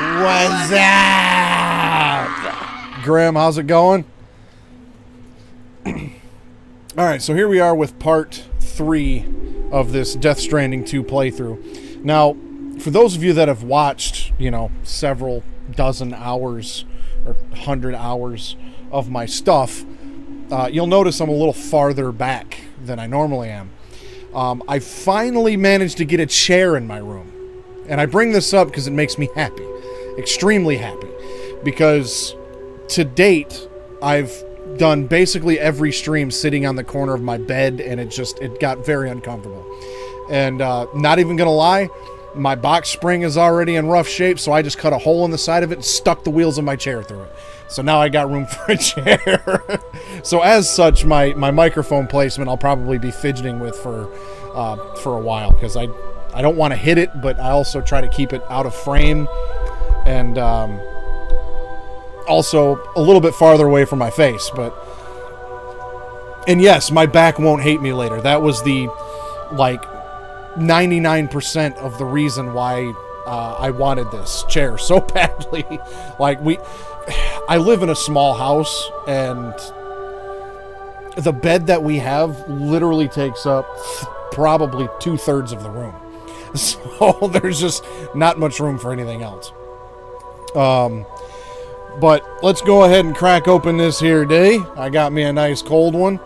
What's up? Graham, how's it going? Alright, so here we are with part 3 of this Death Stranding 2 playthrough. Now, for those of you that have watched, several dozen hours or 100 hours of my stuff, you'll notice I'm a little farther back than I normally am. I finally managed to get a chair in my room. And I bring this up because it makes me happy. Extremely happy. Because to date, I've done basically every stream sitting on the corner of my bed, and it got very uncomfortable. And not even gonna lie, my box spring is already in rough shape, so I just cut a hole in the side of it and stuck the wheels of my chair through it. So now I got room for a chair. So as such, my microphone placement I'll probably be fidgeting with for a while, because I don't want to hit it, but I also try to keep it out of frame, and also a little bit farther away from my face. And yes, my back won't hate me later. That was the 99% of the reason why I wanted this chair so badly. I live in a small house, and the bed that we have literally takes up probably 2/3 of the room. So there's just not much room for anything else. But let's go ahead and crack open this here day. I got me a nice cold one.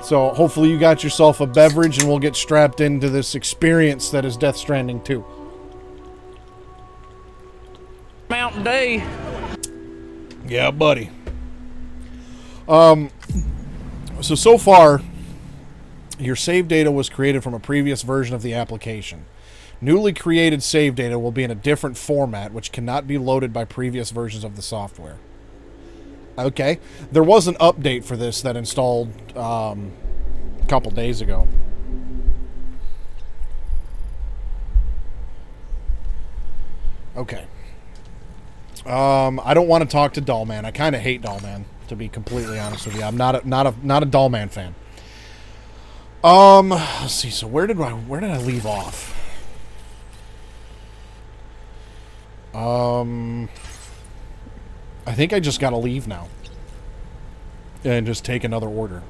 So hopefully you got yourself a beverage, and we'll get strapped into this experience that is Death Stranding 2. Mountain Day. Yeah, buddy. So far, your save data was created from a previous version of the application. Newly created save data will be in a different format, which cannot be loaded by previous versions of the software. Okay. There was an update for this that installed a couple days ago. Okay. I don't want to talk to Dollman. I kind of hate Dollman, to be completely honest with you. I'm not a Dollman fan. Let's see. So where did I leave off? I think I just gotta leave now and just take another order.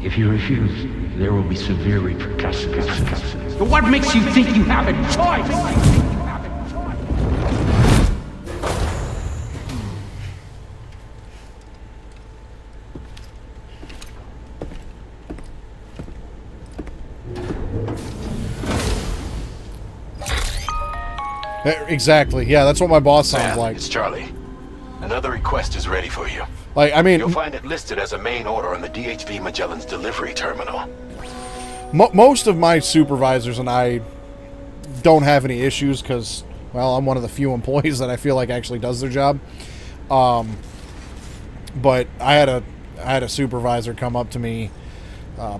If you refuse, there will be severe repercussions. But what makes you think you have a choice? Exactly. Yeah, that's what my boss sounds like. It's Charlie. Another request is ready for you. You'll find it listed as a main order on the DHV Magellan's delivery terminal. Most of my supervisors and I don't have any issues because, well, I'm one of the few employees that I feel like actually does their job. But I had a supervisor come up to me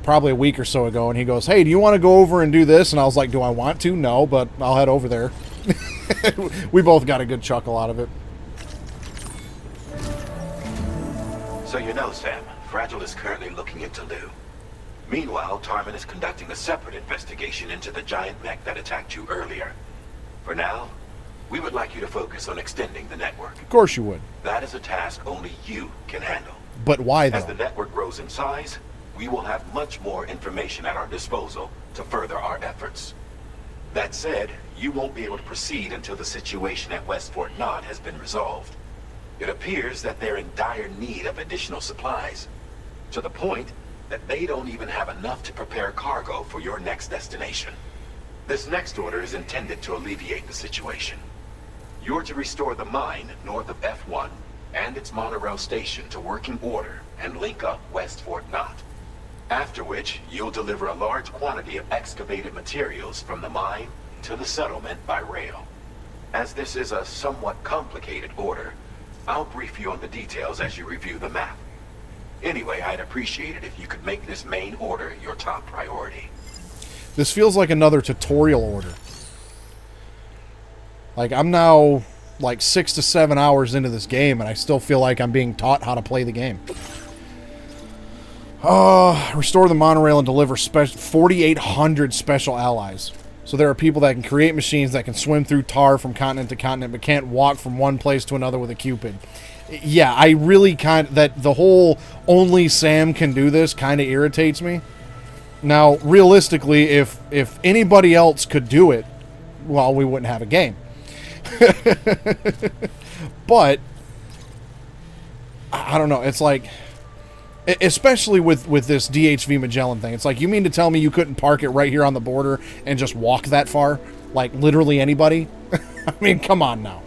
probably a week or so ago, and he goes, "Hey, do you want to go over and do this?" And I was like, "Do I want to? No, but I'll head over there." We both got a good chuckle out of it. So Sam, Fragile is currently looking into Lou. Meanwhile, Tarman is conducting a separate investigation into the giant mech that attacked you earlier. For now, we would like you to focus on extending the network. Of course you would. That is a task only you can handle. But why, though? As the network grows in size, we will have much more information at our disposal to further our efforts. That said, you won't be able to proceed until the situation at West Fort Knott has been resolved. It appears that they're in dire need of additional supplies, to the point that they don't even have enough to prepare cargo for your next destination. This next order is intended to alleviate the situation. You're to restore the mine north of F1 and its monorail station to working order and link up West Fort Knott. After which, you'll deliver a large quantity of excavated materials from the mine to the settlement by rail. As this is a somewhat complicated order, I'll brief you on the details as you review the map. Anyway, I'd appreciate it if you could make this main order your top priority. This feels like another tutorial order. Like, I'm now like 6 to 7 hours into this game, and I still feel like I'm being taught how to play the game. Restore the monorail and deliver 4,800 special allies. So there are people that can create machines that can swim through tar from continent to continent, but can't walk from one place to another with a Cupid. Yeah, I really that the whole only Sam can do this kind of irritates me. Now, realistically, if anybody else could do it, well, we wouldn't have a game. But I don't know. It's like, especially with this DHV Magellan thing, it's like, you mean to tell me you couldn't park it right here on the border and just walk that far? Like, literally anybody? I mean, come on now.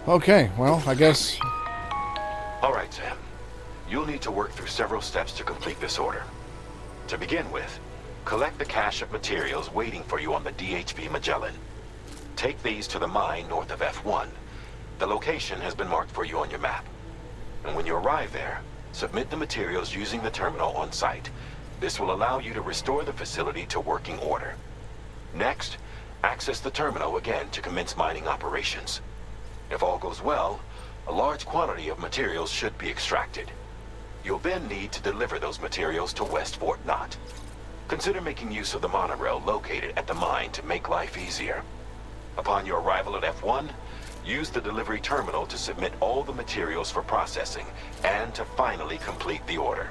Okay, well, I guess... Alright, Sam. You'll need to work through several steps to complete this order. To begin with, collect the cache of materials waiting for you on the DHV Magellan. Take these to the mine north of F1. The location has been marked for you on your map. And when you arrive there, submit the materials using the terminal on site. This will allow you to restore the facility to working order. Next, access the terminal again to commence mining operations. If all goes well, a large quantity of materials should be extracted. You'll then need to deliver those materials to West Fort Knott. Consider making use of the monorail located at the mine to make life easier. Upon your arrival at F1, use the delivery terminal to submit all the materials for processing and to finally complete the order.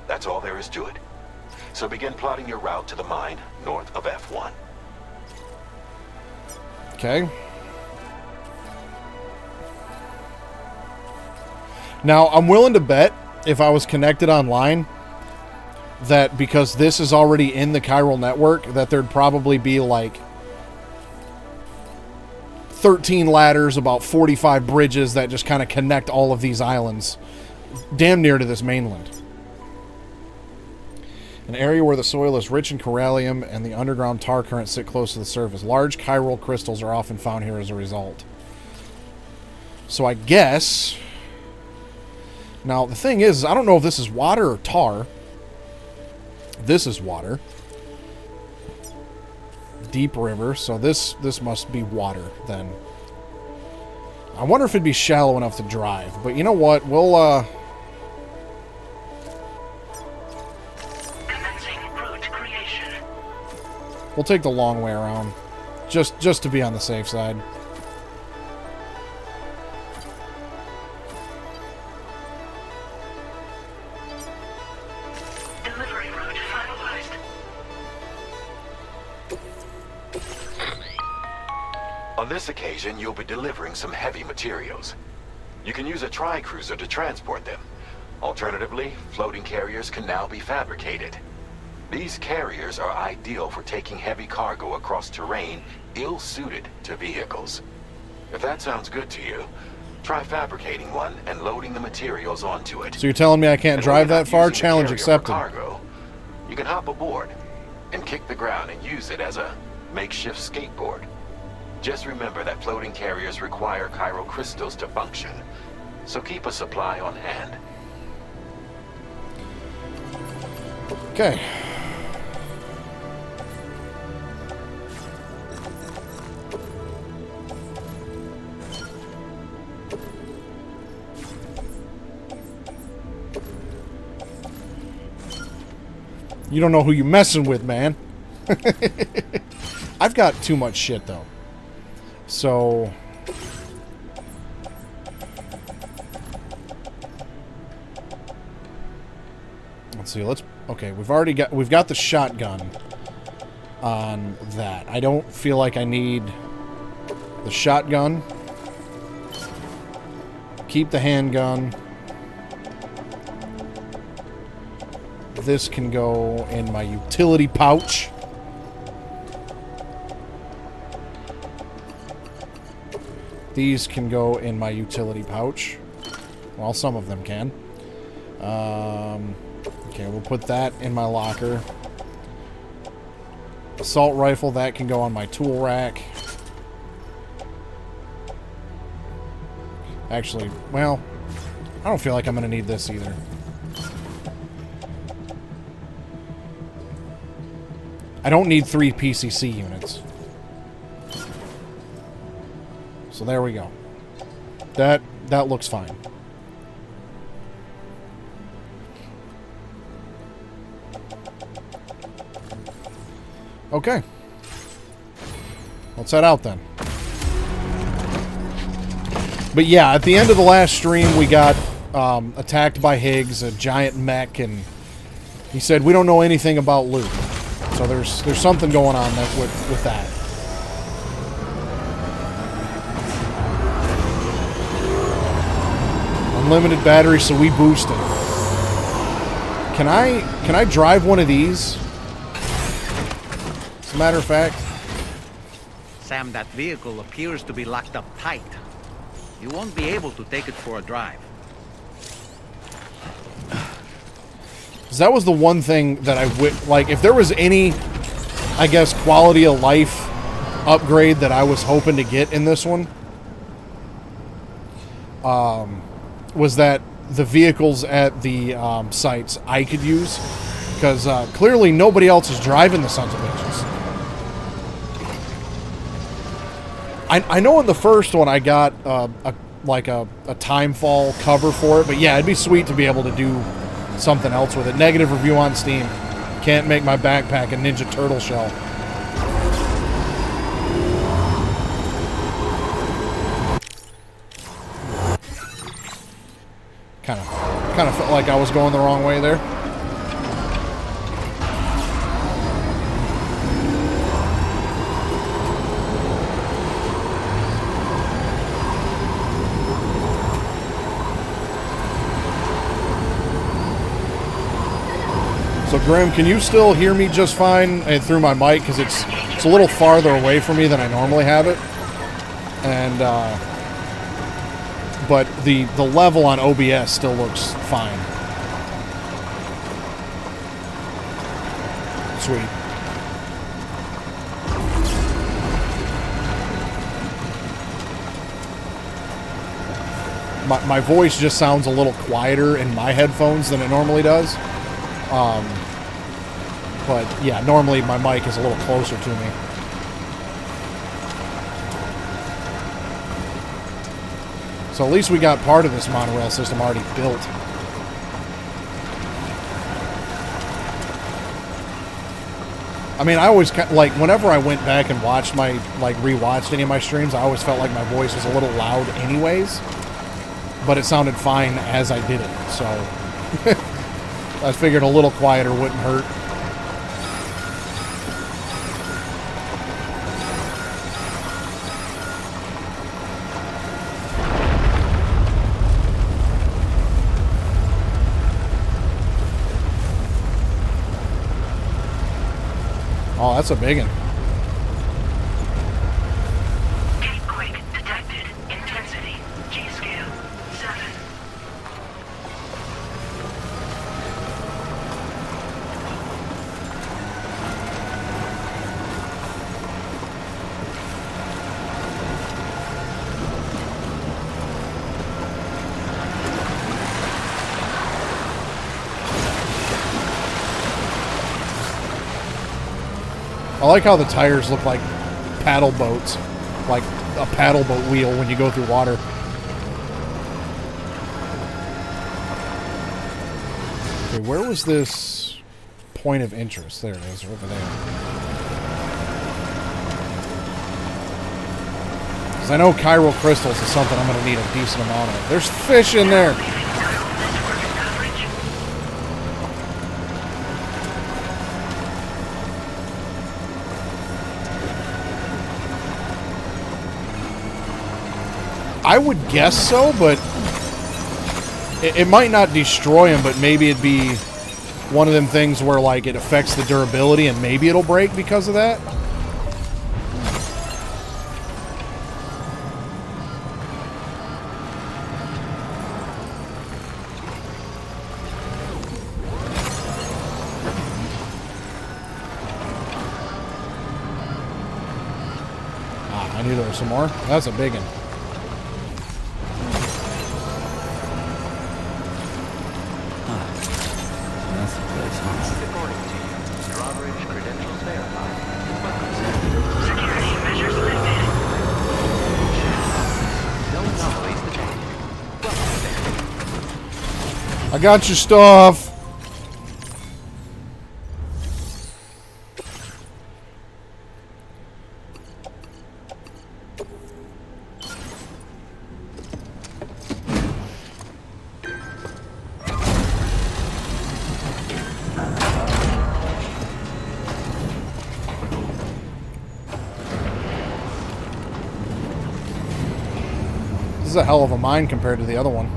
That's all there is to it. So begin plotting your route to the mine north of F1. Okay. Now, I'm willing to bet, if I was connected online, that because this is already in the chiral network, that there'd probably be like 13 ladders, about 45 bridges that just kind of connect all of these islands damn near to this mainland. An area where the soil is rich in corallium and the underground tar currents sit close to the surface. Large chiral crystals are often found here as a result. So I guess... Now, the thing is, I don't know if this is water or tar. This is water. Deep river, so this must be water, then. I wonder if it'd be shallow enough to drive. But you know what? We'll, we'll take the long way around. Just to be on the safe side. On this occasion, you'll be delivering some heavy materials. You can use a tri-cruiser to transport them. Alternatively, floating carriers can now be fabricated. These carriers are ideal for taking heavy cargo across terrain ill-suited to vehicles. If that sounds good to you, try fabricating one and loading the materials onto it. So you're telling me I can't drive that far? Challenge accepted. Cargo, you can hop aboard and kick the ground and use it as a makeshift skateboard. Just remember that floating carriers require chiral crystals to function, so keep a supply on hand. Okay. You don't know who you're messing with, man. I've got too much shit, though. So... let's see, okay, we've got the shotgun on that. I don't feel like I need the shotgun. Keep the handgun. This can go in my utility pouch. These can go in my utility pouch. Well, some of them can. Okay, we'll put that in my locker. Assault rifle, that can go on my tool rack. Actually, well, I don't feel like I'm going to need this either. I don't need 3 PCC units. So there we go. That looks fine. Okay. Let's head out then. But yeah, at the end of the last stream, we got attacked by Higgs, a giant mech, and he said we don't know anything about loot. So there's something going on with that. Unlimited battery, so we boosted. Can I drive one of these? As a matter of fact. Sam, that vehicle appears to be locked up tight. You won't be able to take it for a drive. 'Cause that was the one thing that like, if there was any, I guess, quality of life upgrade that I was hoping to get in this one, was that the vehicles at the sites I could use. Because clearly nobody else is driving the sons of bitches. I know in the first one I got a timefall cover for it, but yeah, it'd be sweet to be able to do something else with it. Negative review on Steam. Can't make my backpack a Ninja Turtle shell. Kind of felt like I was going the wrong way there. So Grim, can you still hear me just fine and through my mic? Because it's a little farther away from me than I normally have it. And but the level on OBS still looks fine. Sweet. My voice just sounds a little quieter in my headphones than it normally does. But yeah, normally my mic is a little closer to me. So at least we got part of this monorail system already built. I mean, I always, like, whenever I went back and watched rewatched any of my streams, I always felt like my voice was a little loud anyways. But it sounded fine as I did it, so I figured a little quieter wouldn't hurt. Oh, that's a big one. Earthquake detected. Intensity. G-scale 7. I like how the tires look like paddle boats, like a paddle boat wheel when you go through water. Okay, where was this point of interest? There it is, over there. Because I know chiral crystals is something I'm going to need a decent amount of. There's fish in there! I would guess so, but it might not destroy them, but maybe it'd be one of them things where, like, it affects the durability and maybe it'll break because of that. Ah, I knew there was some more. That's a big one. I got your stuff. This is a hell of a mine compared to the other one.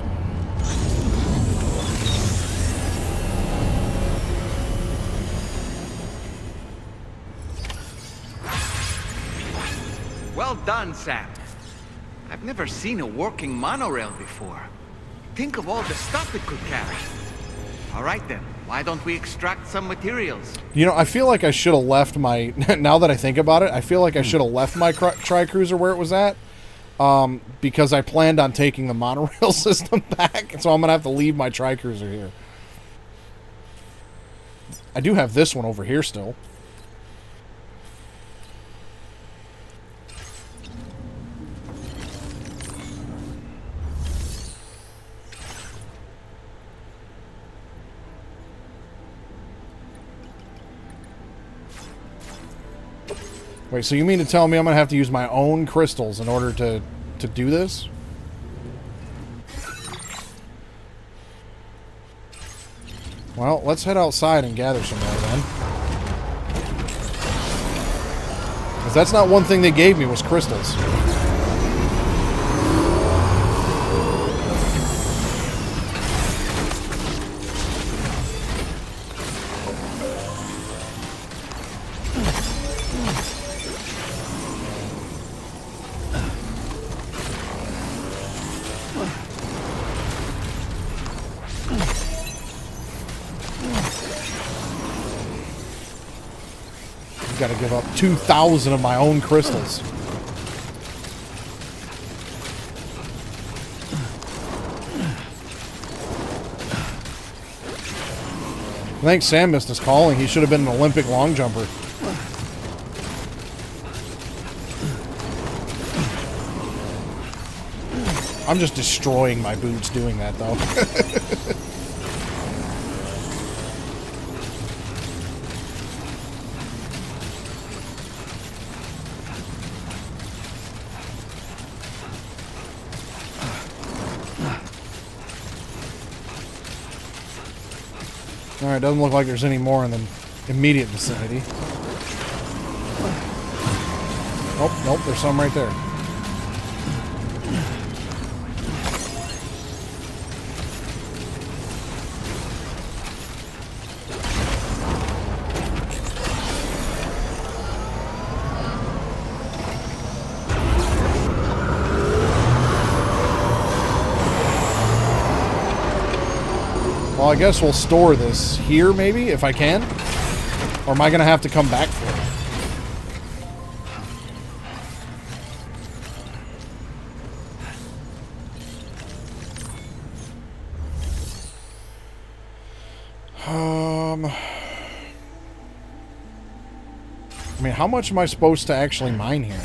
Well done, Sam. I've never seen a working monorail before. Think of all the stuff it could carry. All right then, why don't we extract some materials? You know, I feel like I should have left my... now that I think about it, I feel like I should have left my Tri-Cruiser where it was at. Because I planned on taking the monorail system back. So I'm going to have to leave my Tri-Cruiser here. I do have this one over here still. Wait, so you mean to tell me I'm going to have to use my own crystals in order to do this? Well, let's head outside and gather some more then. Because that's not one thing they gave me was crystals. Got to give up 2,000 of my own crystals. I think Sam missed his calling. He should have been an Olympic long jumper. I'm just destroying my boots doing that, though. Alright, doesn't look like there's any more in the immediate vicinity. Oh, nope, there's some right there. Well, I guess we'll store this here, maybe, if I can. Or am I going to have to come back for it? I mean, how much am I supposed to actually mine here?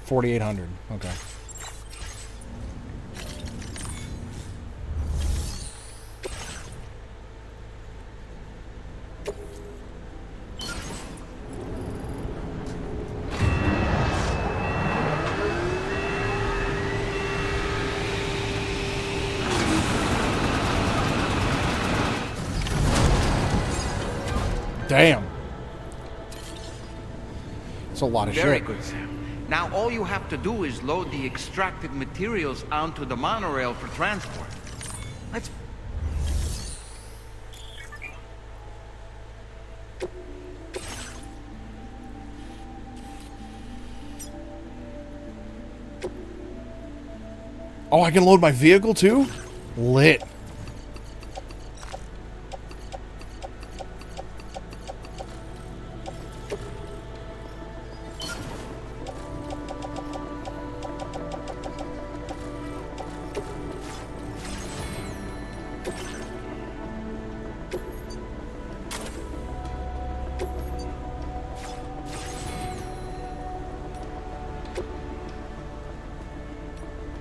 4,800. Okay. Damn. It's a lot of shit. Very good, Sam. Now all you have to do is load the extracted materials onto the monorail for transport. Let's... Oh, I can load my vehicle too? Lit.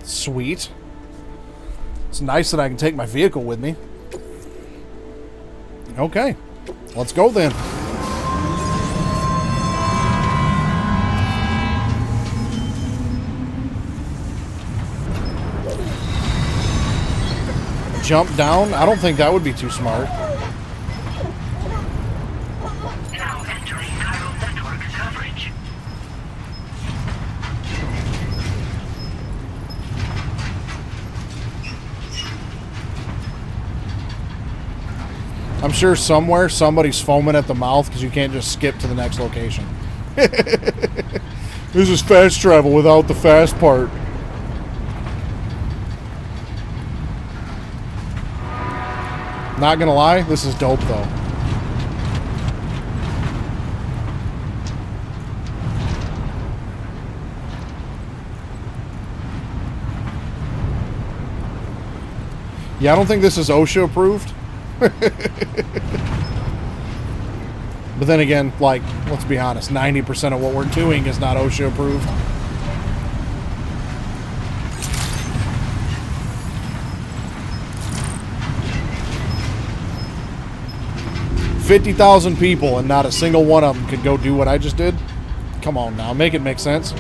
Sweet. It's nice that I can take my vehicle with me. Okay. Let's go then. Jump down? I don't think that would be too smart. Now entering chiral network coverage. I'm sure somewhere somebody's foaming at the mouth because you can't just skip to the next location. This is fast travel without the fast part. Not gonna lie, this is dope though. Yeah, I don't think this is OSHA approved. But then again, like, let's be honest, 90% of what we're doing is not OSHA approved. $50,000 people and not a single one of them could go do what I just did? Come on now, make it make sense.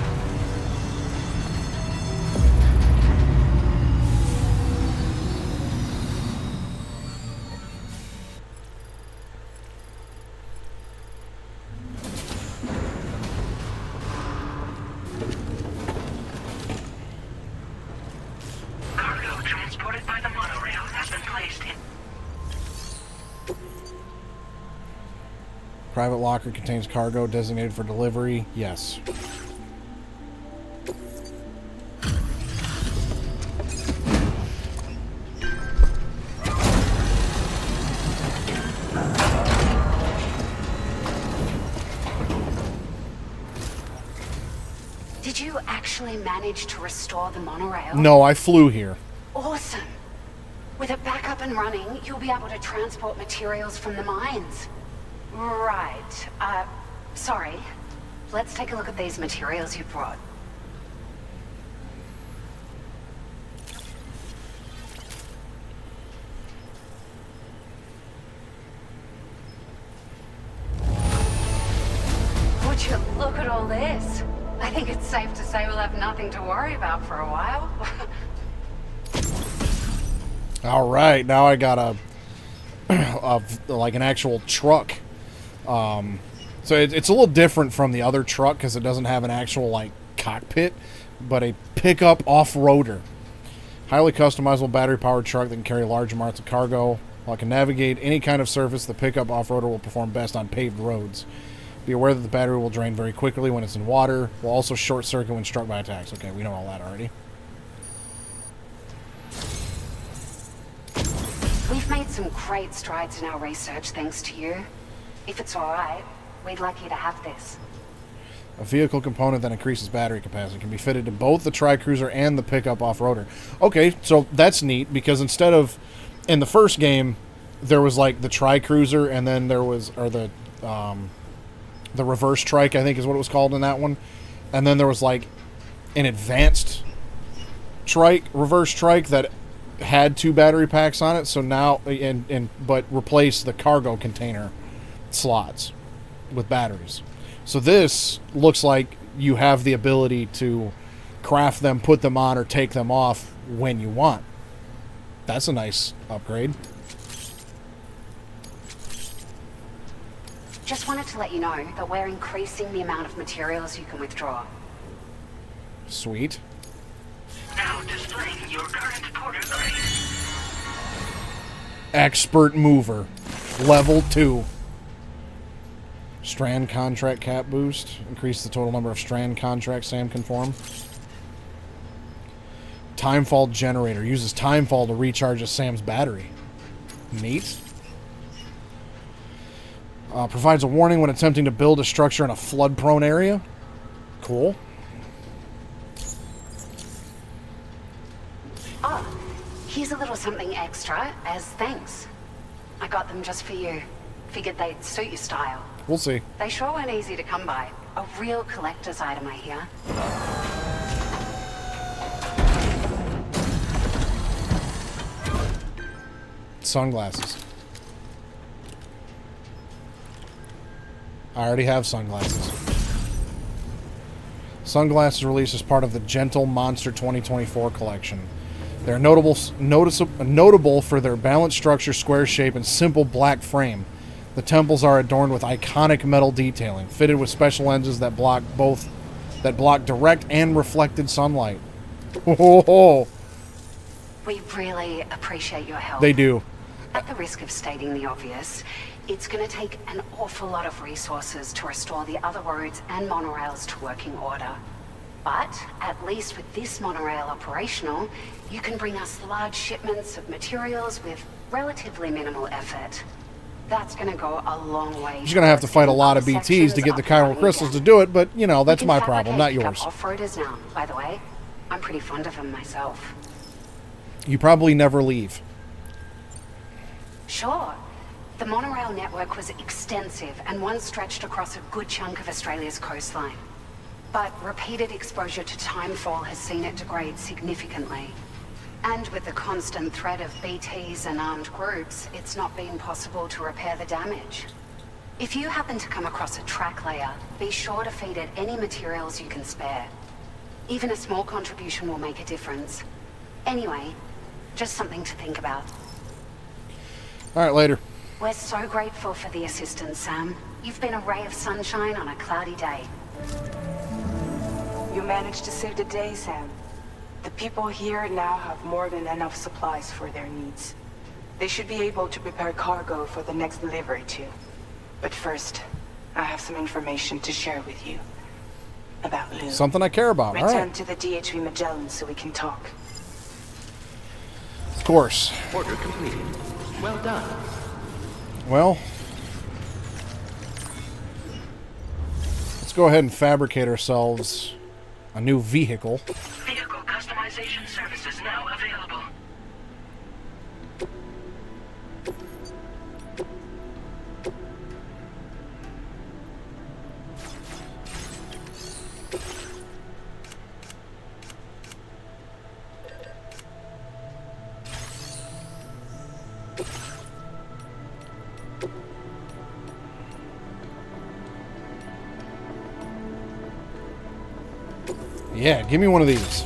Cargo transported by the monorail has been placed in. Private locker contains cargo designated for delivery. Yes. Did you actually manage to restore the monorail? No, I flew here. Awesome. With it back up and running, you'll be able to transport materials from the mines. Right. Sorry. Let's take a look at these materials you brought. Would you look at all this? I think it's safe to say we'll have nothing to worry about for a while. All right, now I got like an actual truck. So it's a little different from the other truck because it doesn't have an actual like cockpit, but a pickup off-roader. Highly customizable battery-powered truck that can carry large amounts of cargo. While it can navigate any kind of surface, the pickup off-roader will perform best on paved roads. Be aware that the battery will drain very quickly when it's in water. Will also short-circuit when struck by attacks. Okay, we know all that already. We've made some great strides in our research thanks to you. If it's alright, we'd like you to have this. A vehicle component that increases battery capacity can be fitted to both the Tri-Cruiser and the pickup off-roader. Okay, so that's neat because instead of... In the first game, there was like the Tri-Cruiser and then there was... Or the reverse trike, I think is what it was called in that one. And then there was like an advanced trike, reverse trike that had 2 battery packs on it. So now, but replaced the cargo container slots with batteries. So this looks like you have the ability to craft them, put them on, or take them off when you want. That's a nice upgrade. Just wanted to let you know that we're increasing the amount of materials you can withdraw. Sweet. Now displaying your current porter grade. Expert mover. Level 2. Strand contract cap boost. Increase the total number of strand contracts Sam can form. Timefall generator. Uses timefall to recharge Sam's battery. Neat. Provides a warning when attempting to build a structure in a flood-prone area. Cool. Oh, here's a little something extra as thanks. I got them just for you. Figured they'd suit your style. We'll see. They sure weren't easy to come by. A real collector's item, I hear. Sunglasses. I already have sunglasses. Sunglasses released as part of the Gentle Monster 2024 collection. They're notable for their balanced structure, square shape, and simple black frame. The temples are adorned with iconic metal detailing, fitted with special lenses that block direct and reflected sunlight. Oh, We really appreciate your help. they do. At the risk of stating the obvious, it's going to take an awful lot of resources to restore the other roads and monorails to working order. But at least with this monorail operational, you can bring us large shipments of materials with relatively minimal effort. That's going to go a long way. You're going to have to fight a lot of BTs to get the chiral crystals to do it, but, you know, that's my problem, not yours. Off-roaders now, by the way. I'm pretty fond of them myself. You probably never leave. Sure. The monorail network was extensive and one stretched across a good chunk of Australia's coastline. But repeated exposure to timefall has seen it degrade significantly. And with the constant threat of BTs and armed groups, it's not been possible to repair the damage. If you happen to come across a track layer, be sure to feed it any materials you can spare. Even a small contribution will make a difference. Anyway, just something to think about. Alright, later. We're so grateful for the assistance, Sam. You've been a ray of sunshine on a cloudy day. You managed to save the day, Sam. The people here now have more than enough supplies for their needs. They should be able to prepare cargo for the next delivery too. But first, I have some information to share with you. About Lou. Something I care about, Return alright. to the DHV Magellan so we can talk. Of course. Order completed. Well done. Well, let's go ahead and fabricate ourselves a new vehicle. Vehicle customization services now available. Yeah, give me one of these.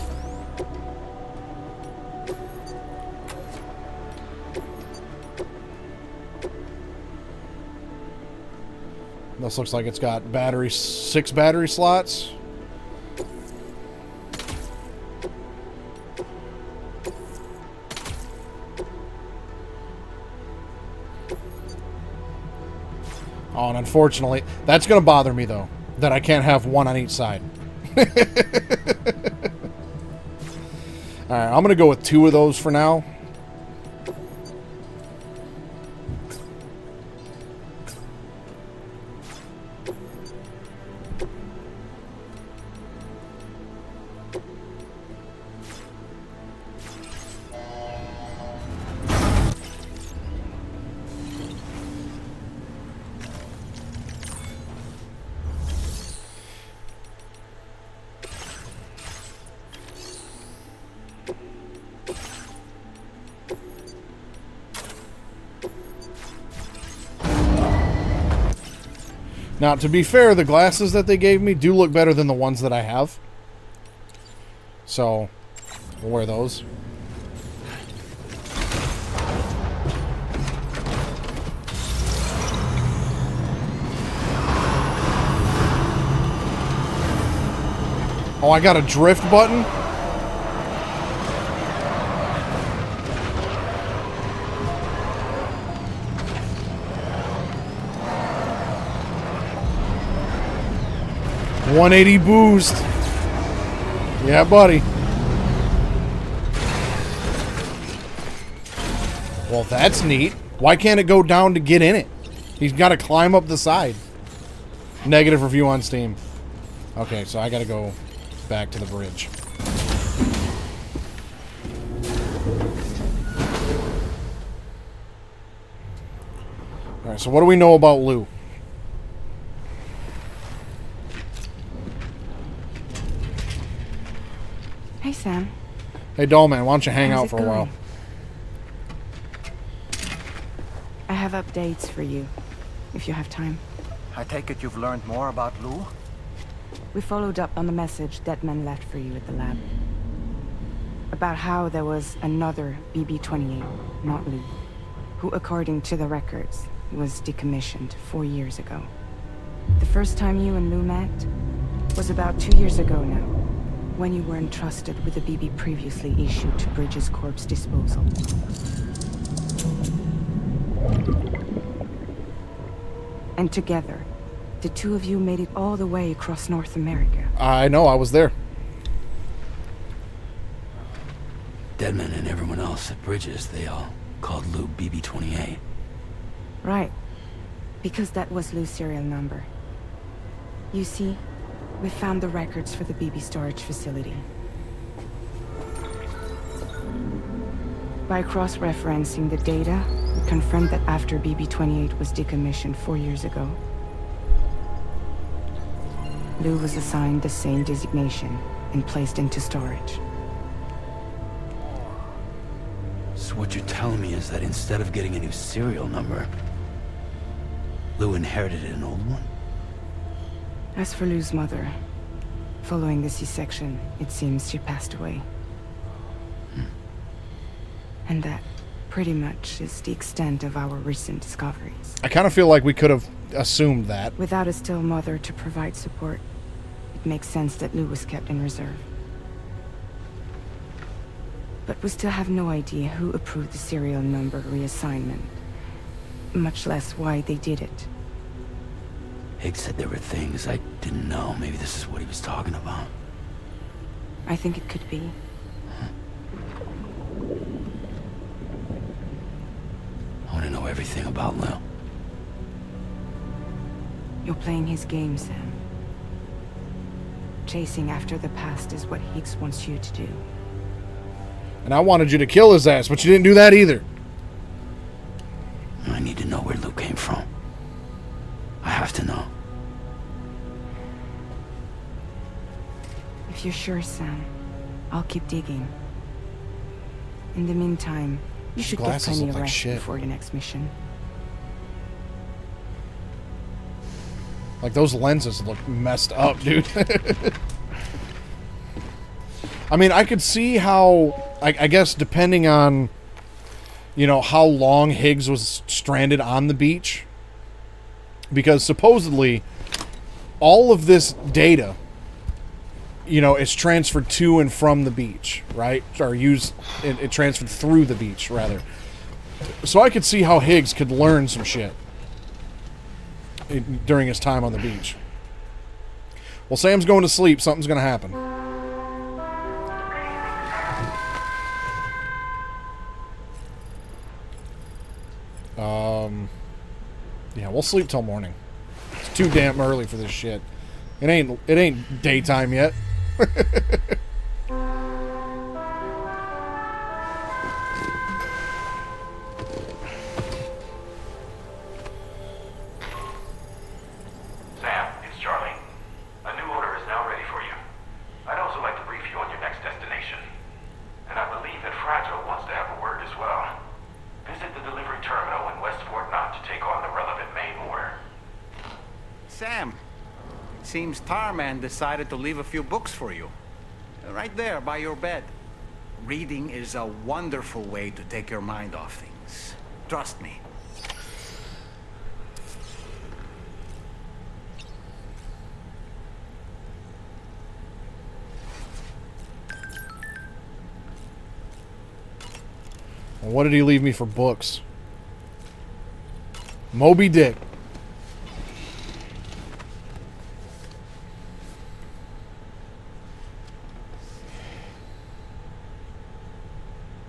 This looks like it's got 6 battery slots. Oh, and unfortunately, that's going to bother me, though, that I can't have one on each side. Alright, I'm going to go with 2 of those for now. Now, to be fair, the glasses that they gave me do look better than the ones that I have. So, we'll wear those. Oh, I got a drift button? .180 boost. Yeah, buddy. Well, that's neat. Why can't it go down to get in it? He's got to climb up the side. Negative review on Steam. Okay, so I got to go back to the bridge. Alright, so what do we know about Lou? Hey, Sam. Hey, Dollman, why don't you hang How's out it for a while? have updates for you, if you have time. I take it you've learned more about Lou? We followed up on the message Deadman left for you at the lab. About how there was another BB-28, not Lou, who, according to the records, was decommissioned 4 years ago. The first time you and Lou met was about 2 years ago now, when you were entrusted with the BB previously issued to Bridges Corp's disposal. And together, the two of you made it all the way across North America. I know, I was there. Deadman and everyone else at Bridges, they all called Lou BB-28. Right. Because that was Lou's serial number. You see, we found the records for the BB storage facility. By cross-referencing the data, we confirmed that after BB-28 was decommissioned 4 years ago, Lou was assigned the same designation and placed into storage. So what you're telling me is that instead of getting a new serial number, Lou inherited an old one? As for Lou's mother, following the C-section, it seems she passed away. And that pretty much is the extent of our recent discoveries. I kind of feel like we could have assumed that. Without a still mother to provide support, it makes sense that Lou was kept in reserve. But we still have no idea who approved the serial number reassignment, much less why they did it. Higgs said there were things I didn't know. Maybe this is what he was talking about. I think it could be. I want to know everything about Lou. You're playing his game, Sam. Chasing after the past is what Higgs wants you to do. And I wanted you to kill his ass, but you didn't do that either. I need to know where Lou came from. I have to know. If you're sure, Sam, I'll keep digging. In the meantime, you should get glasses plenty look of like rest shit. before your next mission. Like, those lenses look messed up, dude. I mean, I could see how, I guess, depending on, you know, how long Higgs was stranded on the beach. Because supposedly, all of this data, you know, is transferred to and from the beach, right? Or it transferred through the beach, rather. So I could see how Higgs could learn some shit during his time on the beach. Well, Sam's going to sleep. Something's going to happen. Yeah, we'll sleep till morning. It's too damn early for this shit. It ain't daytime yet. Sam, it's Charlie. A new order is now ready for you. I'd also like to brief you on your next destination. And I believe that Fragile wants to have a word as well. Visit the delivery terminal in West Fort Knott to take on the relevant main order. Sam, it seems Tarman decided to leave a few books for you. Right there by your bed. Reading is a wonderful way to take your mind off things. Trust me. Well, what did he leave me for books? Moby Dick.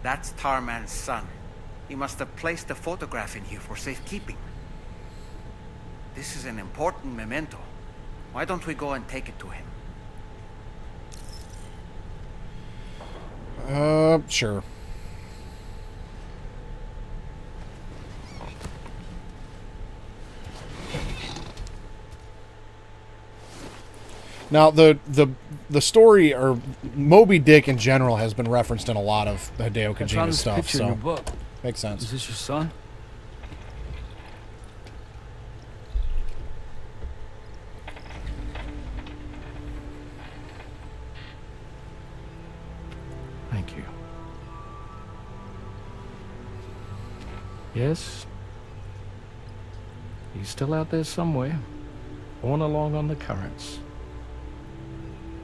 That's Tarman's son. He must have placed a photograph in here for safekeeping. This is an important memento. Why don't we go and take it to him? Sure. Now, the story, or Moby Dick in general, has been referenced in a lot of Hideo Kojima stuff, so book. makes sense. Is this your son? thank you. Yes, he's still out there somewhere, borne along on the currents,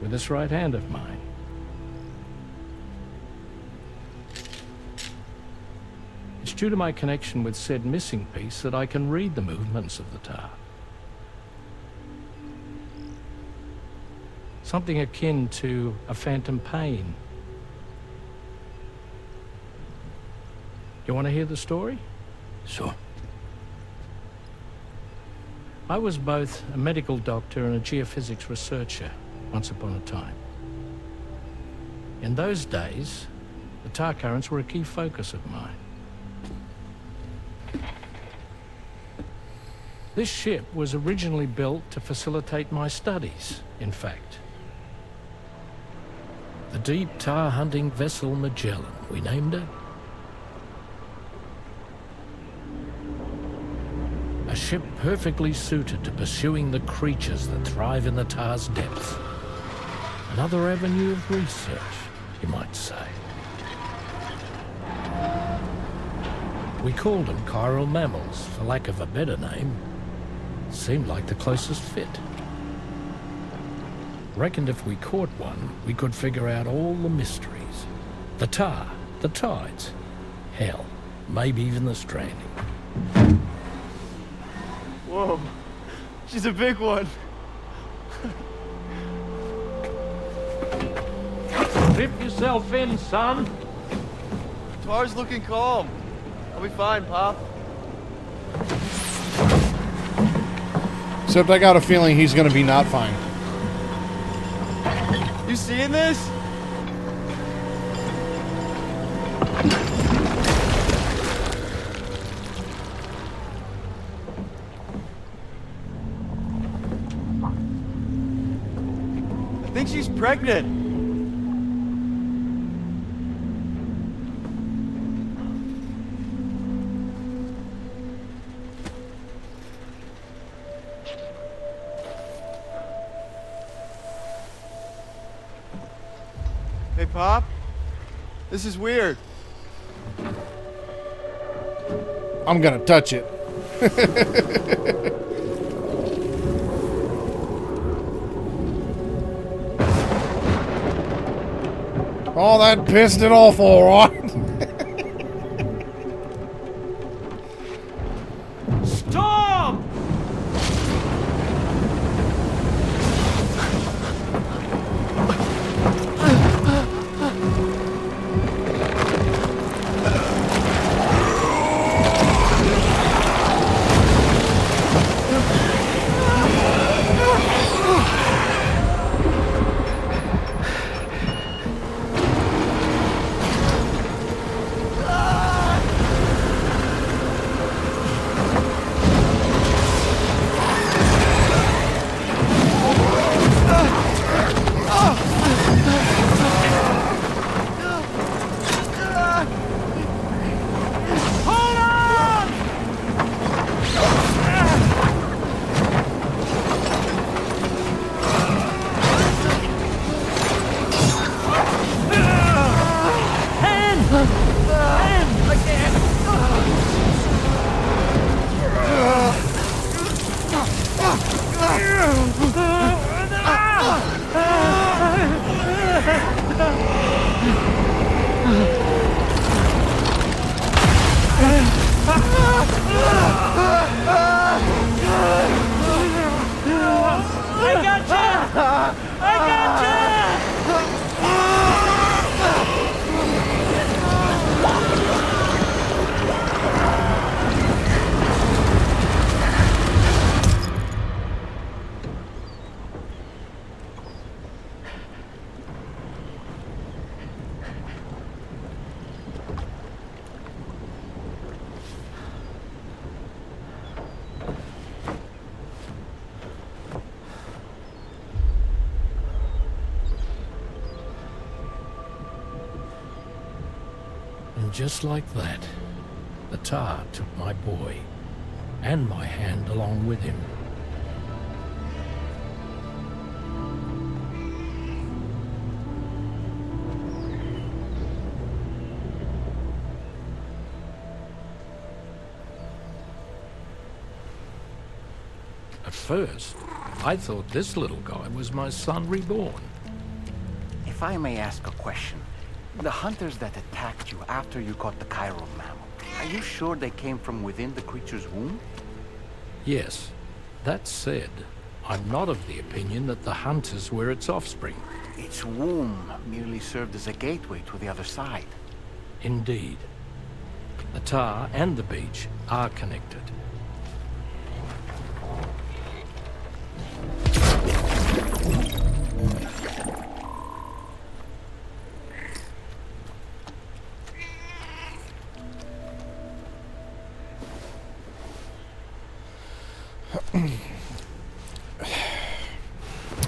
with this right hand of mine. It's due to my connection with said missing piece that I can read the movements of the tar. Something akin to a phantom pain. You want to hear the story? Sure. I was both a medical doctor and a geophysics researcher once upon a time. In those days, the tar currents were a key focus of mine. This ship was originally built to facilitate my studies, in fact. The deep tar hunting vessel Magellan, we named her. A ship perfectly suited to pursuing the creatures that thrive in the tar's depths. Another avenue of research, you might say. We called them chiral mammals, for lack of a better name. Seemed like the closest fit. Reckoned if we caught one, we could figure out all the mysteries. The tar, the tides, hell, maybe even the stranding. Whoa, she's a big one. Dip yourself in, son. Tar's looking calm. I'll be fine, Pop. Except I got a feeling he's going to be not fine. You seeing this? I think she's pregnant. Hey, Pop. This is weird. I'm going to touch it. Oh, that pissed it off all right. Stop! And just like that, the tar took my boy, and my hand along with him. At first, I thought this little guy was my son reborn. If I may ask a question, the hunters that attacked you after you caught the chiral mammal, are you sure they came from within the creature's womb? Yes. That said, I'm not of the opinion that the hunters were its offspring. Its womb merely served as a gateway to the other side. Indeed. The tar and the beach are connected.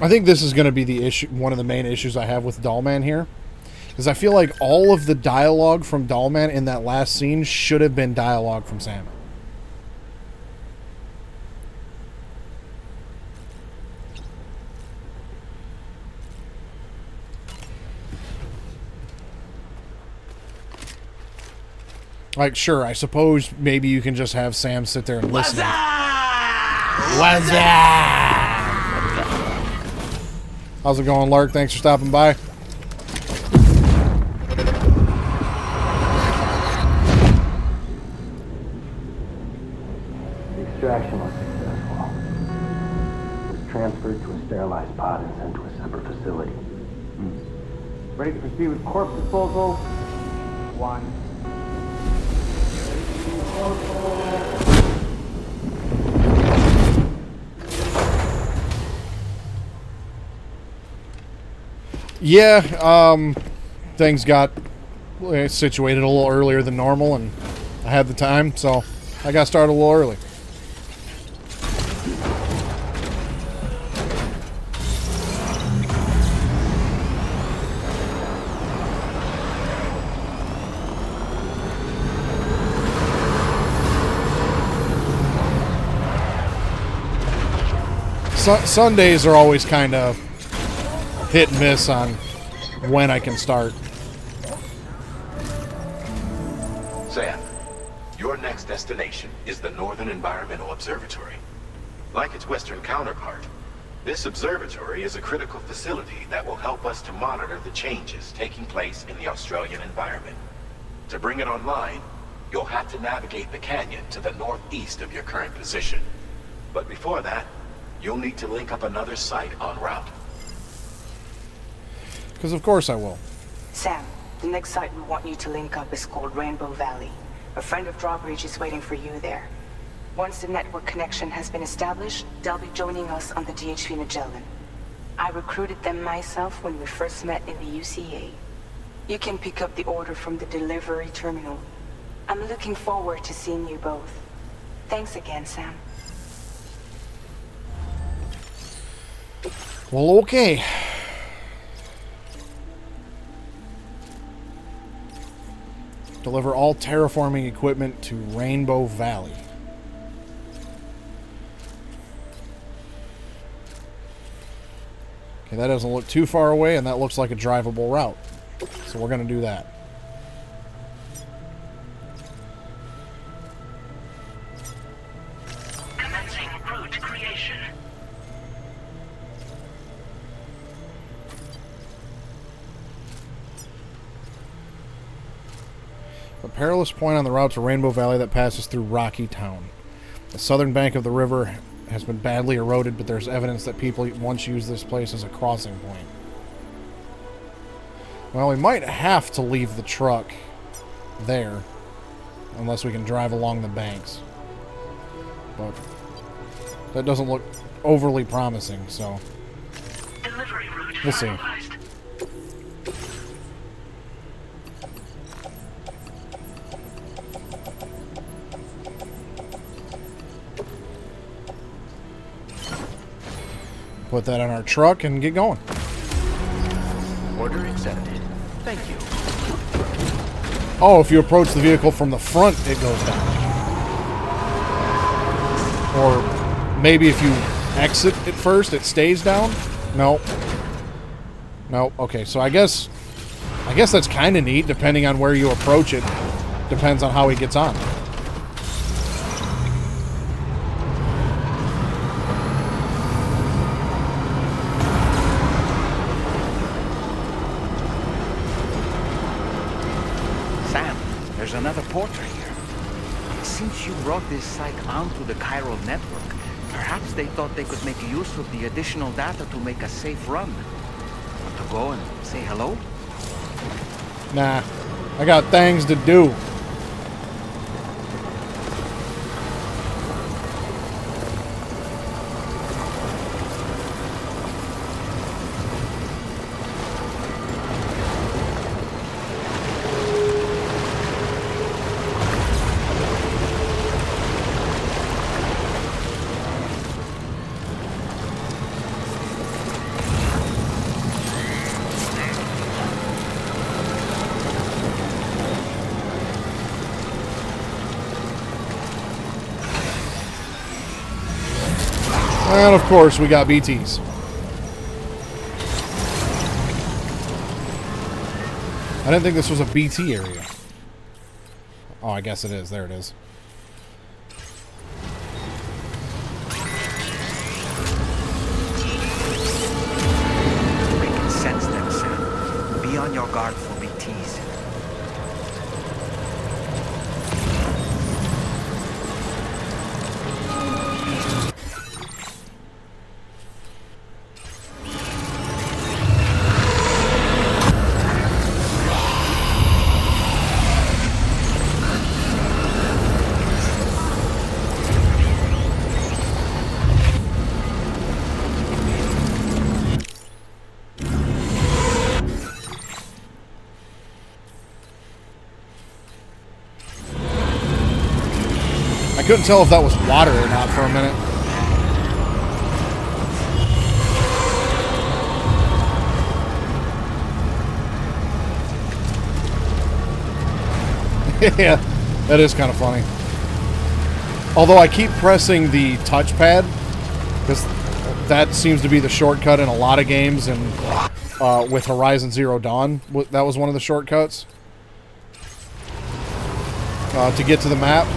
I think this is going to be the issue. One of the main issues I have with Dollman here, because I feel like all of the dialogue from Dollman in that last scene should have been dialogue from Sam. Like, sure, I suppose maybe you can just have Sam sit there and listen. What's up? How's it going, Lark? Thanks for stopping by. The extraction was successful. It was transferred to a sterilized pod and sent to a separate facility. Ready to proceed with corpse disposal? 1. Yeah, things got situated a little earlier than normal, and I had the time, so I got started a little early. Sundays are always kind of hit and miss on when I can start. Sam, your next destination is the Northern Environmental Observatory. Like its western counterpart, this observatory is a critical facility that will help us to monitor the changes taking place in the Australian environment. To bring it online, you'll have to navigate the canyon to the northeast of your current position. But before that, you'll need to link up another site en route. Because of course I will. Sam, the next site we want you to link up is called Rainbow Valley. A friend of Drawbridge is waiting for you there. Once the network connection has been established, they'll be joining us on the DHV Magellan. I recruited them myself when we first met in the UCA. You can pick up the order from the delivery terminal. I'm looking forward to seeing you both. Thanks again, Sam. Well, okay. Deliver all terraforming equipment to Rainbow Valley. Okay, that doesn't look too far away, and that looks like a drivable route. So we're going to do that. Commencing route creation. A perilous point on the route to Rainbow Valley that passes through Rocky Town. The southern bank of the river has been badly eroded, but there's evidence that people once used this place as a crossing point. Well, we might have to leave the truck there, unless we can drive along the banks. But that doesn't look overly promising, so we'll see. Put that on our truck and get going. Order accepted. Thank you. Oh, if you approach the vehicle from the front, it goes down. Or maybe if you exit it first, it stays down? No. No. Okay, so I guess that's kind of neat, depending on where you approach it. Depends on how he gets on. Sam, there's another porter here. Since you brought this site onto the chiral network, perhaps they thought they could make use of the additional data to make a safe run. Want to go and say hello? Nah, I got things to do. And of course, we got BTs. I didn't think this was a BT area. Oh, I guess it is. There it is. Making sense then, Sam. Be on your guard for BTs. I couldn't tell if that was water or not for a minute. Yeah, that is kind of funny. Although I keep pressing the touchpad, because that seems to be the shortcut in a lot of games, and with Horizon Zero Dawn, that was one of the shortcuts to get to the map.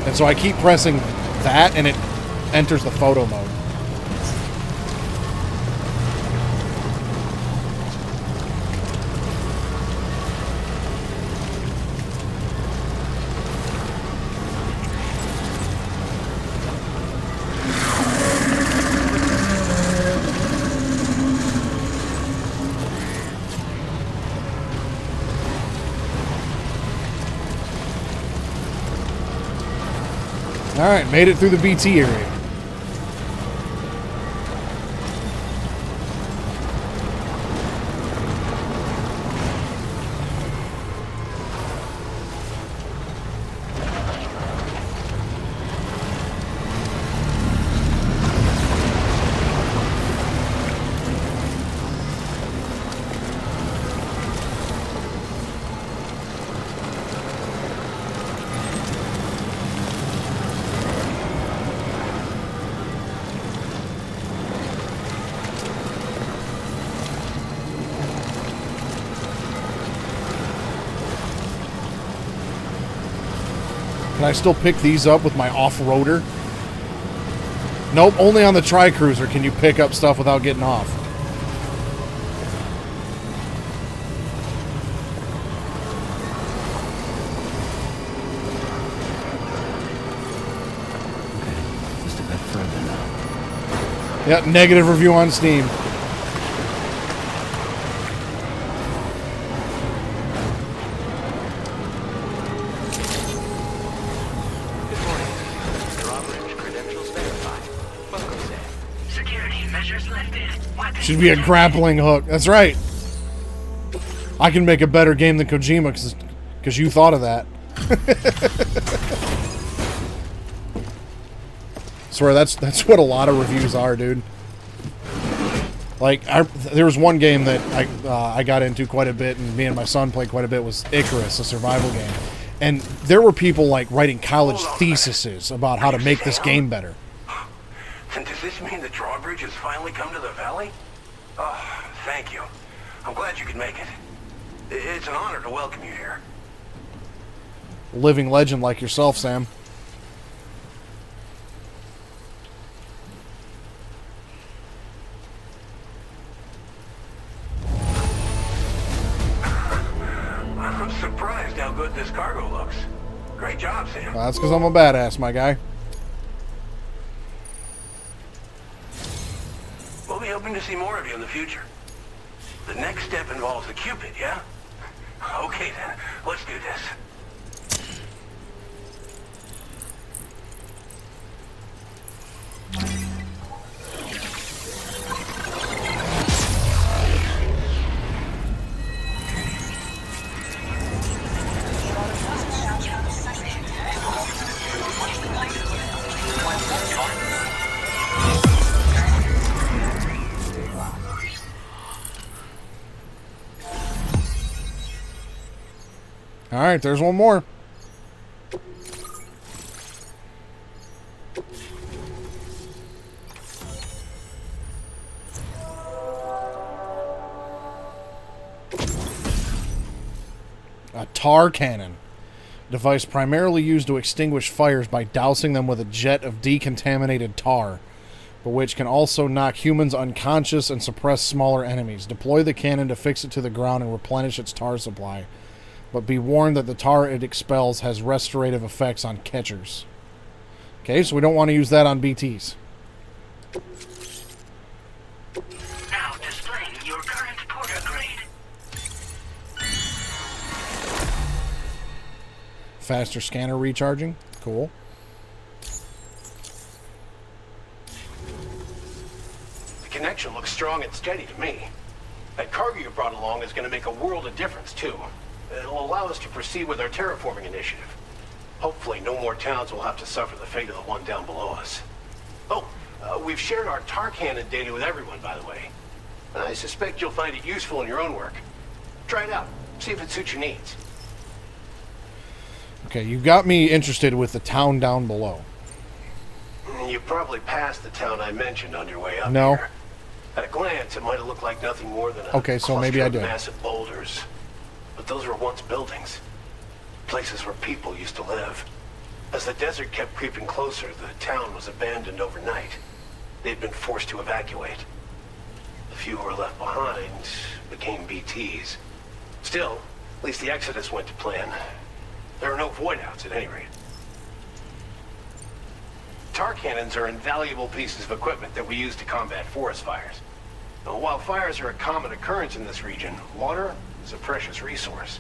And so I keep pressing that, and it enters the photo mode. Alright, made it through the BT area. Can I still pick these up with my off-roader? Nope, only on the Tri-Cruiser can you pick up stuff without getting off. Okay, just a bit further now. Yep, negative review on Steam. Should be a grappling hook. That's right. I can make a better game than Kojima because you thought of that. Swear, that's what a lot of reviews are, dude. Like, there was one game that I got into quite a bit, and me and my son played quite a bit, was Icarus, a survival game. And there were people, like, writing college theses about how to make this game better. And does this mean the drawbridge has finally come to the valley? Oh, thank you. I'm glad you could make it. It's an honor to welcome you here. Living legend like yourself, Sam. I'm surprised how good this cargo looks. Great job, Sam. Well, that's because I'm a badass, my guy. We'll be hoping to see more of you in the future. The next step involves the Cupid, yeah? Okay then, let's do this. All right, there's one more. A tar cannon. Device primarily used to extinguish fires by dousing them with a jet of decontaminated tar, but which can also knock humans unconscious and suppress smaller enemies. Deploy the cannon to fix it to the ground and replenish its tar supply. But be warned that the tar it expels has restorative effects on catchers. Okay, so we don't want to use that on BTs. Now displaying your current porter grade. Faster scanner recharging. Cool. The connection looks strong and steady to me. That cargo you brought along is going to make a world of difference, too. It'll allow us to proceed with our terraforming initiative. Hopefully no more towns will have to suffer the fate of the one down below us. Oh, we've shared our tar cannon data with everyone, by the way. I suspect you'll find it useful in your own work. Try it out. See if it suits your needs. Okay, you got me interested with the town down below. You probably passed the town I mentioned on your way up No. here. At a glance, it might have looked like nothing more than a Okay, so maybe I cluster of did. massive boulders. But those were once buildings. Places where people used to live. As the desert kept creeping closer, the town was abandoned overnight. They'd been forced to evacuate. The few who were left behind became BTs. Still, at least the exodus went to plan. There are no void-outs at any rate. Tar cannons are invaluable pieces of equipment that we use to combat forest fires. Now, while fires are a common occurrence in this region, water is a precious resource.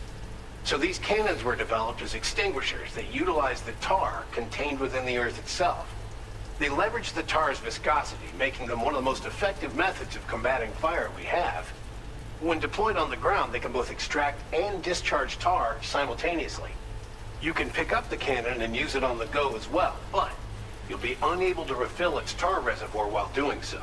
So these cannons were developed as extinguishers that utilize the tar contained within the earth itself. They leverage the tar's viscosity, making them one of the most effective methods of combating fire we have. When deployed on the ground, they can both extract and discharge tar simultaneously. You can pick up the cannon and use it on the go as well, but you'll be unable to refill its tar reservoir while doing so.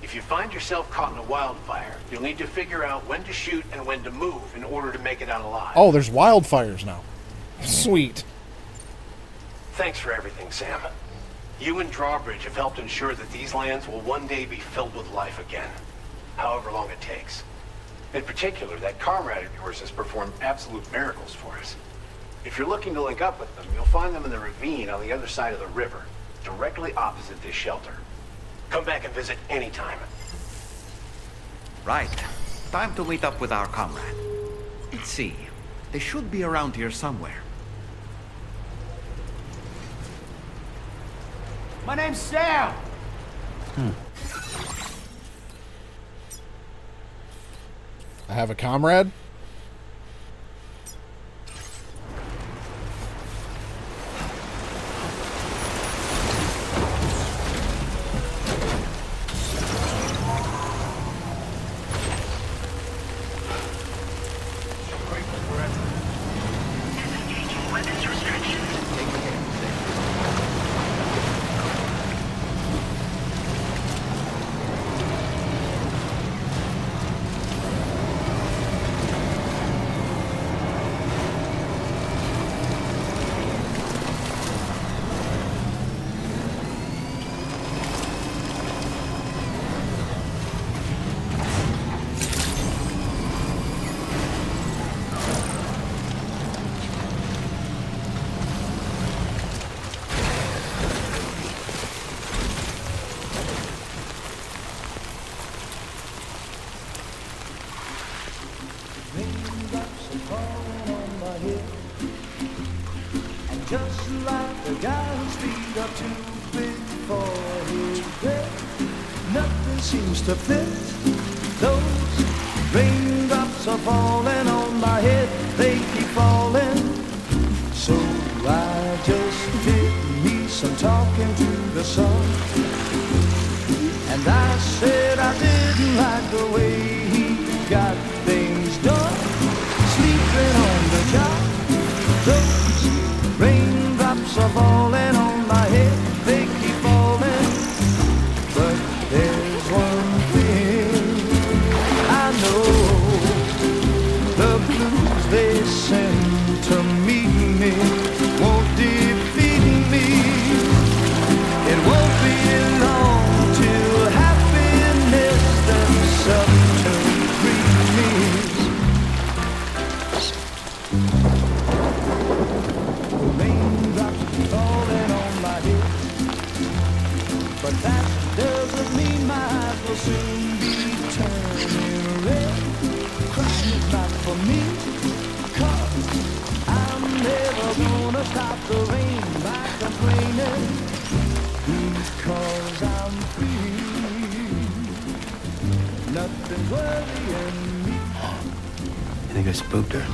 If you find yourself caught in a wildfire, you'll need to figure out when to shoot and when to move in order to make it out alive. Oh, there's wildfires now. Sweet. Thanks for everything, Sam. You and Drawbridge have helped ensure that these lands will one day be filled with life again, however long it takes. In particular, that comrade of yours has performed absolute miracles for us. If you're looking to link up with them, you'll find them in the ravine on the other side of the river, directly opposite this shelter. Come back and visit anytime. Right. Time to meet up with our comrade. Let's see. They should be around here somewhere. My name's Sam. I have a comrade. head. And just like the guy whose feet are too big for his bed, nothing seems to fit. Those raindrops are falling on my head, they keep falling. So I just did me some talking to the sun. And I said I didn't like the way he got things done. Sleeping on the job, those raindrops are falling on my head, they keep falling. But there's one thing I know, the blues they send to meet me won't defeat me. It won't be long till happiness steps up to greet me. Raindrops falling on my head, but that doesn't mean my eyes will soon be turning red. Crying is not for me, 'cause I'm never gonna stop the rain by complaining, because I'm free. Nothing's worrying me. You think I spooked her?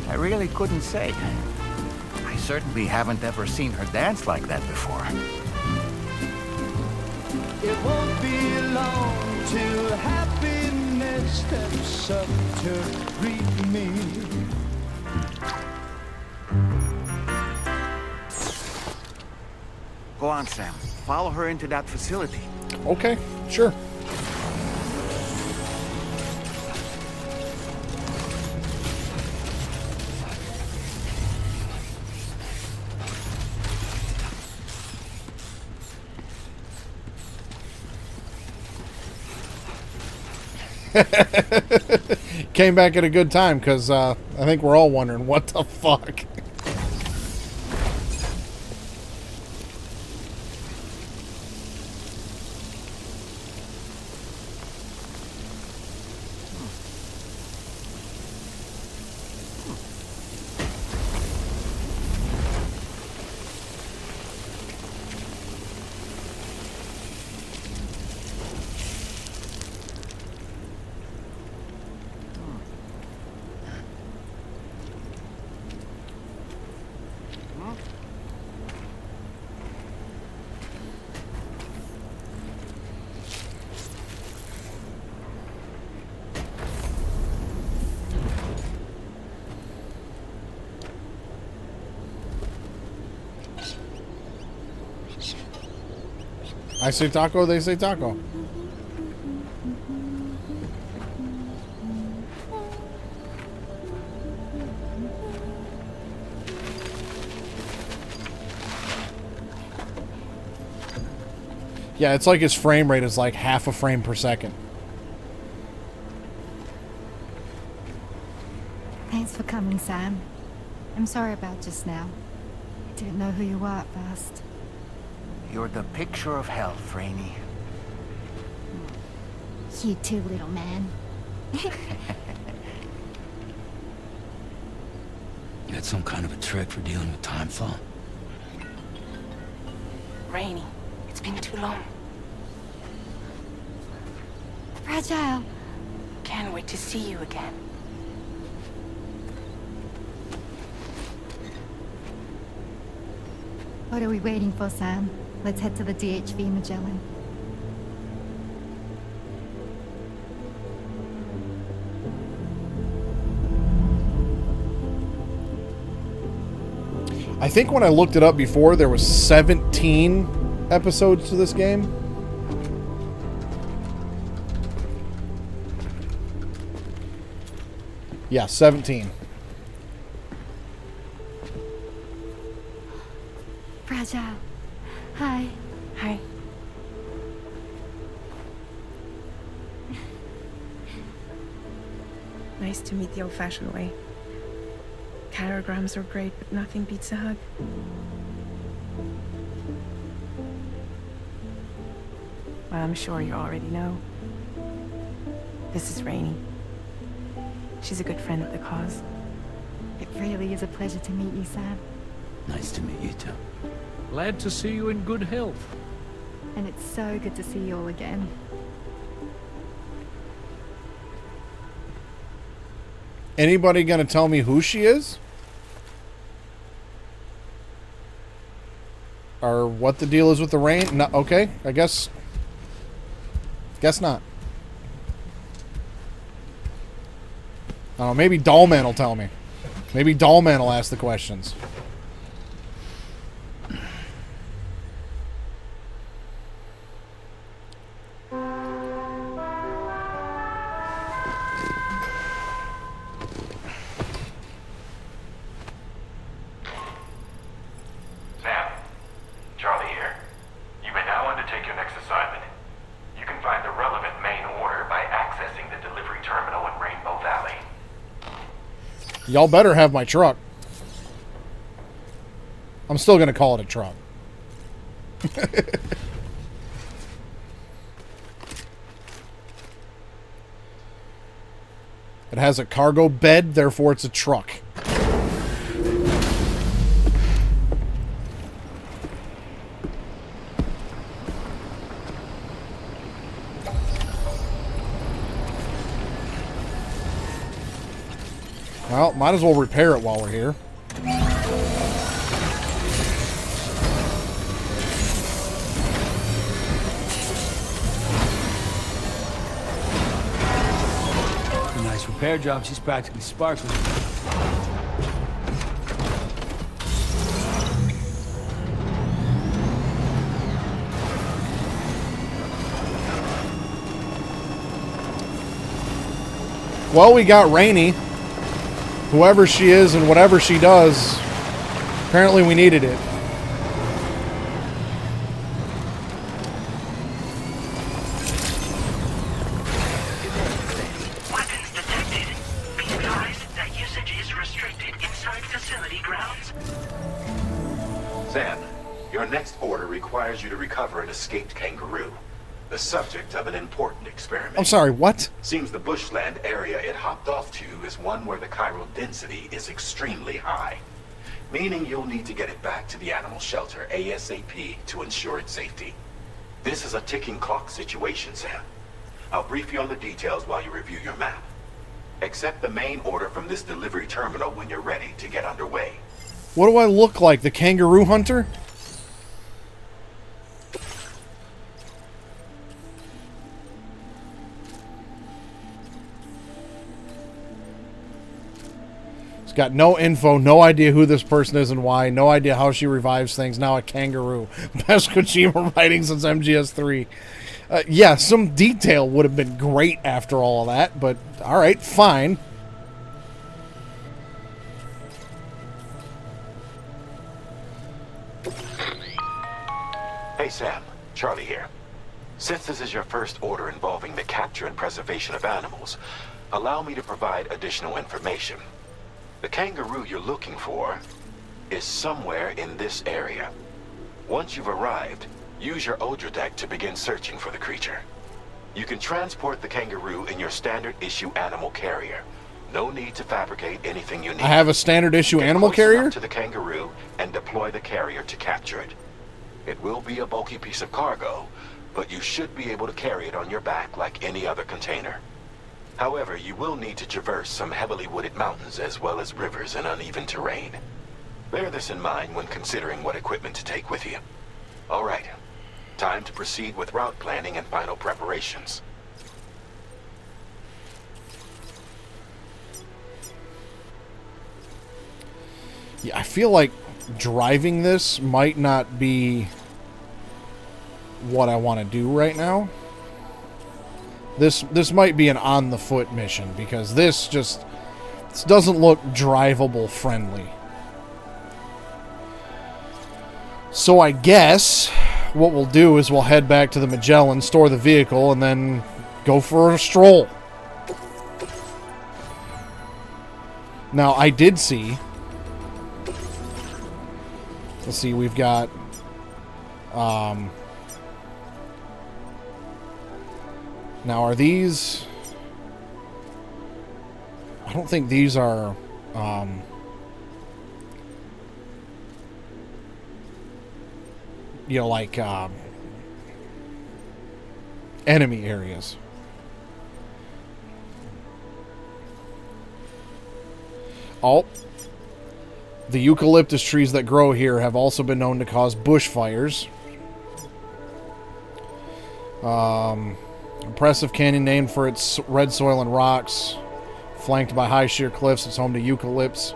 I really couldn't say. I certainly haven't ever seen her dance like that before. It won't be long till happiness steps up to greet me. Go on, Sam. Follow her into that facility. Okay, sure. Came back at a good time, because I think we're all wondering, what the fuck? I say taco, they say taco. Yeah, it's like his frame rate is like half a frame per second. Thanks for coming, Sam. I'm sorry about just now. I didn't know who you were at first. You're the picture of health, Rainey. You too, little man. You had some kind of a trick for dealing with time fall? Rainey, it's been too long. Fragile. Can't wait to see you again. What are we waiting for, Sam? Let's head to the DHV Magellan. I think when I looked it up before, there was 17 episodes to this game. Yeah, 17. Fragile. Hi. Hi. Nice to meet the old-fashioned way. Catagrams are great, but nothing beats a hug. Well, I'm sure you already know. This is Rainey. She's a good friend of the cause. It really is a pleasure to meet you, Sam. Nice to meet you, too. Glad to see you in good health. And it's so good to see you all again. Anybody gonna tell me who she is? Or what the deal is with the rain? No, okay, I guess not. I don't know, maybe Dollman will tell me. Maybe Dollman will ask the questions. Sam, Charlie here. You may now undertake your next assignment. You can find the relevant main order by accessing the delivery terminal in Rainbow Valley. Y'all better have my truck. I'm still gonna call it a truck. It has a cargo bed, therefore it's a truck. Well, might as well repair it while we're here. A nice repair job. She's practically sparkling. Well, we got Rainey. Whoever she is and whatever she does, apparently we needed it. Weapons detected. Be advised that usage is restricted inside facility grounds. Sam, your next order requires you to recover an escaped kangaroo, the subject of an important experiment. I'm sorry, what? Seems the bushland area it hopped off to is one where the chiral density is extremely high, meaning you'll need to get it back to the animal shelter ASAP to ensure its safety. This is a ticking clock situation, Sam. I'll brief you on the details while you review your map. Accept the main order from this delivery terminal when you're ready to get underway. What do I look like? The kangaroo hunter? Got no info, no idea who this person is and why, no idea how she revives things. Now a kangaroo. Best Kojima writing since MGS3. Yeah, some detail would have been great after all of that, but alright, fine. Hey Sam, Charlie here. Since this is your first order involving the capture and preservation of animals, allow me to provide additional information. The kangaroo you're looking for is somewhere in this area. Once you've arrived, use your Odra deck to begin searching for the creature. You can transport the kangaroo in your standard issue animal carrier. No need to fabricate anything you need. I have a standard issue Get animal close carrier? enough to the kangaroo and deploy the carrier to capture it. It will be a bulky piece of cargo, but you should be able to carry it on your back like any other container. However, you will need to traverse some heavily wooded mountains as well as rivers and uneven terrain. Bear this in mind when considering what equipment to take with you. All right, time to proceed with route planning and final preparations. Yeah, I feel like driving this might not be what I want to do right now. This might be an on-the-foot mission, because this doesn't look drivable friendly. So I guess what we'll do is we'll head back to the Magellan, store the vehicle, and then go for a stroll. Now, I did see... Let's see, we've got... Now, are these... I don't think these are... you know, like enemy areas. Oh, the eucalyptus trees that grow here have also been known to cause bushfires. Impressive canyon named for its red soil and rocks, flanked by high sheer cliffs. It's home to eucalypts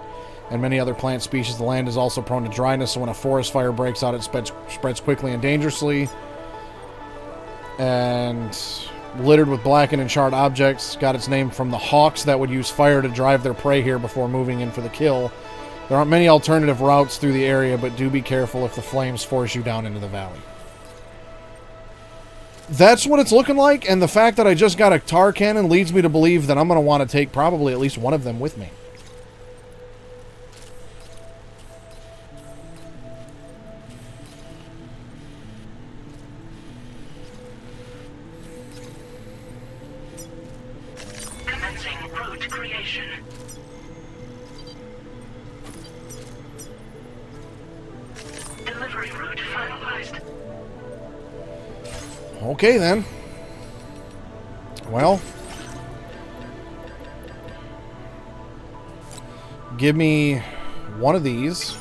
and many other plant species. The land is also prone to dryness, so when a forest fire breaks out, it spreads quickly and dangerously. And littered with blackened and charred objects, got its name from the hawks that would use fire to drive their prey here before moving in for the kill. There aren't many alternative routes through the area, but do be careful if the flames force you down into the valley. That's what it's looking like, and the fact that I just got a tar cannon leads me to believe that I'm going to want to take probably at least one of them with me. Commencing route creation. Delivery route finalized. Okay, then. Well, give me one of these.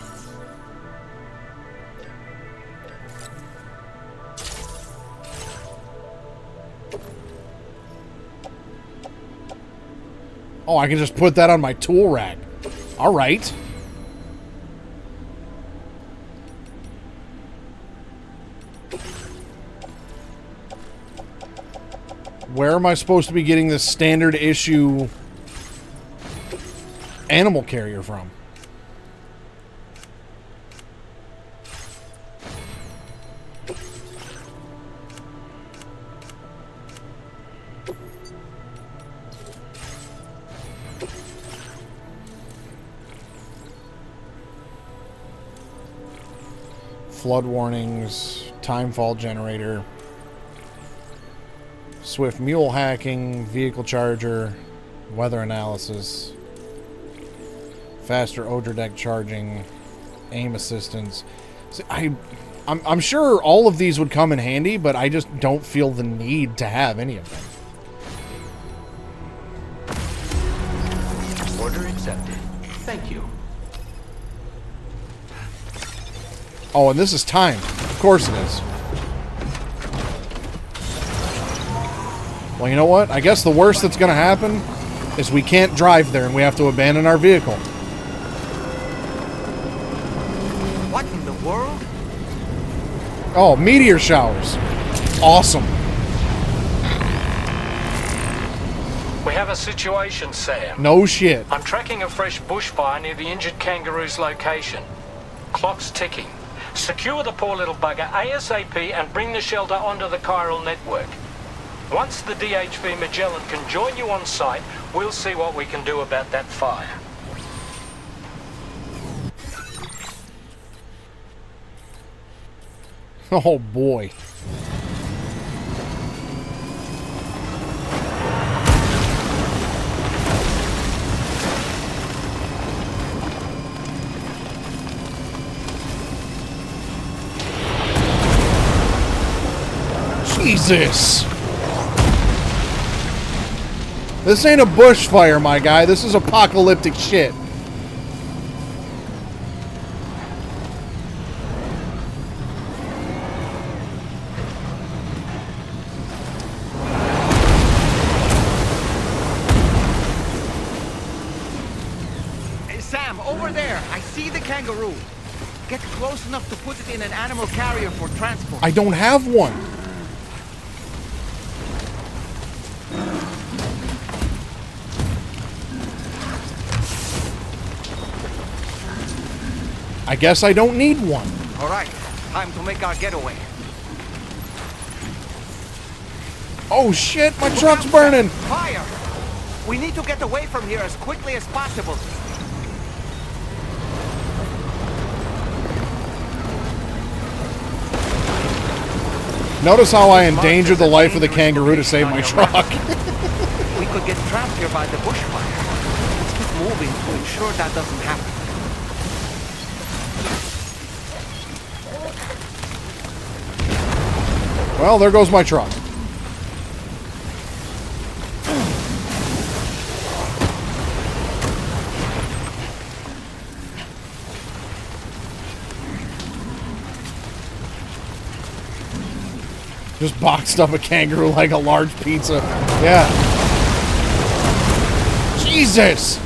Oh, I can just put that on my tool rack. All right. Where am I supposed to be getting this standard issue animal carrier from? Flood warnings, timefall generator. Swift mule hacking, vehicle charger, weather analysis, faster Odra deck charging, aim assistance. See, I'm sure all of these would come in handy, but I just don't feel the need to have any of them. Order accepted. Thank you. Oh, and this is timed. Of course it is. Well, you know what? I guess the worst that's going to happen is we can't drive there and we have to abandon our vehicle. What in the world? Oh, meteor showers. Awesome. We have a situation, Sam. No shit. I'm tracking a fresh bushfire near the injured kangaroo's location. Clock's ticking. Secure the poor little bugger ASAP and bring the shelter onto the chiral network. Once the DHV Magellan can join you on site, we'll see what we can do about that fire. Oh boy. Jesus. This ain't a bushfire, my guy. This is apocalyptic shit. Hey, Sam, over there. I see the kangaroo. Get close enough to put it in an animal carrier for transport. I don't have one. I guess I don't need one. All right, time to make our getaway. Oh shit, my truck's burning. Fire! We need to get away from here as quickly as possible. Notice how I endangered the life of the kangaroo to save my truck. We could get trapped here by the bushfire. Let's keep moving to ensure that doesn't happen. Well, there goes my truck. Just boxed up a kangaroo like a large pizza. Yeah. Jesus!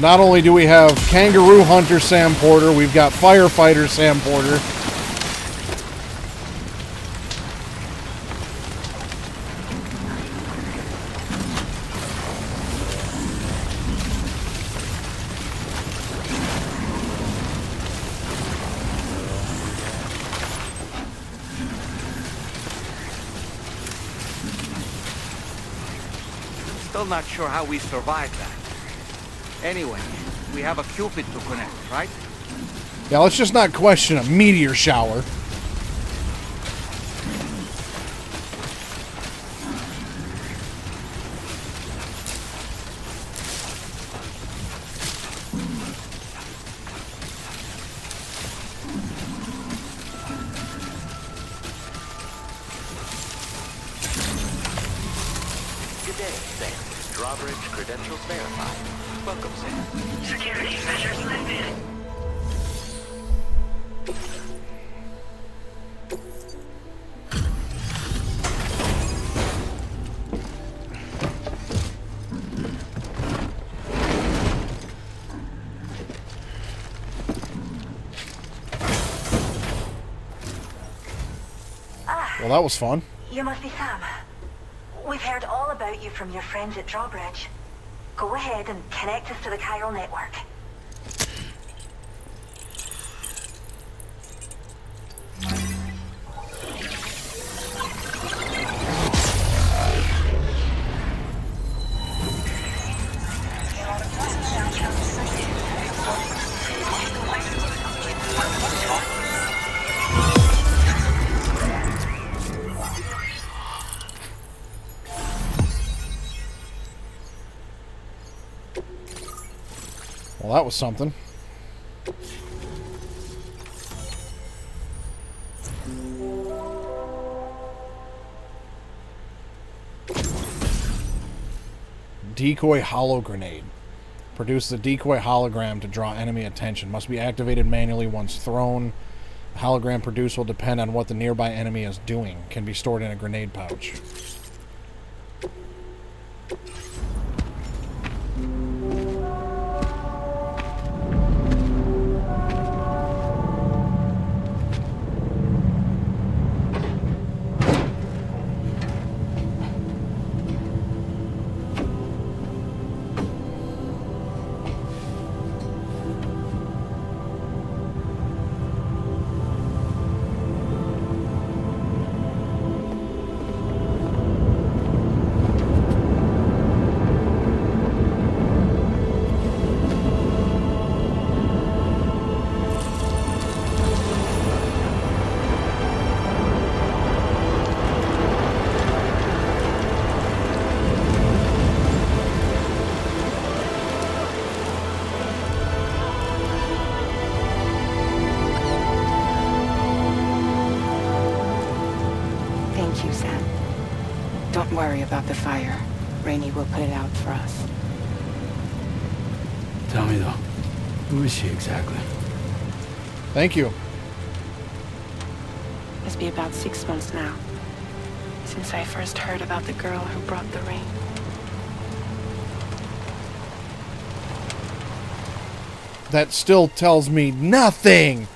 Not only do we have Kangaroo Hunter Sam Porter, we've got Firefighter Sam Porter. Still not sure how we survived that. Anyway, we have a Cupid to connect, right? Yeah, let's just not question a meteor shower. Good day, Sam. Drawbridge credentials verified. Welcome, Sam. Security measures lifted. Well, that was fun. You must be Sam. We've heard all about you from your friends at Drawbridge. Go ahead and connect us to the chiral network. Well, that was something. Decoy hollow grenade. Produce the decoy hologram to draw enemy attention. Must be activated manually once thrown. The hologram produced will depend on what the nearby enemy is doing. Can be stored in a grenade pouch. Thank you, Sam. Don't worry about the fire. Rainey will put it out for us. Tell me though, who is she exactly? Thank you. Must be about 6 months now, since I first heard about the girl who brought the rain. that still tells me nothing.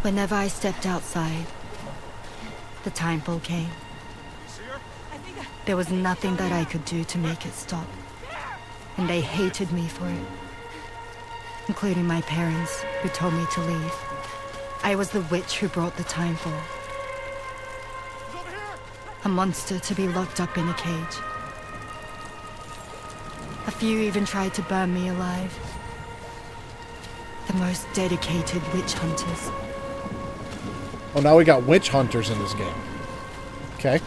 Whenever I stepped outside, the timefall came. There was nothing that I could do to make it stop. And they hated me for it. Including my parents, who told me to leave. I was the witch who brought the timefall. A monster to be locked up in a cage. A few even tried to burn me alive. The most dedicated witch hunters. Oh, now we got witch hunters in this game. Okay.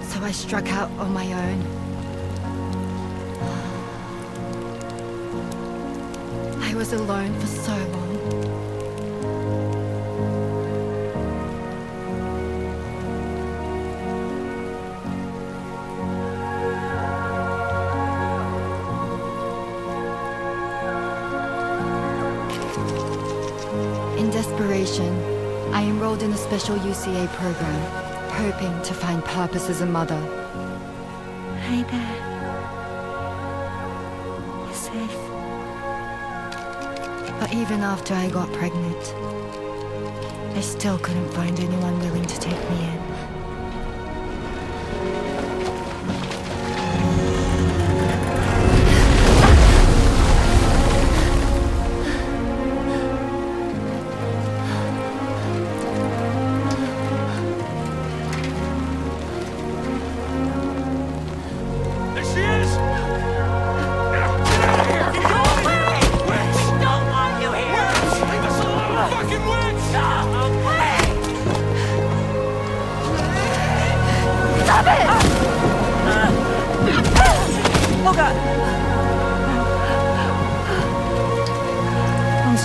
So I struck out on my own. I was alone for so long. In desperation, I enrolled in a special UCA program, hoping to find purpose as a mother. Hi there. You're safe. But even after I got pregnant, I still couldn't find anyone willing to take me in.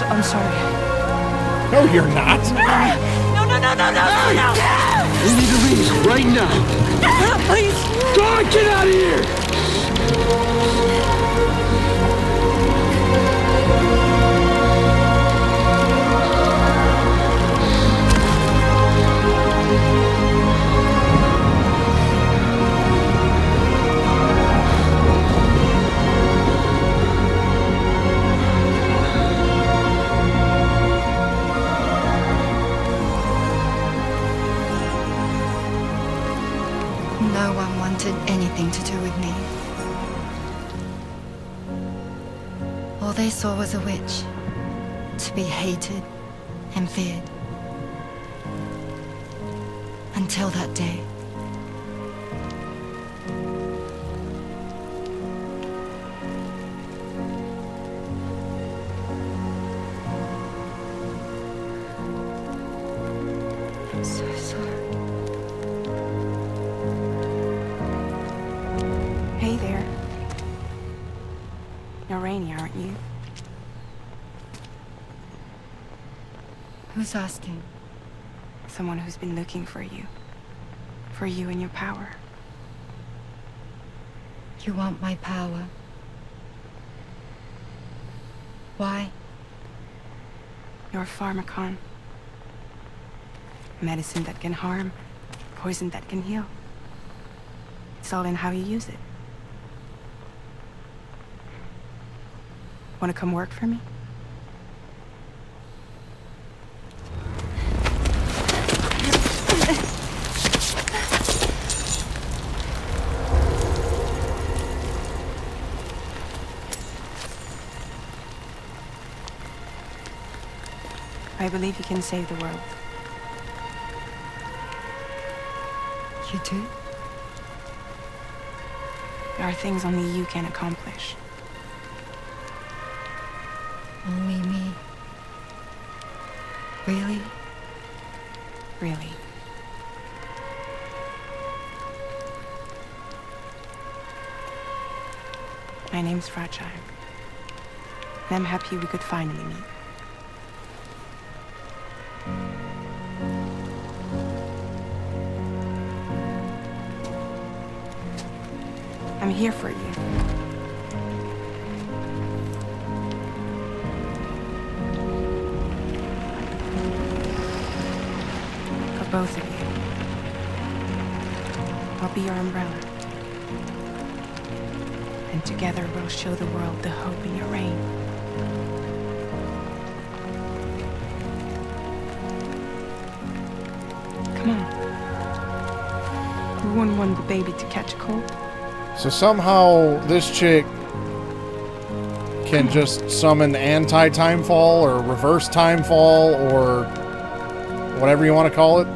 I'm sorry. No, you're not. No. We need to leave right now. Please. God, get out of here! No one wanted anything to do with me. All they saw was a witch, to be hated and feared. Until that day. I'm so sorry. Hey there. You're Rainey, aren't you? Who's asking? Someone who's been looking for you. For you and your power. You want my power? Why? You're a pharmacon. Medicine that can harm, poison that can heal. It's all in how you use it. Want to come work for me? I believe you can save the world. You do? There are things only you can accomplish. Only me. Really? Really. My name's Fragile. And I'm happy we could finally meet. I'm here for you. For both of you. I'll be your umbrella. And together we'll show the world the hope in your reign. Come on. We wouldn't want the baby to catch a cold. So somehow this chick can just summon anti-timefall or reverse timefall or whatever you want to call it.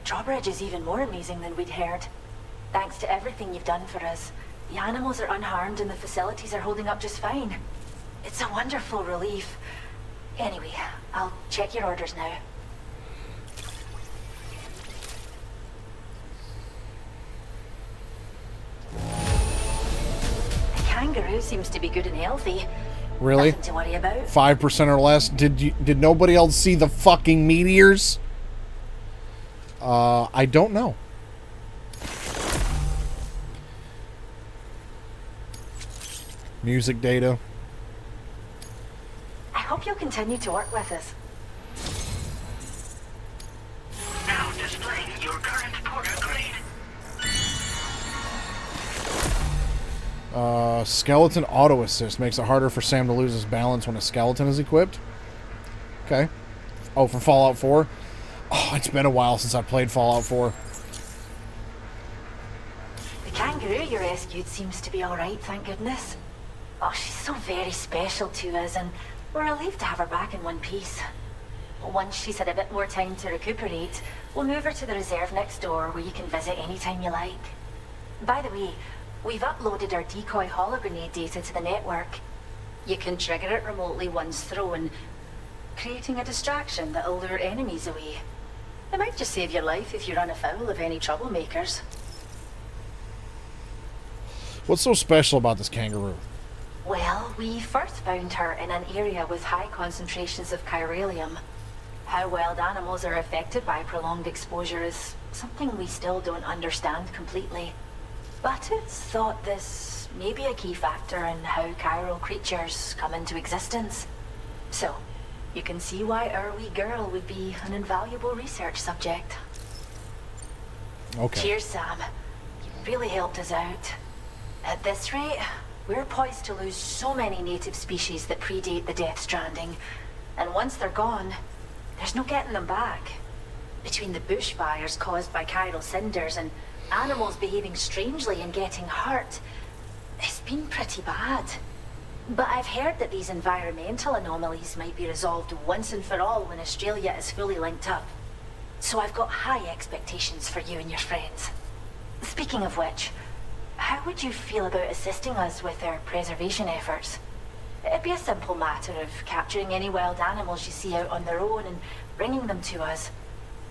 Drawbridge is even more amazing than we'd heard. Thanks to everything you've done for us, the animals are unharmed and the facilities are holding up just fine. It's a wonderful relief. Anyway, I'll check your orders now. The kangaroo seems to be good and healthy. Really? Nothing to worry about. 5% or less. Did nobody else see the fucking meteors? I don't know. Music data. I hope you'll continue to work with us. Now displaying your current porter grade. Skeleton auto assist makes it harder for Sam to lose his balance when a skeleton is equipped. Okay. Oh, for Fallout 4? Oh, it's been a while since I played Fallout 4. The kangaroo you rescued seems to be alright, thank goodness. Oh, she's so very special to us, and we're relieved to have her back in one piece. Once she's had a bit more time to recuperate, we'll move her to the reserve next door where you can visit anytime you like. By the way, we've uploaded our decoy hologrenade data to the network. You can trigger it remotely once thrown, creating a distraction that'll lure enemies away. It might just save your life if you run afoul of any troublemakers. What's so special about this kangaroo? Well, we first found her in an area with high concentrations of chiralium. How wild animals are affected by prolonged exposure is something we still don't understand completely. But it's thought this may be a key factor in how chiral creatures come into existence. So, you can see why our wee girl would be an invaluable research subject. Okay. Cheers, Sam. You really helped us out. At this rate, we're poised to lose so many native species that predate the Death Stranding. And once they're gone, there's no getting them back. Between the bushfires caused by chiral cinders and animals behaving strangely and getting hurt, it's been pretty bad. But I've heard that these environmental anomalies might be resolved once and for all when Australia is fully linked up. So I've got high expectations for you and your friends. Speaking of which, how would you feel about assisting us with our preservation efforts? It'd be a simple matter of capturing any wild animals you see out on their own and bringing them to us.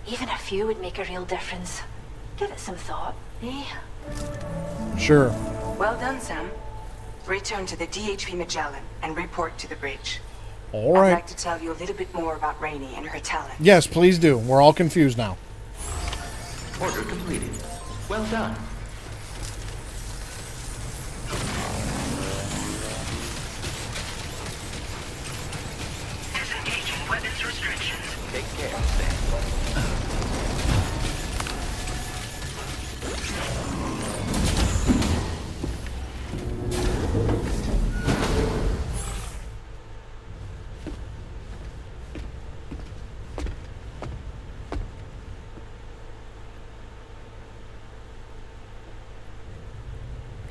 Even a few would make a real difference. Give it some thought, eh? Sure. Well done, Sam. Return to the DHP Magellan and report to the bridge. All right. I'd like to tell you a little bit more about Rainey and her talent. Yes, please do. We're all confused now. Order completed. Well done. Disengaging weapons restrictions. Take care, Sam.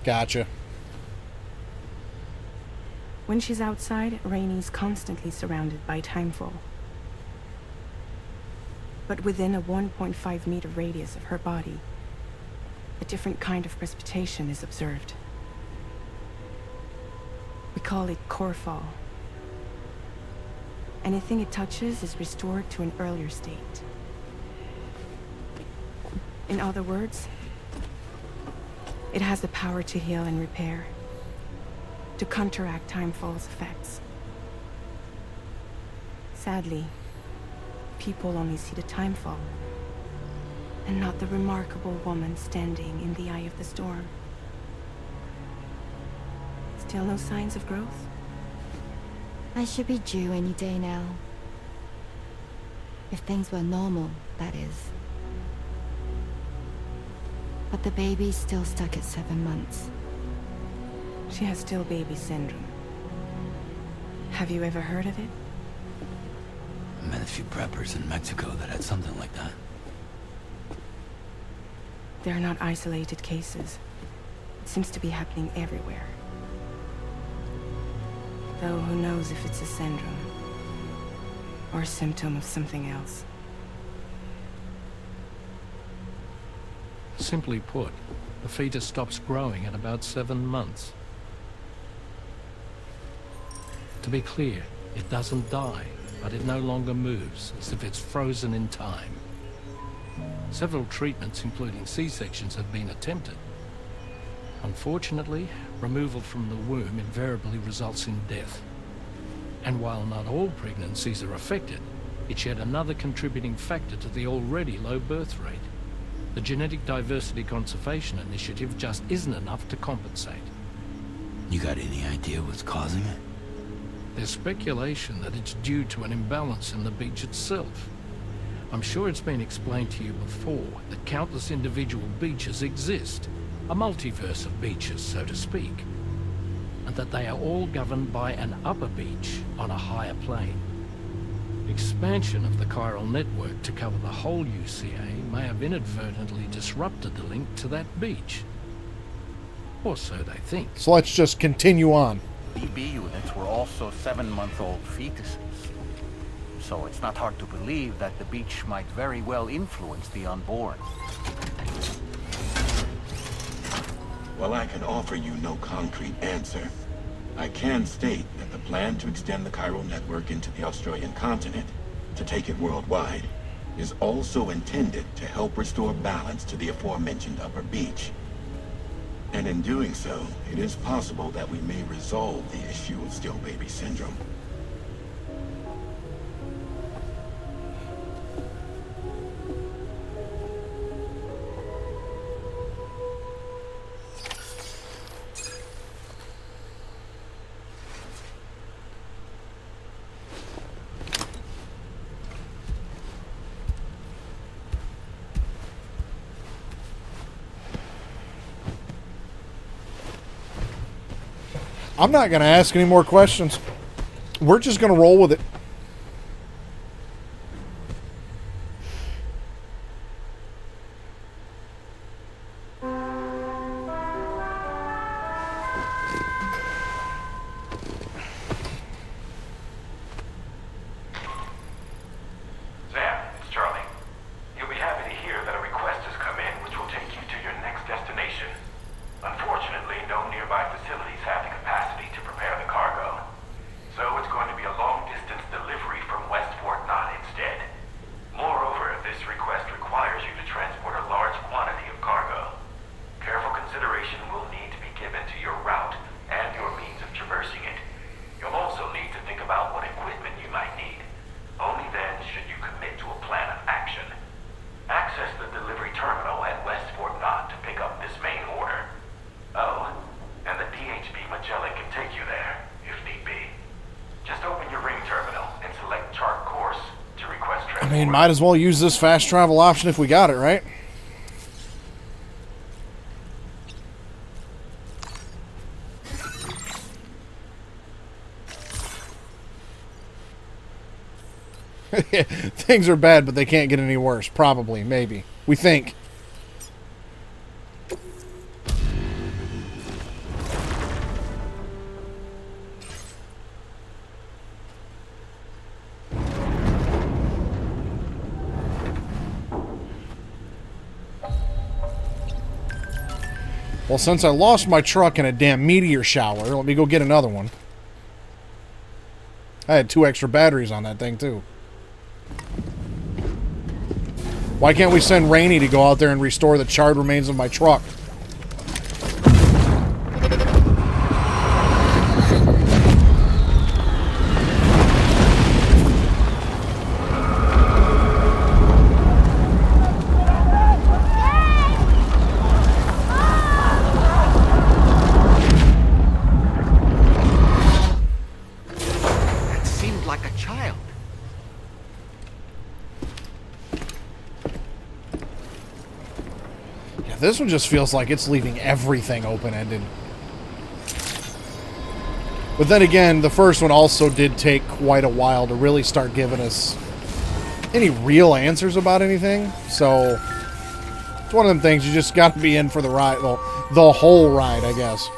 Gotcha. When she's outside, Rainey's constantly surrounded by timefall. But within a 1.5 meter radius of her body, a different kind of precipitation is observed. We call it core fall. Anything it touches is restored to an earlier state. In other words, it has the power to heal and repair, to counteract timefall's effects. Sadly, people only see the timefall, and not the remarkable woman standing in the eye of the storm. Still no signs of growth? I should be due any day now. If things were normal, that is. But the baby's still stuck at 7 months. She has still baby syndrome. Have you ever heard of it? I met a few preppers in Mexico that had something like that. They're not isolated cases. It seems to be happening everywhere. Though who knows if it's a syndrome or a symptom of something else. Simply put, the fetus stops growing at about 7 months. To be clear, it doesn't die, but it no longer moves, as if it's frozen in time. Several treatments, including C-sections, have been attempted. Unfortunately, removal from the womb invariably results in death. And while not all pregnancies are affected, it's yet another contributing factor to the already low birth rate. The Genetic Diversity Conservation Initiative just isn't enough to compensate. You got any idea what's causing it? There's speculation that it's due to an imbalance in the beach itself. I'm sure it's been explained to you before that countless individual beaches exist, a multiverse of beaches, so to speak, and that they are all governed by an upper beach on a higher plane. Expansion of the chiral network to cover the whole UCA may have inadvertently disrupted the link to that beach. Or so they think. So let's just continue on. BB units were also 7-month-old fetuses. So it's not hard to believe that the beach might very well influence the unborn. While I can offer you no concrete answer, I can state that the plan to extend the chiral network into the Australian continent, to take it worldwide, is also intended to help restore balance to the aforementioned upper beach. And in doing so, it is possible that we may resolve the issue of still baby syndrome. I'm not going to ask any more questions. We're just going to roll with it. Sam, it's Charlie. You'll be happy to hear that a request has come in which will take you to your next destination. Unfortunately, no nearby facilities have the capacity to prepare the cargo. So it's going to be a long-distance delivery from West Fort Knott instead. Moreover, this request requires you to transport a large quantity of cargo. Careful consideration will need to be given to your route and your means of traversing it. You'll also need to think about what equipment you might need. Only then should you commit to a plan of action. Access the delivery terminal at West Fort Knott to pick up this main order. Oh, and the DHB Magellan can take you there, if need be. Just open your ring terminal and select chart course to request I transport. mean, might as well use this fast travel option if we got it, right? Things are bad, but they can't get any worse. Probably, maybe. We think. Well, since I lost my truck in a damn meteor shower, let me go get another one. I had 2 extra batteries on that thing, too. Why can't we send Rainey to go out there and restore the charred remains of my truck? This one just feels like it's leaving everything open-ended. But then again, the first one also did take quite a while to really start giving us any real answers about anything. So, it's one of them things you just got to be in for the ride. Well, the whole ride, I guess.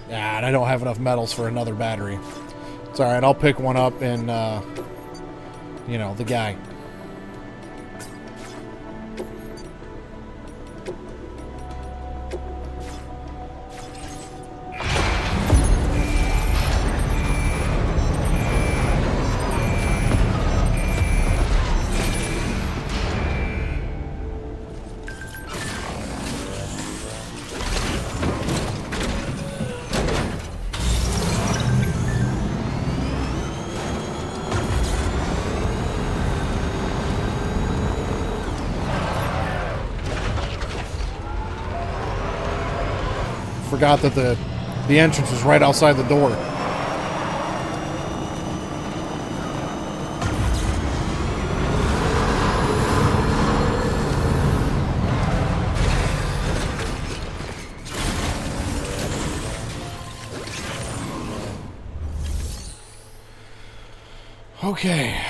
And I don't have enough metals for another battery. It's alright, I'll pick one up in, you know, the guy. Forgot that the entrance was right outside the door. Okay.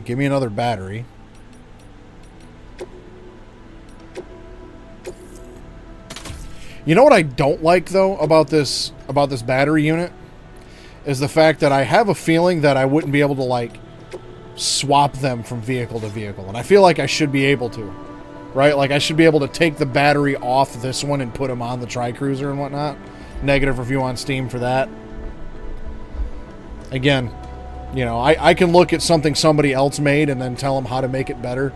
Give me another battery. You know what I don't like, though, about this battery unit? Is the fact that I have a feeling that I wouldn't be able to, like, swap them from vehicle to vehicle. And I feel like I should be able to. Right? Like, I should be able to take the battery off this one and put them on the Tri-Cruiser and whatnot. Negative review on Steam for that. Again, you know, I can look at something somebody else made and then tell them how to make it better.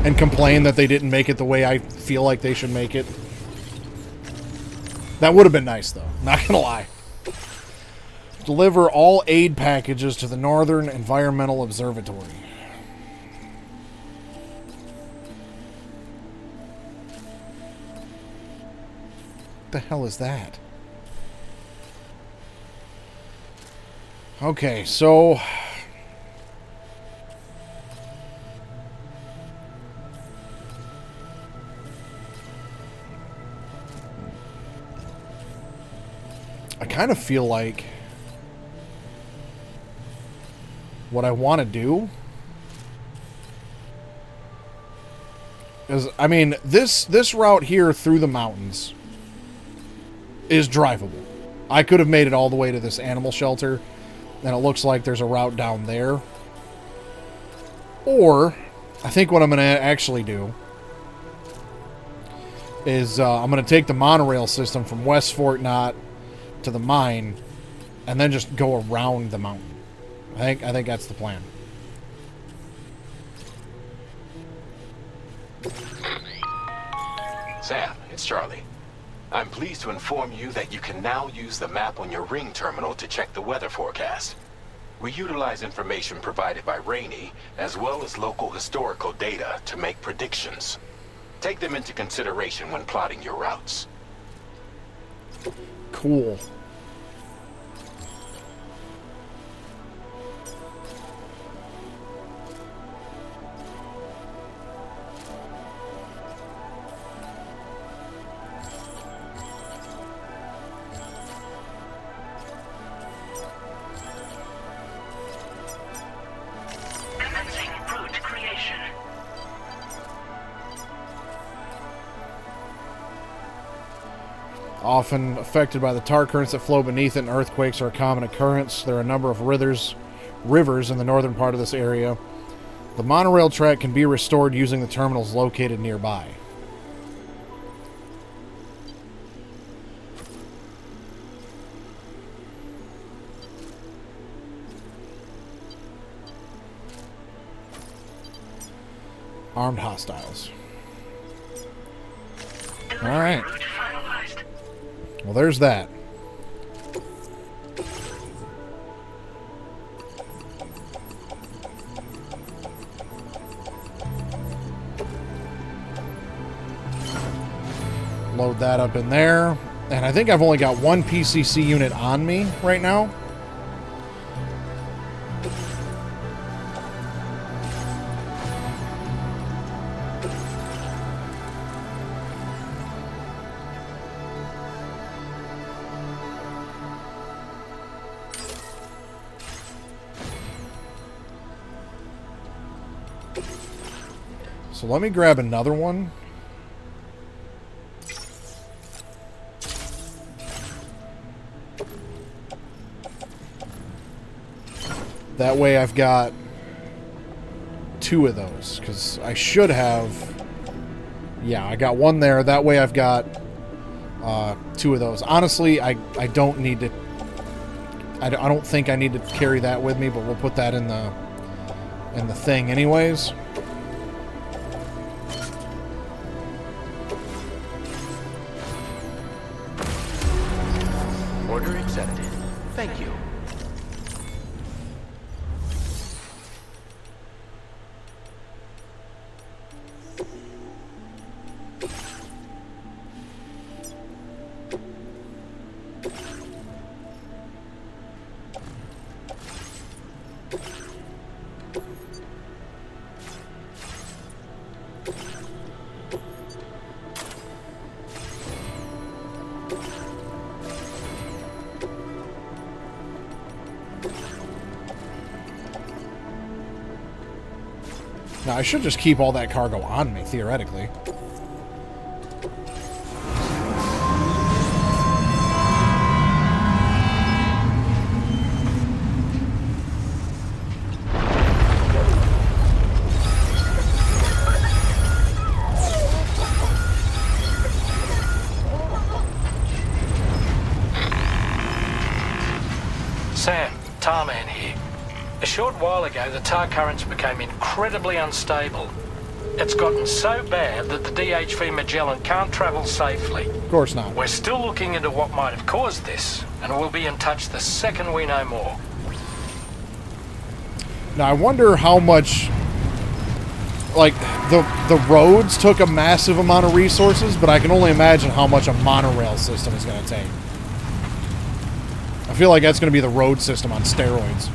And complain that they didn't make it the way I feel like they should make it. That would have been nice, though. Not gonna lie. Deliver all aid packages to the Northern Environmental Observatory. What the hell is that? Okay, so... I kind of feel like what I want to do is, I mean, this route here through the mountains is drivable. I could have made it all the way to this animal shelter, and it looks like there's a route down there. Or, I think what I'm going to actually do is I'm going to take the monorail system from West Fort Knott to the mine, and then just go around the mountain. I think that's the plan. Sam, it's Charlie. I'm pleased to inform you that you can now use the map on your ring terminal to check the weather forecast. We utilize information provided by Rainey, as well as local historical data, to make predictions. Take them into consideration when plotting your routes. Cool. Often affected by the tar currents that flow beneath it, and earthquakes are a common occurrence. There are a number of rivers in the northern part of this area. The monorail track can be restored using the terminals located nearby. Armed hostiles. Alright. Well, there's that. Load that up in there. And I think I've only got one PCC unit on me right now. So let me grab another one. That way I've got 2 of those, because I should have... Yeah, I got 1 there. That way I've got 2 of those. Honestly, I don't need to... I don't think I need to carry that with me, but we'll put that in the thing anyways. Order accepted. Thank you. Now, I should just keep all that cargo on me, theoretically. Sam, Tarman here. A short while ago, the tar currents became incredibly unstable. It's gotten so bad that the DHV Magellan can't travel safely. Of course not. We're still looking into what might have caused this, and we'll be in touch the second we know more. Now, I wonder how much... Like, the roads took a massive amount of resources, but I can only imagine how much a monorail system is going to take. I feel like that's going to be the road system on steroids.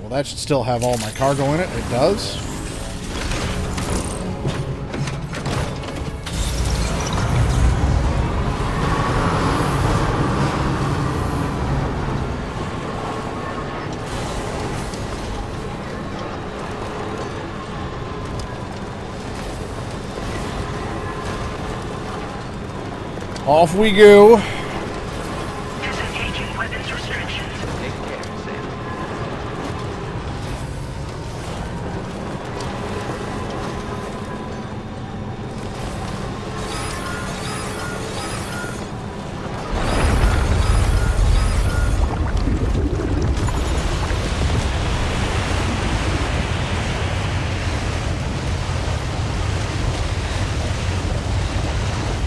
Well, that should still have all my cargo in it. It does. Off we go. Disengaging weapons restrictions. Take care, Sam.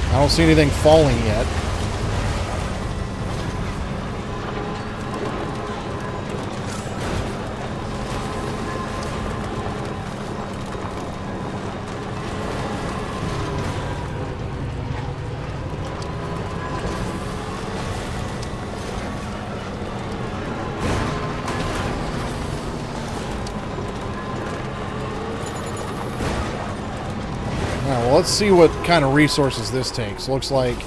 I don't see anything falling yet. Alright, well, let's see what kind of resources this takes. Looks like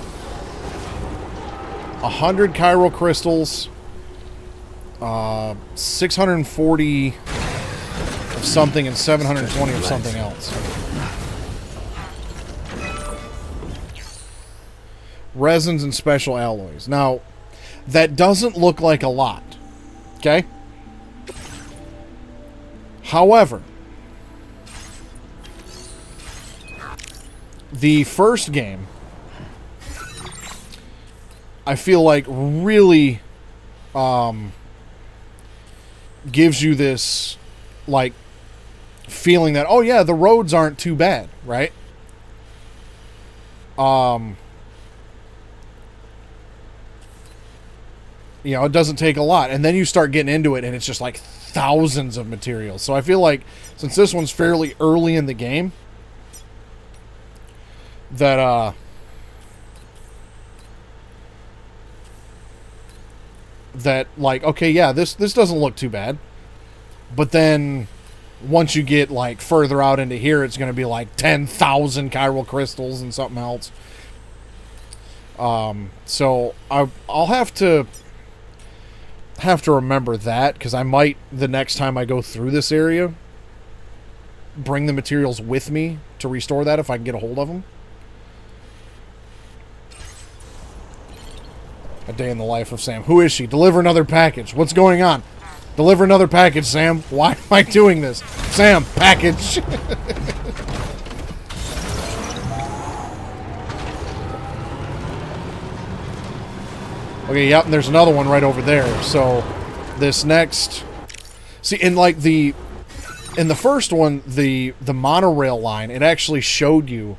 100 chiral crystals, 640 of something, and 720 of something else. Resins and special alloys. Now, that doesn't look like a lot. Okay? However, the first game, I feel like, really gives you this, like, feeling that, oh yeah, the roads aren't too bad, right? You know, it doesn't take a lot. And then you start getting into it, and it's just like thousands of materials. So I feel like, since this one's fairly early in the game, that, like, okay, yeah, this doesn't look too bad. But then, once you get, like, further out into here, it's going to be like 10,000 chiral crystals and something else. So I'll have to remember that, because I might, the next time I go through this area, bring the materials with me to restore that if I can get a hold of them. A day in the life of Sam. Who is she? Deliver another package. What's going on? Deliver another package, Sam. Why am I doing this? Sam, package. Okay, yep, and there's another one right over there. So, this next... See, in like in the first one, the monorail line, it actually showed you,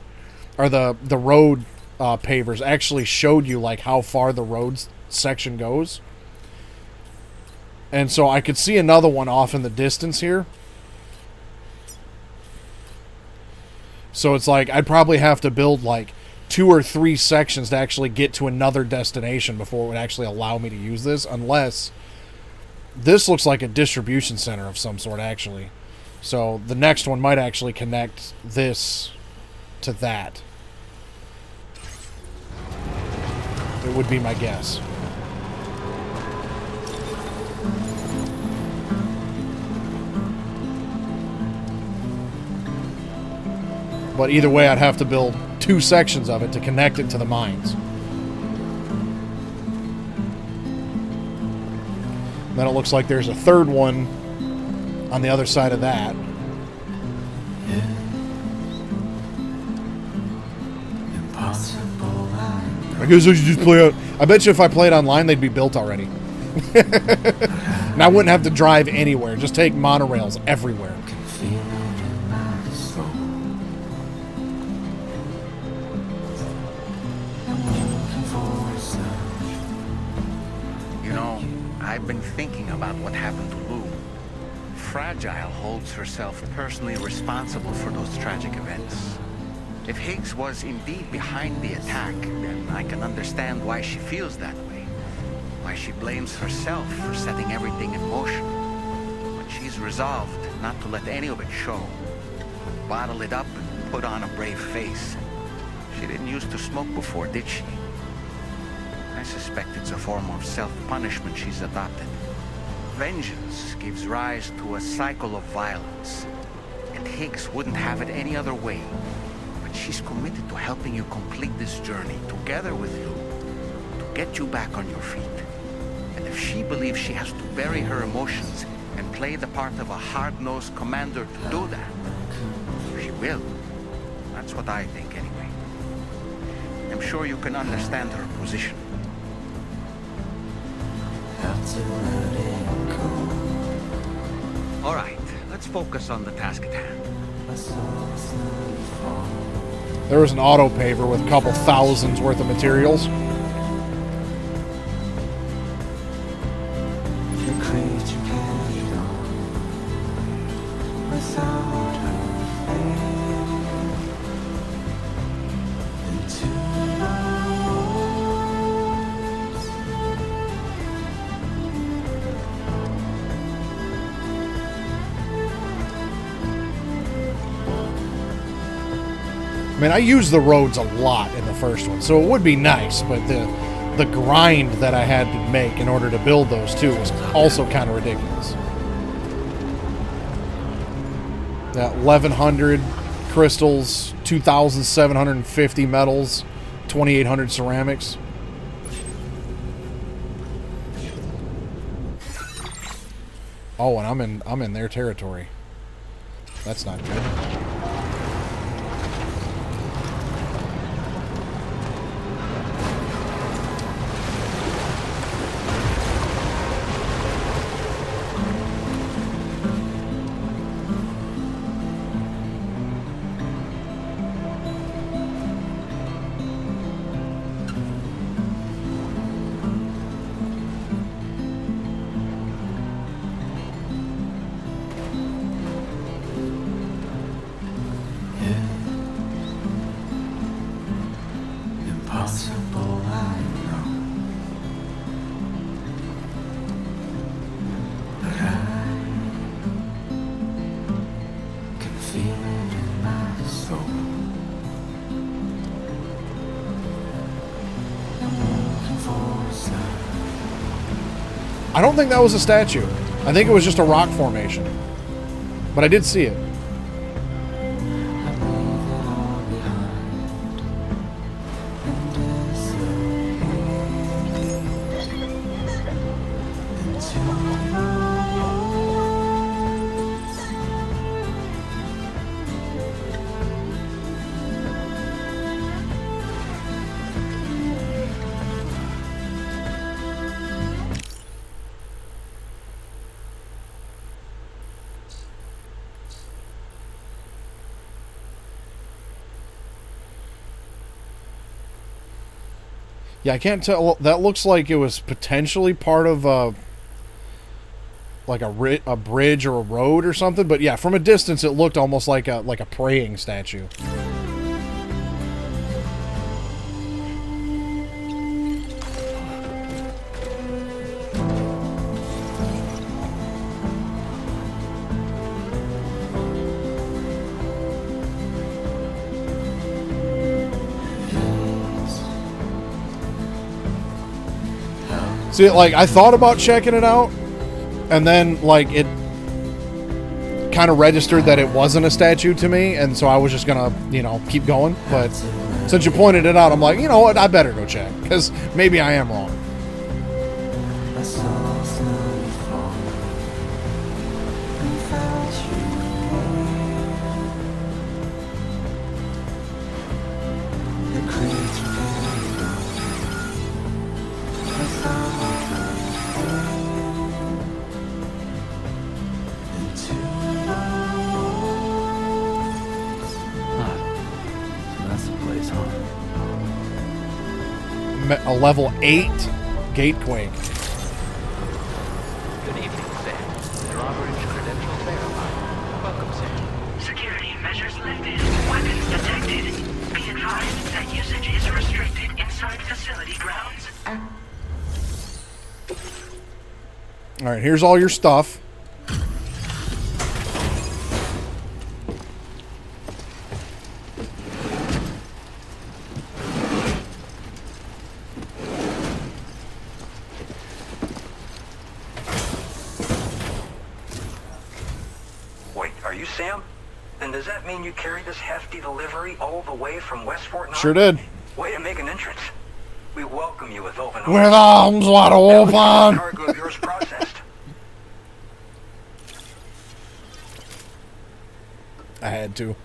or the road pavers actually showed you, like, how far the road section goes. And so I could see another one off in the distance here. So it's like, I'd probably have to build, like, 2 or 3 sections to actually get to another destination before it would actually allow me to use this, unless this looks like a distribution center of some sort, actually. So the next one might actually connect this to that. It would be my guess. But either way, I'd have to build 2 sections of it to connect it to the mines. And then it looks like there's a third one on the other side of that. I guess I should just play out. I bet you if I played online, they'd be built already. And I wouldn't have to drive anywhere. Just take monorails everywhere. I've been thinking about what happened to Lou. Fragile holds herself personally responsible for those tragic events. If Higgs was indeed behind the attack, then I can understand why she feels that way. Why she blames herself for setting everything in motion. But she's resolved not to let any of it show. Bottle it up and put on a brave face. She didn't used to smoke before, did she? I suspect it's a form of self-punishment she's adopted. Vengeance gives rise to a cycle of violence, and Higgs wouldn't have it any other way. But she's committed to helping you complete this journey together with you, to get you back on your feet. And if she believes she has to bury her emotions and play the part of a hard-nosed commander to do that, she will. That's what I think, anyway. I'm sure you can understand her position. All right, let's focus on the task at hand. There was an auto paver with a couple thousands worth of materials. I mean, I used the roads a lot in the first one, so it would be nice, but the grind that I had to make in order to build those two was also kind of ridiculous. That 1,100 crystals, 2,750 metals, 2,800 ceramics. Oh, and I'm in their territory. That's not good. Impossible, I know. But I can feel it in my soul. I'm moving for a sign. I don't think that was a statue. I think it was just a rock formation. But I did see it. Yeah, I can't tell. That looks like it was potentially part of like a bridge or a road or something. But yeah, from a distance, it looked almost like a praying statue. See, like, I thought about checking it out, and then, like, it kind of registered that it wasn't a statue to me, and so I was just gonna, you know, keep going. But since you pointed it out, I'm like, you know what, I better go check, because maybe I am wrong. A level 8 Gatequake. Good evening, Sam. Drawbridge credentials verified. Welcome, Sam. Security measures lifted. Weapons detected. Be advised that usage is restricted inside facility grounds. Alright, here's all your stuff. Sam? Then does that mean you carried this hefty delivery all the way from Westport? Sure did. Way to make an entrance. We welcome you with open arms. With arms wide open. Cargo of yours processed. I had to.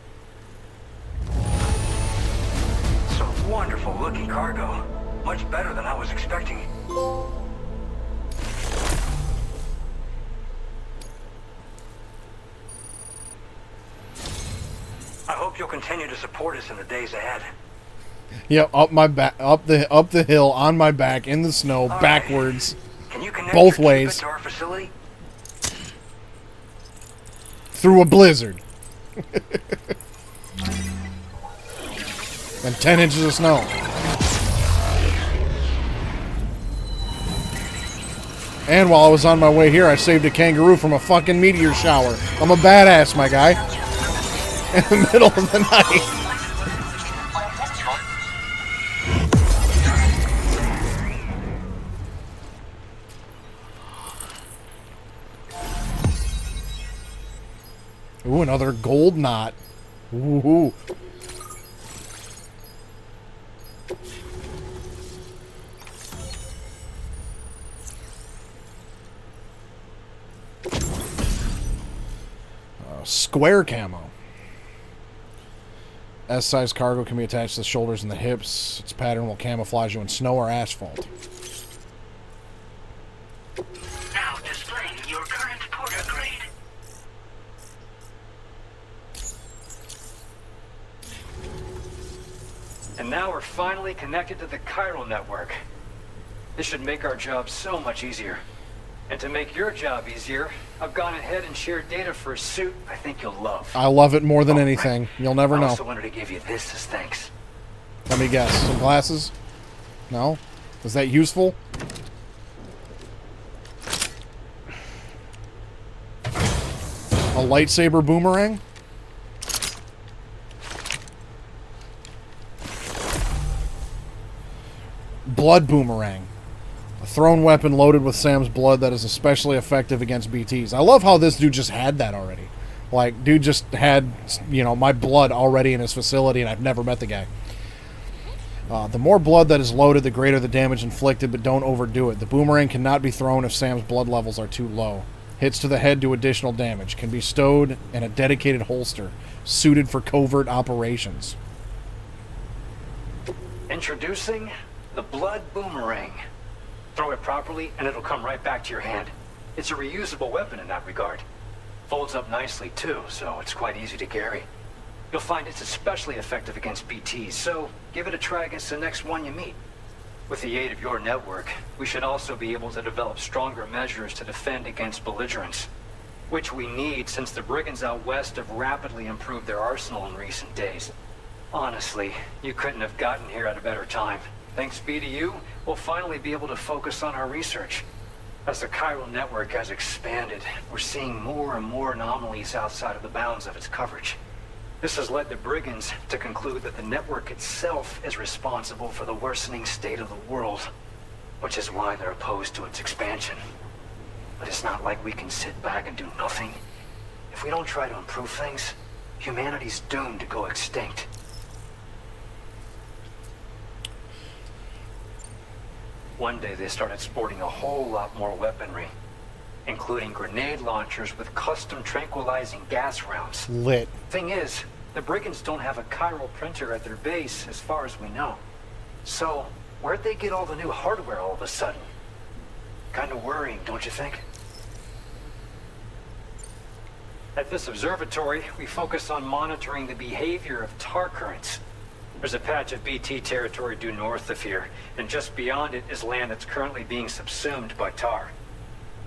Some wonderful looking cargo. Much better than I was expecting. I hope you'll continue to support us in the days ahead. Yep, up my back, up the hill, on my back, in the snow, All backwards, right. Can you connect both your ways, to our facility? through a blizzard, and 10 inches of snow. And while I was on my way here, I saved a kangaroo from a fucking meteor shower. I'm a badass, my guy. In the middle of the night. Ooh, another gold knot. Ooh. Square camo. S-size cargo can be attached to the shoulders and the hips. Its pattern will camouflage you in snow or asphalt. Now displaying your current porter grade. And now we're finally connected to the chiral network. This should make our job so much easier. And to make your job easier, I've gone ahead and shared data for a suit I think you'll love. I love it more than anything. You'll never know. I also wanted to give you this as thanks. Let me guess. Some glasses? No? Is that useful? A lightsaber boomerang? Blood boomerang. A thrown weapon loaded with Sam's blood that is especially effective against BTs. I love how this dude just had that already. Like, dude just had, you know, my blood already in his facility, and I've never met the guy. The more blood that is loaded, the greater the damage inflicted, but don't overdo it. The boomerang cannot be thrown if Sam's blood levels are too low. Hits to the head do additional damage. Can be stowed in a dedicated holster, suited for covert operations. Introducing the blood boomerang. Throw it properly and it'll come right back to your hand. It's a reusable weapon in that regard. Folds up nicely too, so it's quite easy to carry. You'll find it's especially effective against BTs, so give it a try against the next one you meet. With the aid of your network, we should also be able to develop stronger measures to defend against belligerents, which we need since the brigands out west have rapidly improved their arsenal in recent days. Honestly, you couldn't have gotten here at a better time. Thanks be to you, we'll finally be able to focus on our research. As the chiral network has expanded, we're seeing more and more anomalies outside of the bounds of its coverage. This has led the brigands to conclude that the network itself is responsible for the worsening state of the world, which is why they're opposed to its expansion. But it's not like we can sit back and do nothing. If we don't try to improve things, humanity's doomed to go extinct. One day they started sporting a whole lot more weaponry, including grenade launchers with custom tranquilizing gas rounds. Lit. Thing is, the brigands don't have a chiral printer at their base as far as we know. So, where'd they get all the new hardware all of a sudden? Kind of worrying, don't you think? At this observatory, we focus on monitoring the behavior of tar currents. There's a patch of BT territory due north of here, and just beyond it is land that's currently being subsumed by tar.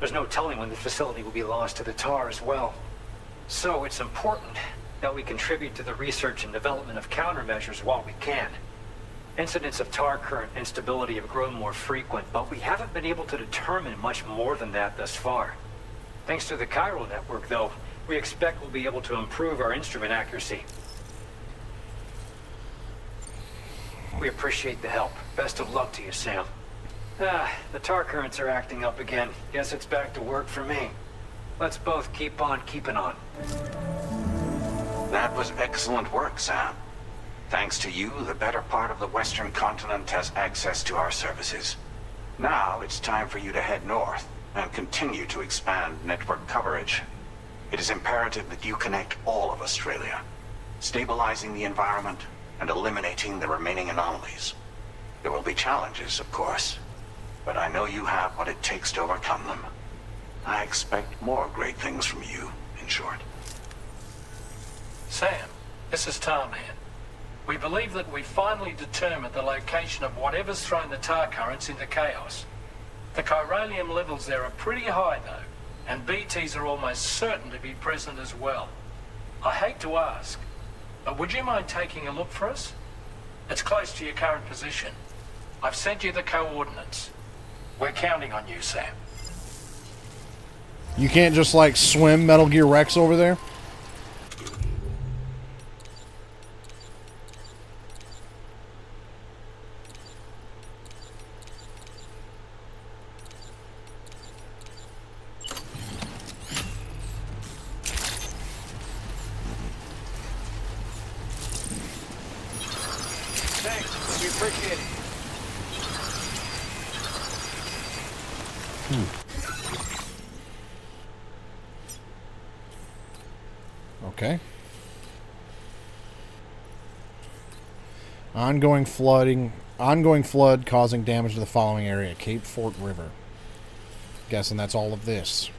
There's no telling when the facility will be lost to the tar as well. So it's important that we contribute to the research and development of countermeasures while we can. Incidents of tar current instability have grown more frequent, but we haven't been able to determine much more than that thus far. Thanks to the chiral network, though, we expect we'll be able to improve our instrument accuracy. We appreciate the help. Best of luck to you, Sam. The tar currents are acting up again. Guess it's back to work for me. Let's both keep on keeping on. That was excellent work, Sam. Thanks to you, the better part of the Western continent has access to our services. Now it's time for you to head north and continue to expand network coverage. It is imperative that you connect all of Australia, stabilizing the environment and eliminating the remaining anomalies. There will be challenges, of course, but I know you have what it takes to overcome them. I expect more great things from you, in short. Sam, this is Tarman. We believe that we finally determined the location of whatever's thrown the tar currents into chaos. The chiralium levels there are pretty high, though, and BTs are almost certain to be present as well. I hate to ask, but would you mind taking a look for us? It's close to your current position. I've sent you the coordinates. We're counting on you, Sam. You can't just, like, swim Metal Gear Rex over there? Appreciate it. Okay. Ongoing flood causing damage to the following area. Cape Fort River. Guessing that's all of this.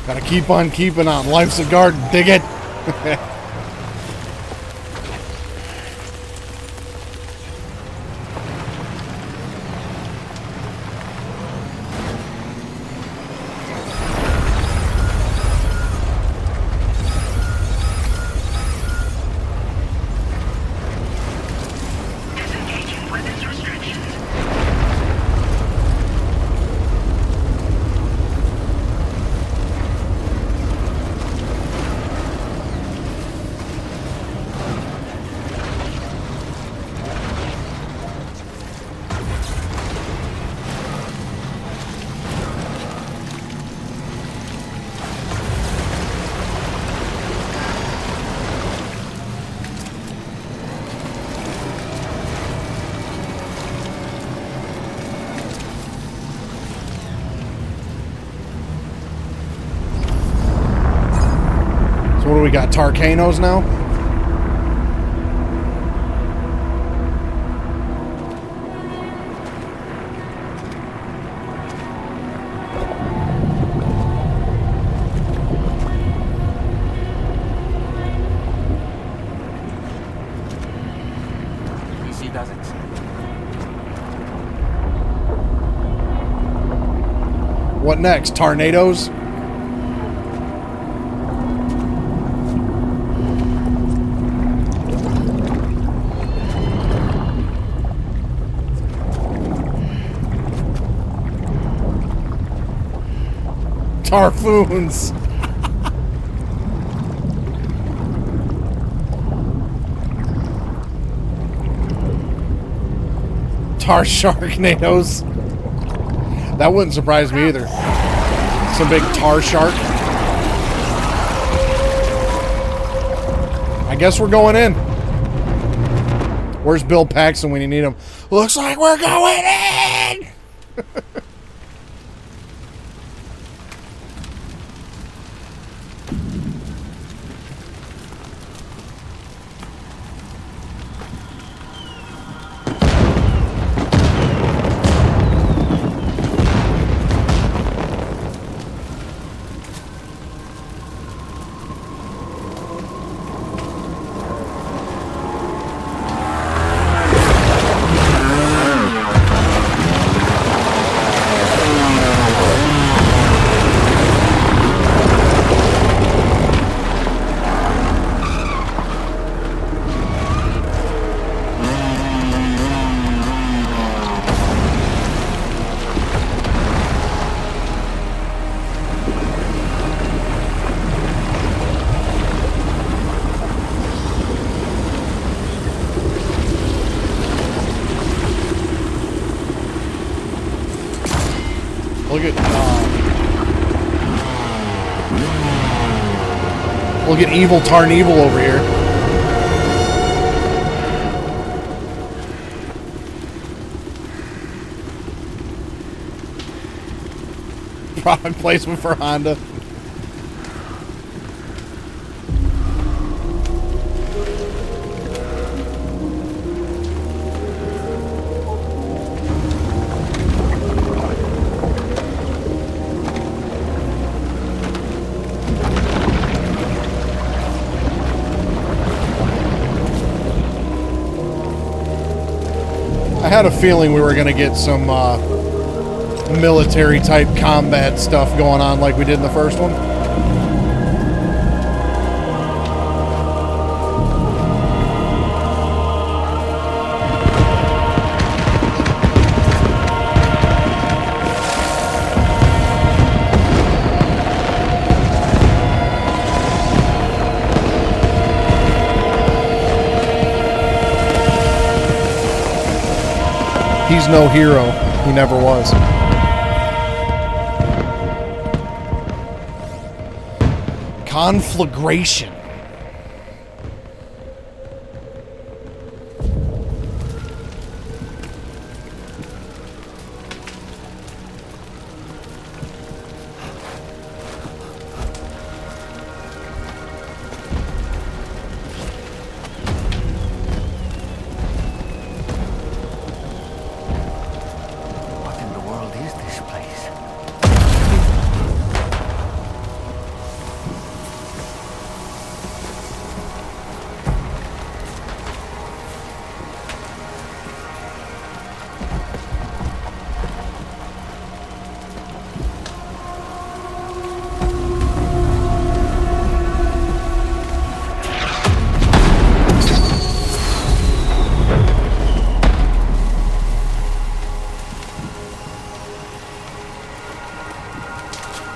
Gotta keep on keeping on. Life's a garden. Dig it. Disengaging weapons restrictions. So what do we got? Tarcanos now? Easy does it. What next? Tornadoes? Tarfoons. Tar sharknadoes. That wouldn't surprise me either. Some big tar shark. I guess we're going in. Where's Bill Paxton when you need him? Looks like we're going in! Look at evil Tarneval over here. Product placement for Honda. I had a feeling we were going to get some military type combat stuff going on like we did in the first one. He's no hero. He never was. Conflagration. What in the world is this place?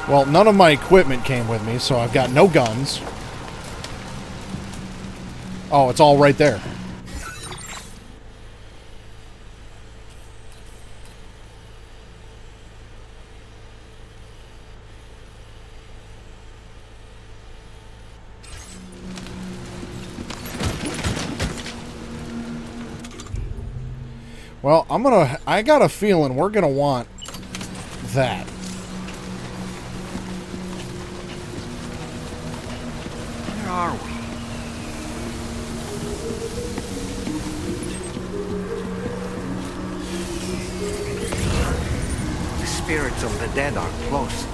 Well, none of my equipment came with me, so I've got no guns. Oh, it's all right there. Well, I got a feeling we're gonna want that. Where are we? The spirits of the dead are close.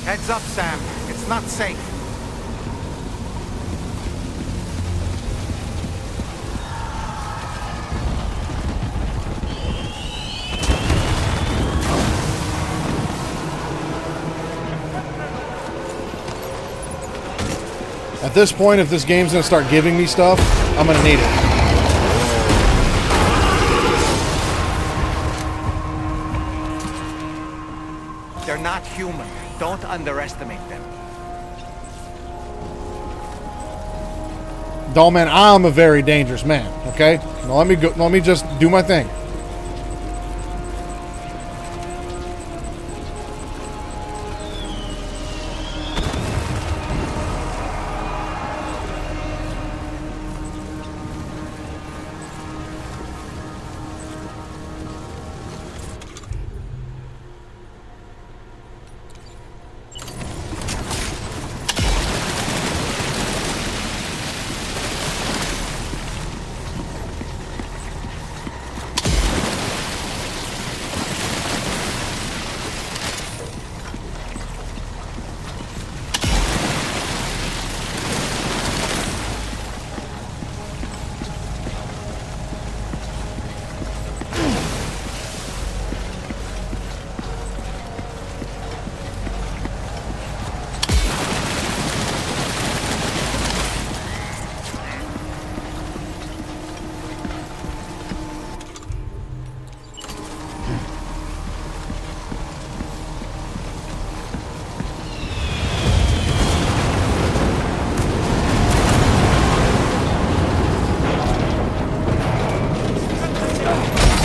Heads up, Sam. It's not safe. At this point, if this game's gonna start giving me stuff, I'm gonna need it. They're not human. Don't underestimate them. Dollman, I'm a very dangerous man, okay? Now let me go, let me just do my thing.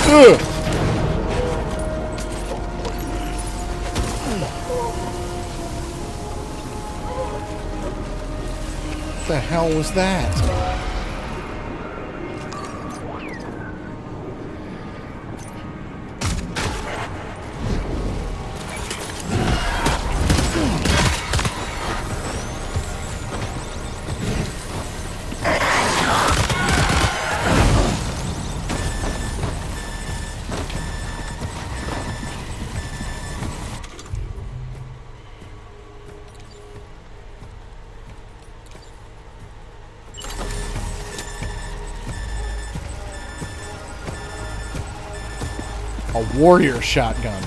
Ugh. What the hell was that? A warrior shotgun.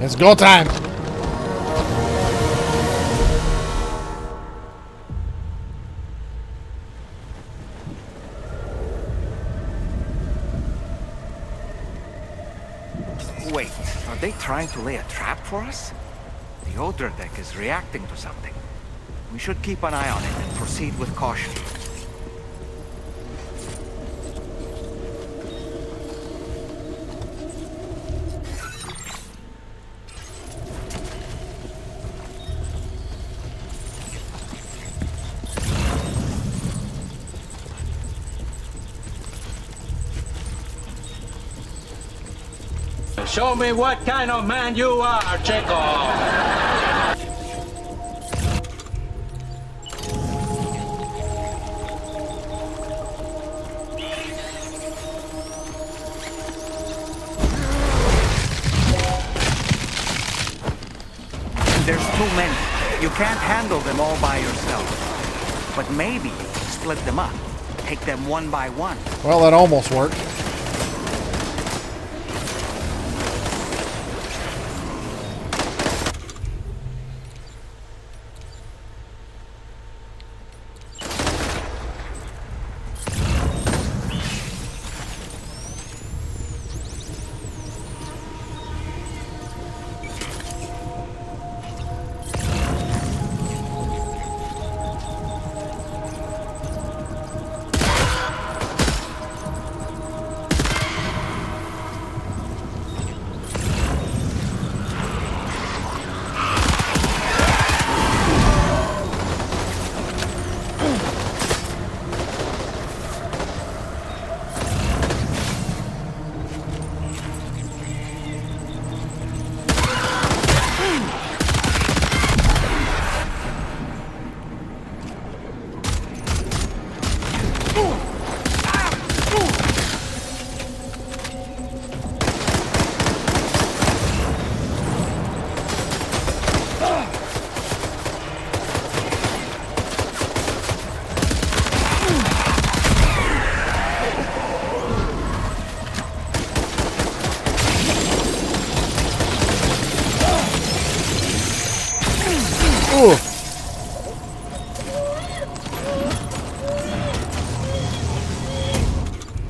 It's go time. Wait, are they trying to lay a trap for us? The Odra deck is reacting to something. We should keep an eye on it and proceed with caution. Show me what kind of man you are, Chekhov! There's too many. You can't handle them all by yourself. But maybe split them up. Take them one by one. Well, that almost worked.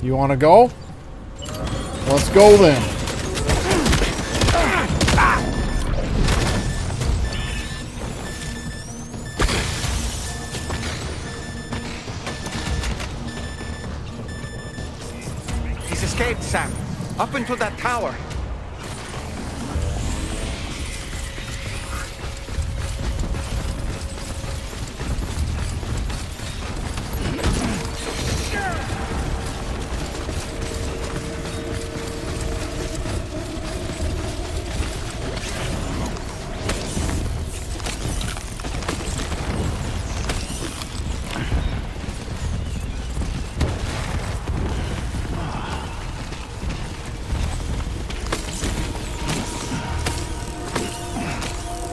You want to go? Let's go then. He's escaped, Sam. Up into that tower.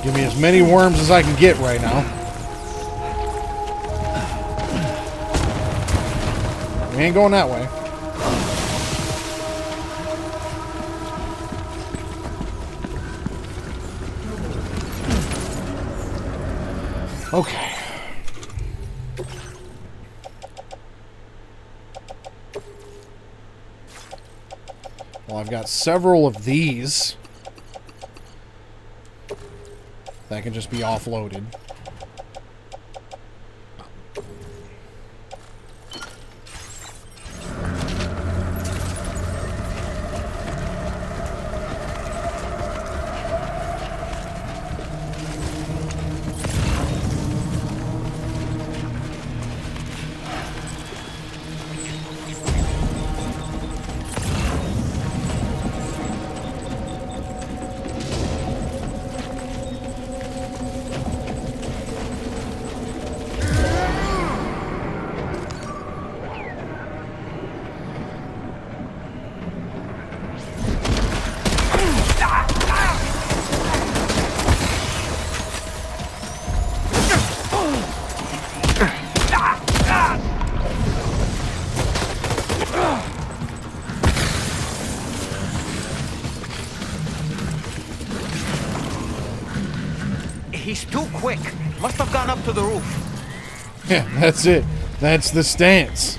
Give me as many worms as I can get right now. We ain't going that way. Okay. Well, I've got several of these that can just be offloaded. He's too quick. Must have gone up to the roof. Yeah, that's it. That's the stance.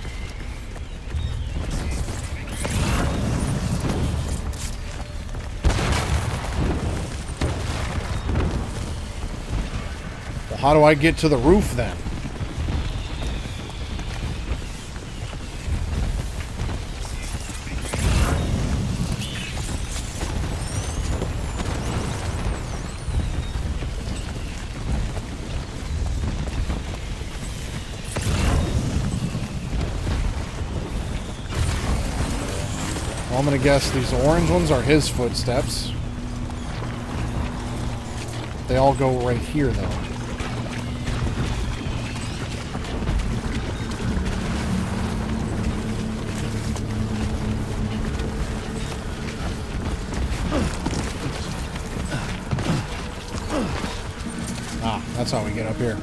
Well, how do I get to the roof then? Well, I'm gonna guess these orange ones are his footsteps. They all go right here, though. Ah, that's how we get up here.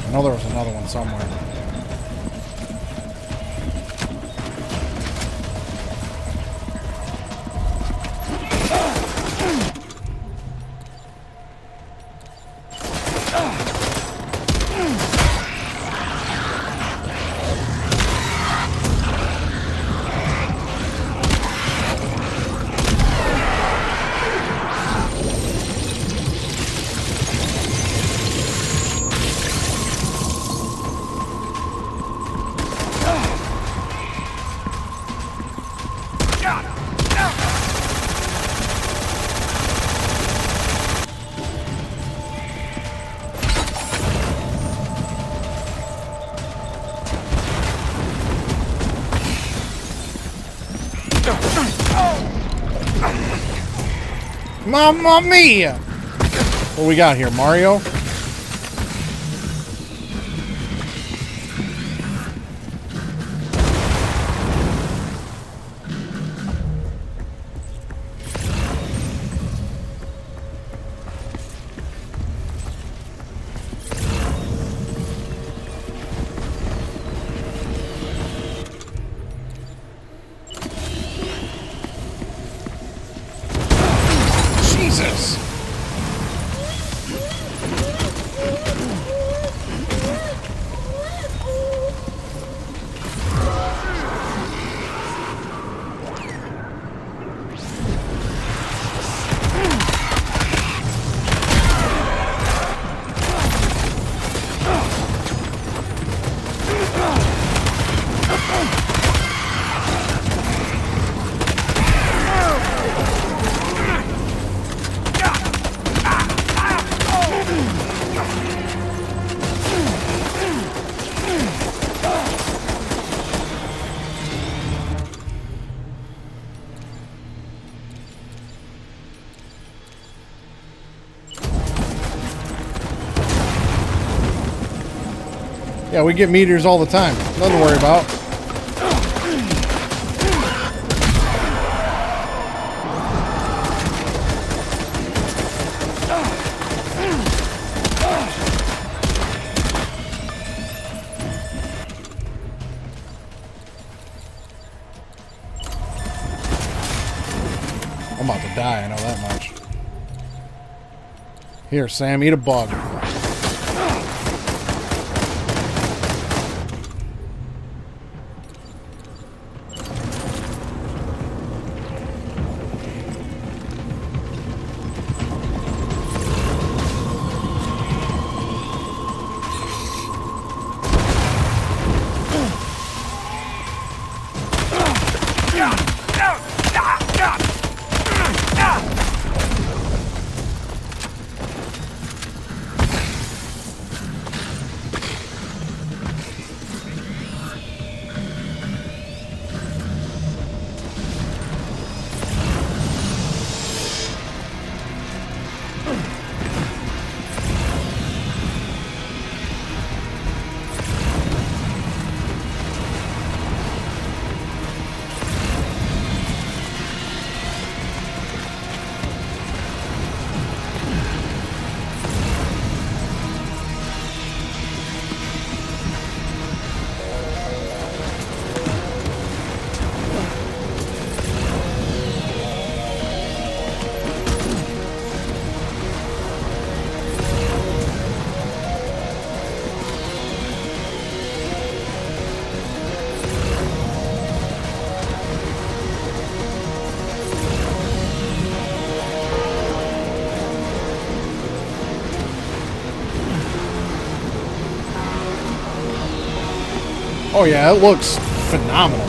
I know there was another one somewhere. Mamma mia! What we got here, Mario? Jesus! Yeah, we get meteors all the time. Nothing to worry about. I'm about to die, I know that much. Here, Sam, eat a bug. Oh yeah, it looks phenomenal.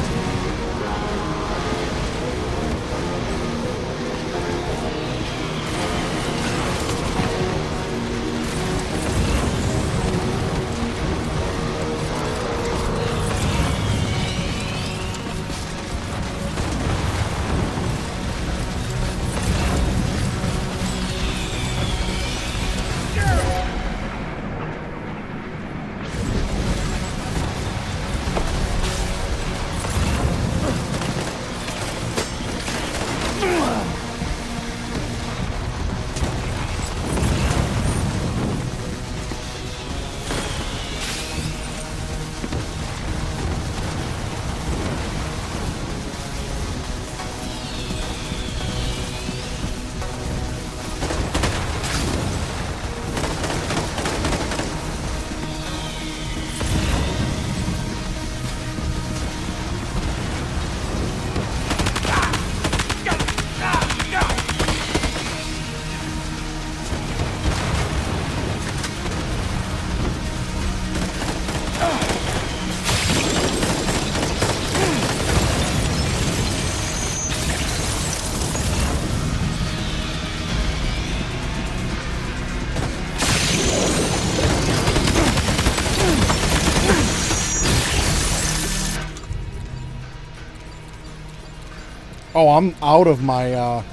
Oh, I'm out of my,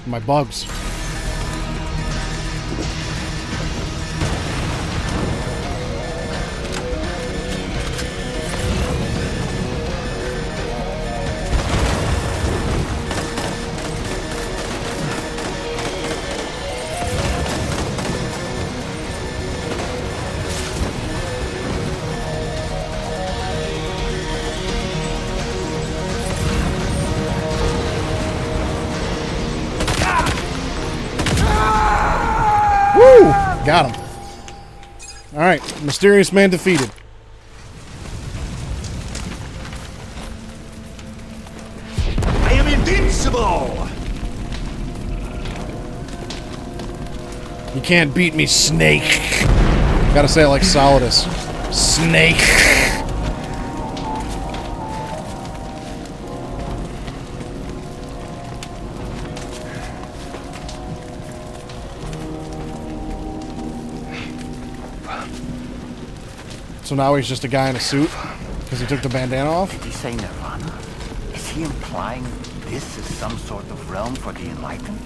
my bugs. Woo! Got him. Alright, mysterious man defeated. I am invincible! You can't beat me, Snake. Gotta say it like Solidus. Snake. So now he's just a guy in a suit because he took the bandana off? Did he say Nirvana? Is he implying this is some sort of realm for the enlightened?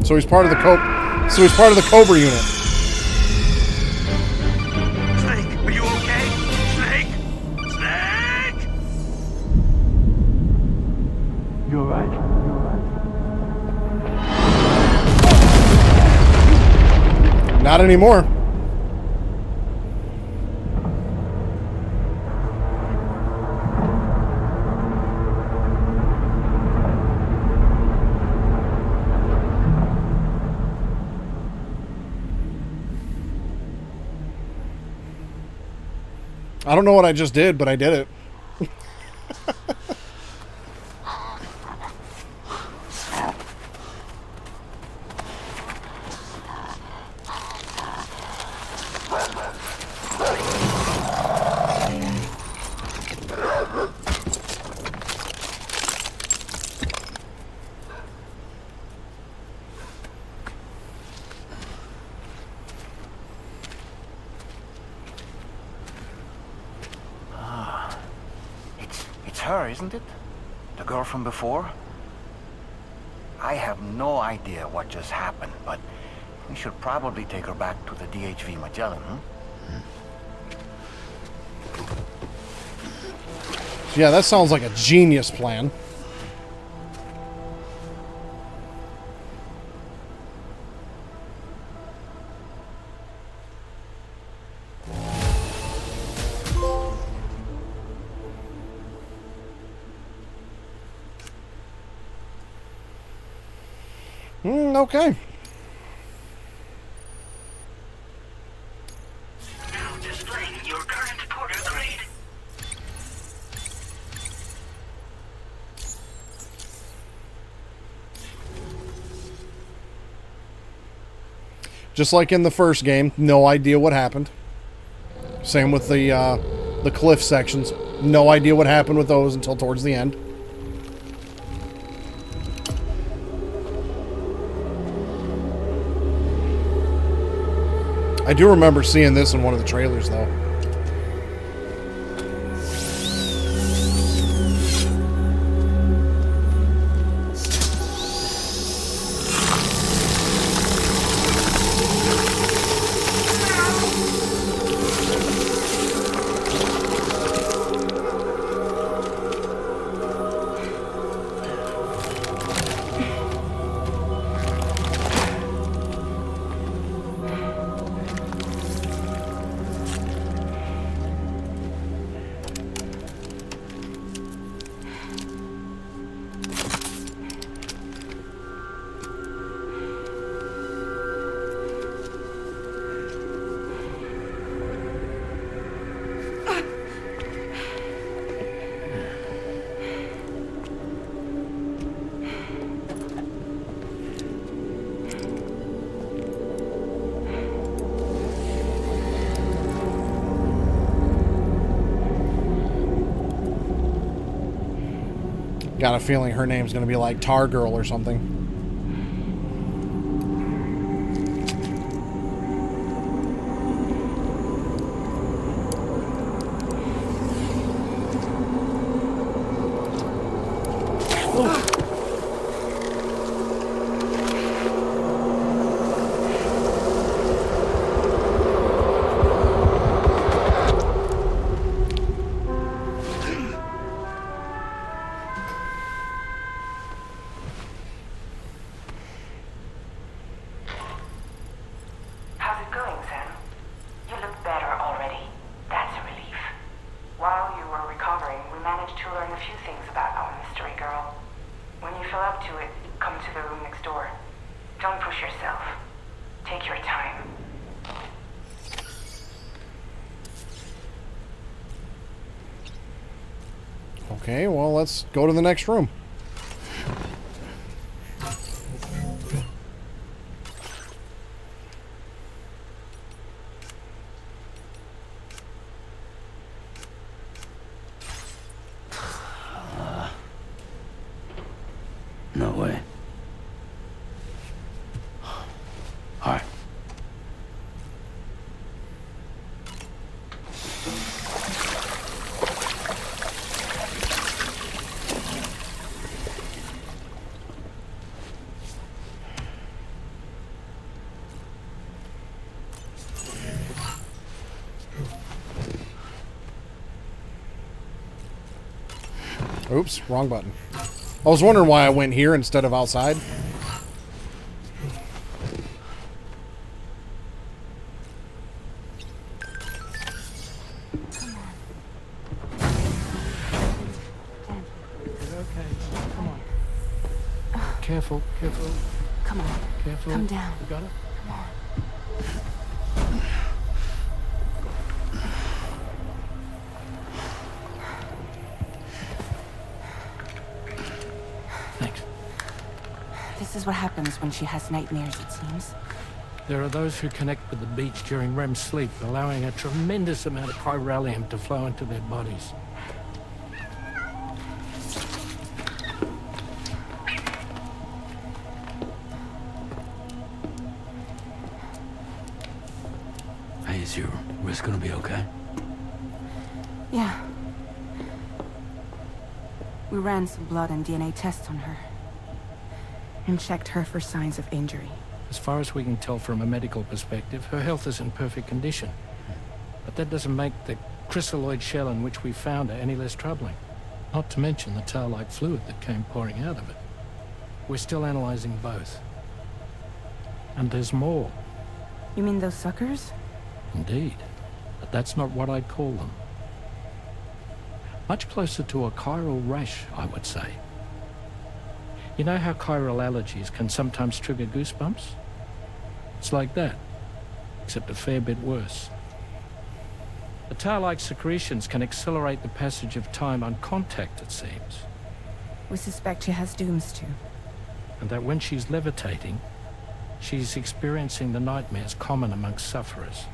So he's part of the So he's part of the Cobra unit. Snake, are you okay? Snake? Snake? Not anymore. I don't know what I just did, but I did it. It's her, isn't it? The girl from before? I have no idea what just happened, but we should probably take her back to the DHV Magellan, Yeah, that sounds like a genius plan. Okay. Now displaying your current porter grade. Just like in the first game, no idea what happened. Same with the cliff sections. No idea what happened with those until towards the end. I do remember seeing this in one of the trailers, though. Got a feeling her name's going to be like Tar Girl or something. How's it going, Sam? You look better already. That's a relief. While you were recovering, we managed to learn a few things about our mystery girl. When you feel up to it, come to the room next door. Don't push yourself. Take your time. Okay, well, let's go to the next room. No way. All right. Oops, wrong button. I was wondering why I went here instead of outside. Careful, careful. Come on. Careful. Come down. You got it? Come on. Thanks. This is what happens when she has nightmares, it seems. There are those who connect with the beach during REM sleep, allowing a tremendous amount of chiralium to flow into their bodies. Hey, is your wrist gonna be okay? Yeah. We ran some blood and DNA tests on her. And checked her for signs of injury. As far as we can tell from a medical perspective, her health is in perfect condition. But that doesn't make the crystalloid shell in which we found her any less troubling. Not to mention the tar-like fluid that came pouring out of it. We're still analyzing both. And there's more. You mean those suckers? Indeed. But that's not what I'd call them. Much closer to a chiral rash, I would say. You know how chiral allergies can sometimes trigger goosebumps? It's like that, except a fair bit worse. The tar-like secretions can accelerate the passage of time on contact, it seems. We suspect she has dooms too. And that when she's levitating, she's experiencing the nightmares common amongst sufferers.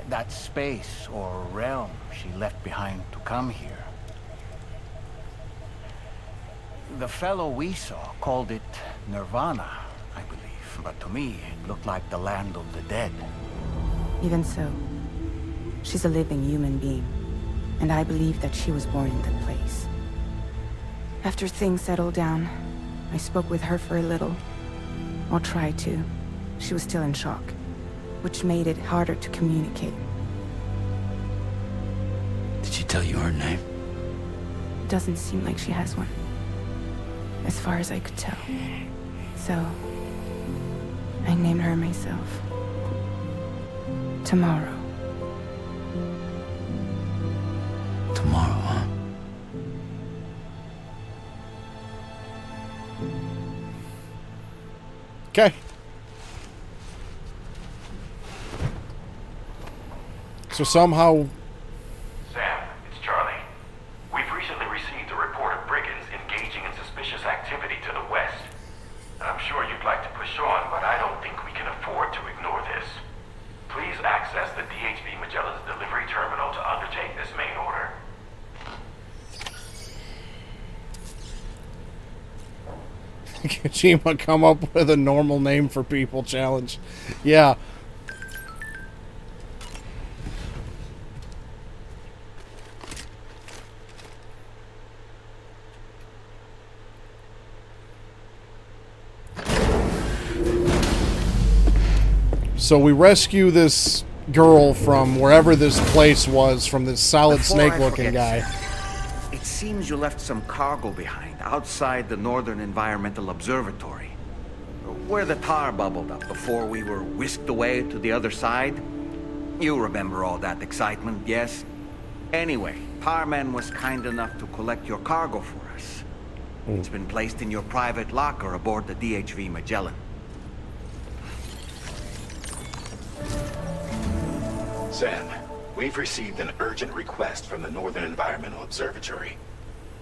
That space or realm she left behind to come here. The fellow we saw called it Nirvana, I believe. But to me, it looked like the land of the dead. Even so, she's a living human being. And I believe that she was born in that place. After things settled down, I spoke with her for a little. Or tried to. She was still in shock, which made it harder to communicate. Did she tell you her name? It doesn't seem like she has one. As far as I could tell. So, I named her myself. Tomorrow. Tomorrow, huh? Okay. So somehow... Sam, it's Charlie. We've recently received a report of brigands engaging in suspicious activity to the west. I'm sure you'd like to push on, but I don't think we can afford to ignore this. Please access the DHV Magellan's delivery terminal to undertake this main order. Kojima come up with a normal name for people challenge. Yeah. So we rescue this girl from wherever this place was, from this solid snake-looking guy. It seems you left some cargo behind outside the Northern Environmental Observatory, where the tar bubbled up before we were whisked away to the other side. You remember all that excitement, yes? Anyway, Tarman was kind enough to collect your cargo for us. It's been placed in your private locker aboard the DHV Magellan. Sam, we've received an urgent request from the Northern Environmental Observatory.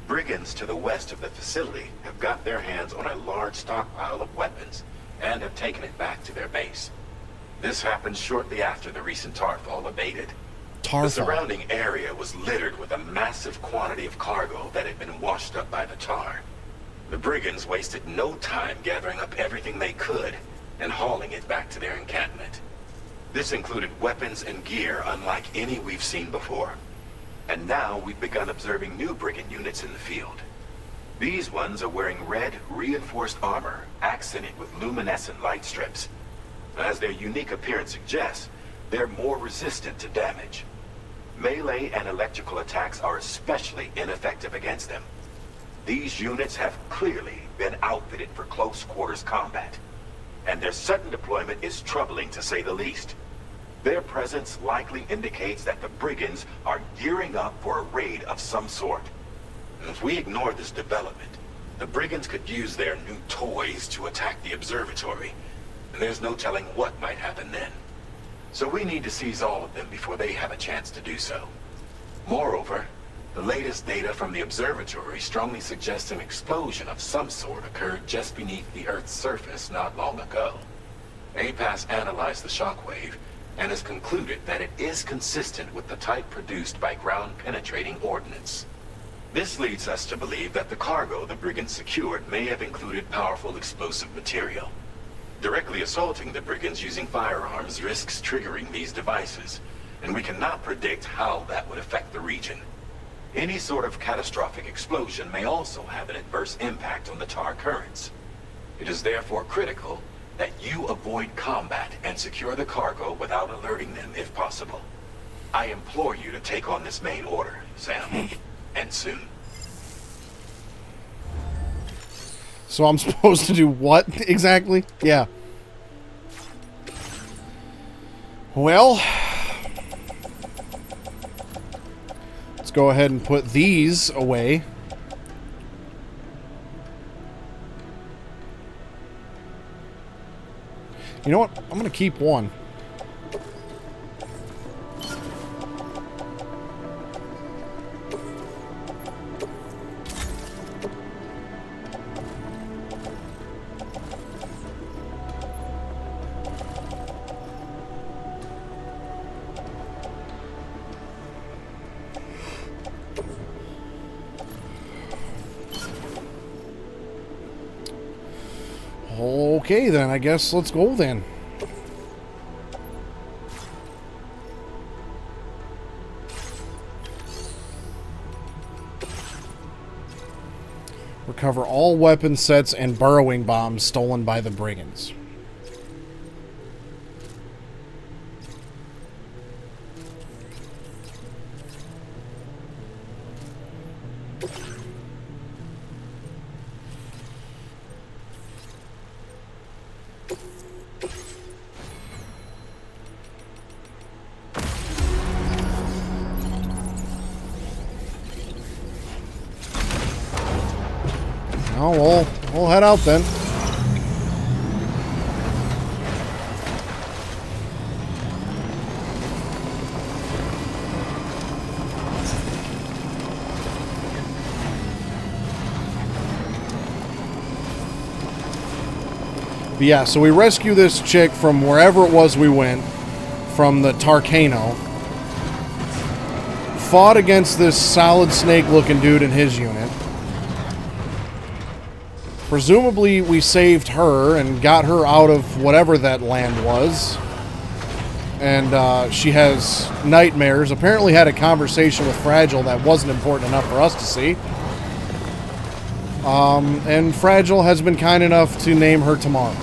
Brigands to the west of the facility have got their hands on a large stockpile of weapons and have taken it back to their base. This happened shortly after the recent tarfall abated. The surrounding area was littered with a massive quantity of cargo that had been washed up by the tar. The brigands wasted no time gathering up everything they could and hauling it back to their encampment. This included weapons and gear unlike any we've seen before. And now we've begun observing new brigand units in the field. These ones are wearing red, reinforced armor, accented with luminescent light strips. As their unique appearance suggests, they're more resistant to damage. Melee and electrical attacks are especially ineffective against them. These units have clearly been outfitted for close quarters combat, and their sudden deployment is troubling to say the least. Their presence likely indicates that the brigands are gearing up for a raid of some sort. And if we ignore this development, the brigands could use their new toys to attack the observatory, and there's no telling what might happen then. So we need to seize all of them before they have a chance to do so. Moreover, the latest data from the observatory strongly suggests an explosion of some sort occurred just beneath the Earth's surface not long ago. APAS analyzed the shockwave and has concluded that it is consistent with the type produced by ground-penetrating ordnance. This leads us to believe that the cargo the brigands secured may have included powerful explosive material. Directly assaulting the brigands using firearms risks triggering these devices, and we cannot predict how that would affect the region. Any sort of catastrophic explosion may also have an adverse impact on the tar currents. It is therefore critical that you avoid combat and secure the cargo without alerting them if possible. I implore you to take on this main order, Sam, and soon. So I'm supposed to do what exactly? Yeah. Well, let's go ahead and put these away. You know what? I'm going to keep one. Okay, then. I guess let's go, then. Recover all weapon sets and burrowing bombs stolen by the brigands. Oh, we'll head out then. But yeah, so we rescue this chick from wherever it was we went, from the Tarkano. Fought against this solid snake looking dude in his unit. Presumably, we saved her and got her out of whatever that land was. And she has nightmares. Apparently had a conversation with Fragile that wasn't important enough for us to see. And Fragile has been kind enough to name her tomorrow.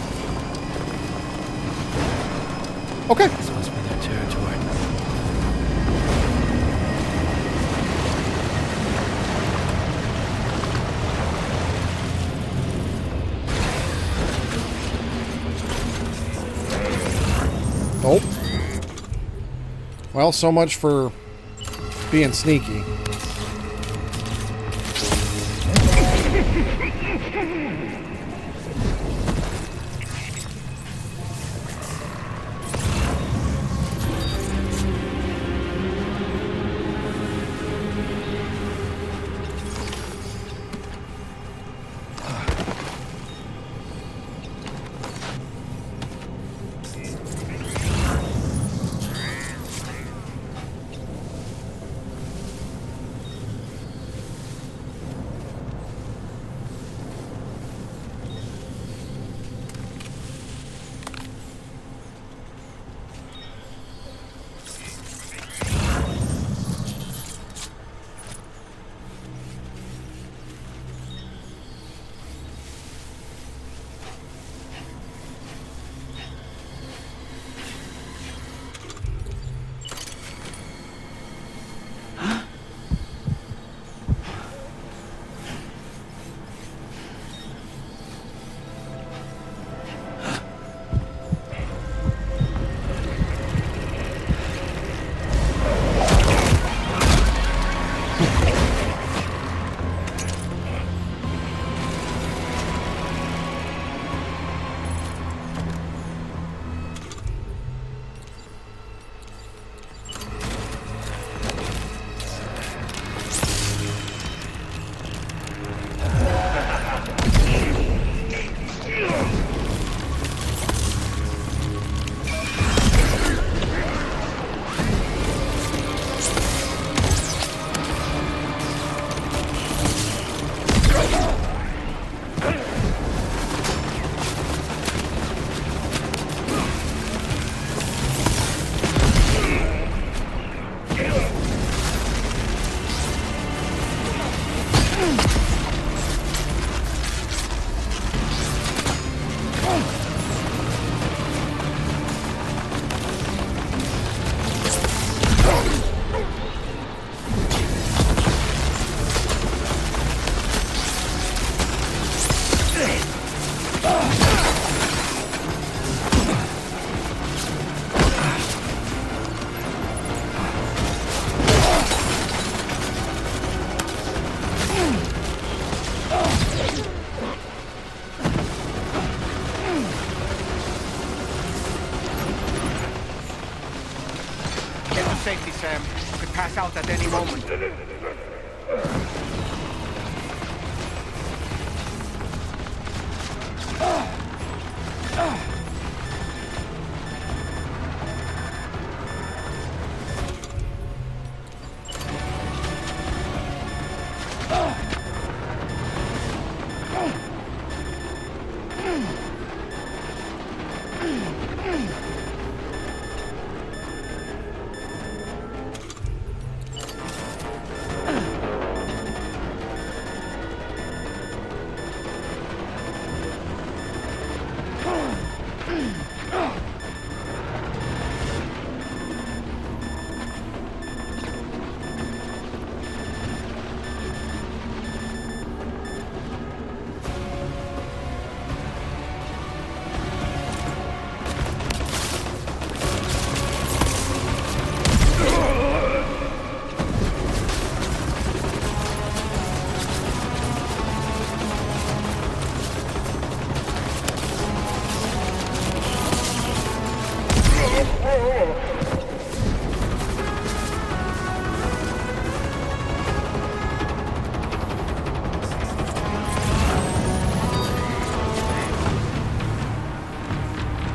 Okay. This must be their territory. Oh. Well, so much for being sneaky.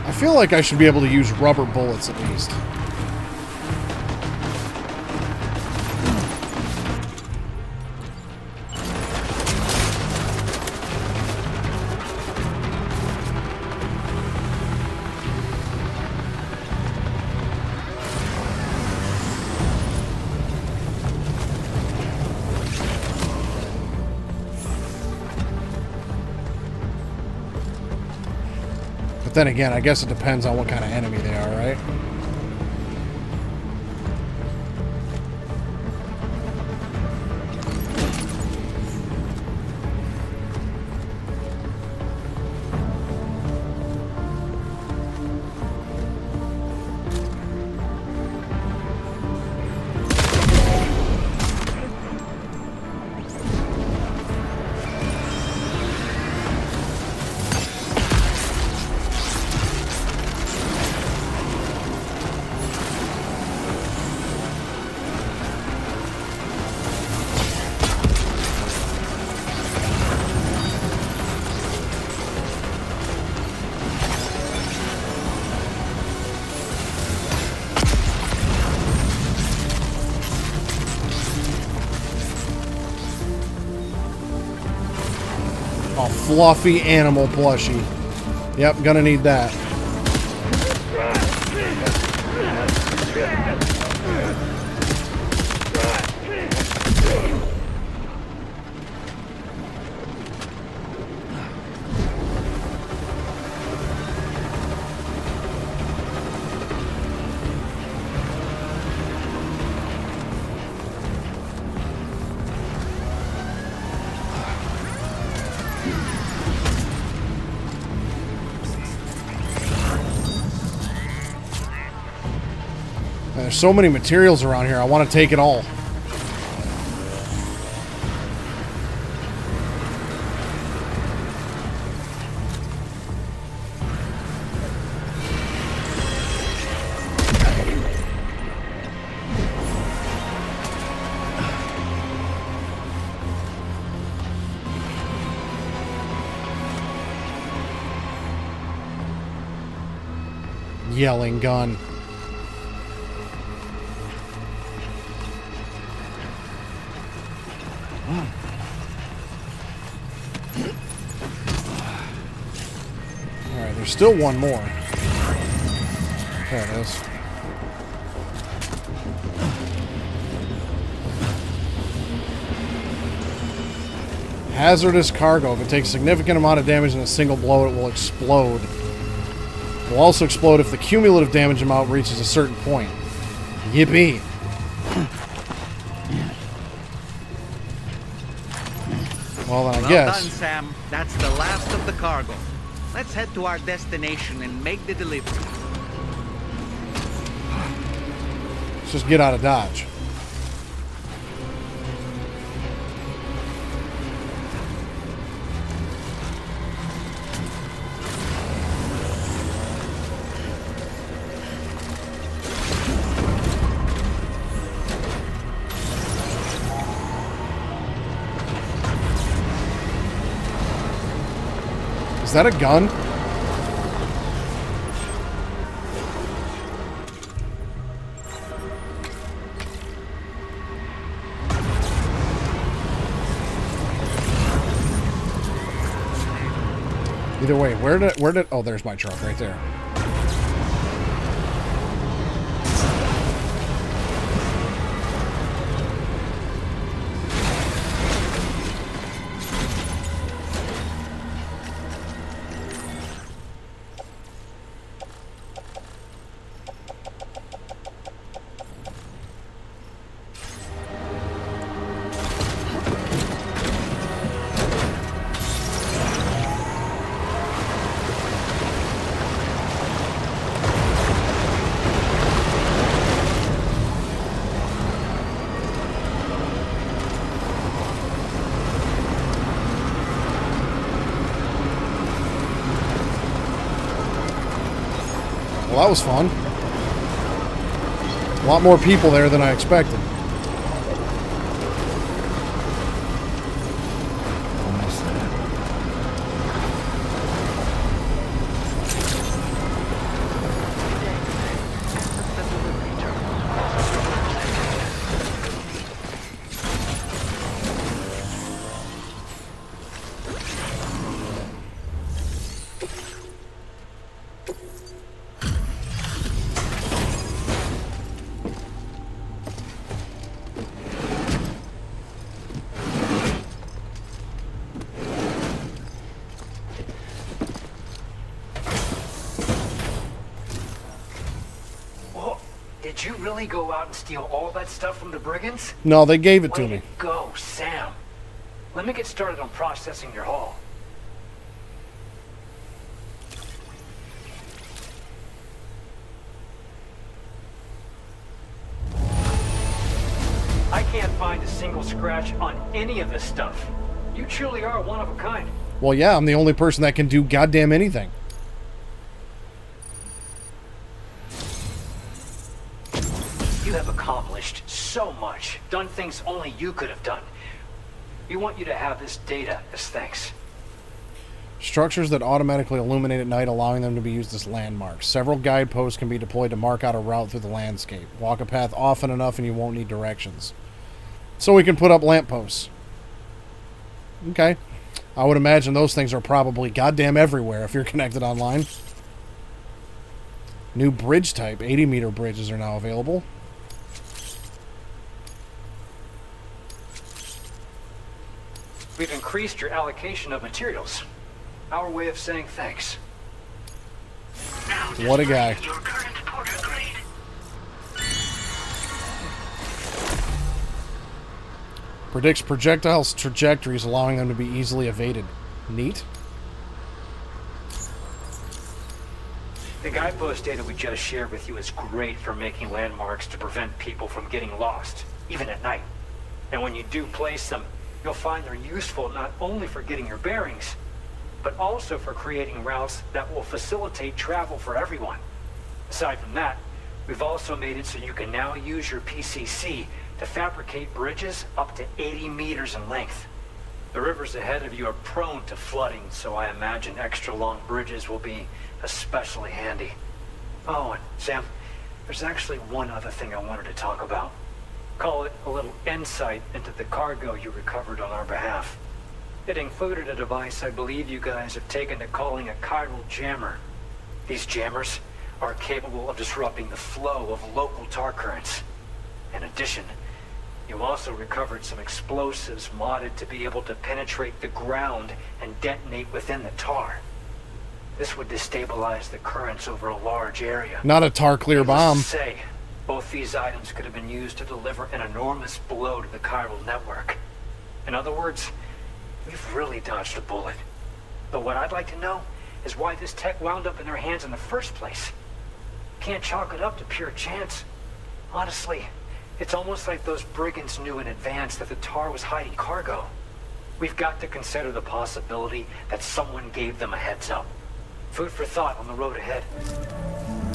I feel like I should be able to use rubber bullets at least. But then again, I guess it depends on what kind of enemy they are, right? A fluffy animal plushie. Yep, gonna need that. There's so many materials around here. I want to take it all. Yelling gun. Alright, there's still one more. There it is. Hazardous cargo. If it takes a significant amount of damage in a single blow, it will explode. It will also explode if the cumulative damage amount reaches a certain point. Yippee. Well, then I guess. Well done, Sam. That's the last of the cargo. Let's head to our destination and make the delivery. Let's just get out of Dodge. Is that a gun? Either way, where did oh, there's my truck right there. Well, that was fun. A lot more people there than I expected. Almost there. Did you really go out and steal all that stuff from the brigands? No, they gave it to Way me. to go, Sam. Let me get started on processing your haul. I can't find a single scratch on any of this stuff. You truly are one of a kind. Well, yeah, I'm the only person that can do goddamn anything. You have accomplished so much, done things only you could have done. We want you to have this data as thanks. Structures that automatically illuminate at night, allowing them to be used as landmarks. Several guideposts can be deployed to mark out a route through the landscape. Walk a path often enough and you won't need directions. So we can put up lampposts. Okay. I would imagine those things are probably goddamn everywhere if you're connected online. New bridge type. 80-meter bridges are now available. We've increased your allocation of materials. Our way of saying thanks. What a guy. Your current porter grade. Predicts projectiles' trajectories, allowing them to be easily evaded. Neat. The guidepost data we just shared with you is great for making landmarks to prevent people from getting lost, even at night. And when you do place them, you'll find they're useful not only for getting your bearings, but also for creating routes that will facilitate travel for everyone. Aside from that, we've also made it so you can now use your PCC to fabricate bridges up to 80 meters in length. The rivers ahead of you are prone to flooding, so I imagine extra long bridges will be especially handy. Oh, and Sam, there's actually one other thing I wanted to talk about. Call it a little insight into the cargo you recovered on our behalf. It included a device I believe you guys have taken to calling a chiral jammer. These jammers are capable of disrupting the flow of local tar currents. In addition, you also recovered some explosives modded to be able to penetrate the ground and detonate within the tar. This would destabilize the currents over a large area. Not a tar clear bomb. Needless to say, both these items could have been used to deliver an enormous blow to the chiral network. In other words, we've really dodged a bullet. But what I'd like to know is why this tech wound up in their hands in the first place. Can't chalk it up to pure chance. Honestly, it's almost like those brigands knew in advance that the tar was hiding cargo. We've got to consider the possibility that someone gave them a heads up. Food for thought on the road ahead.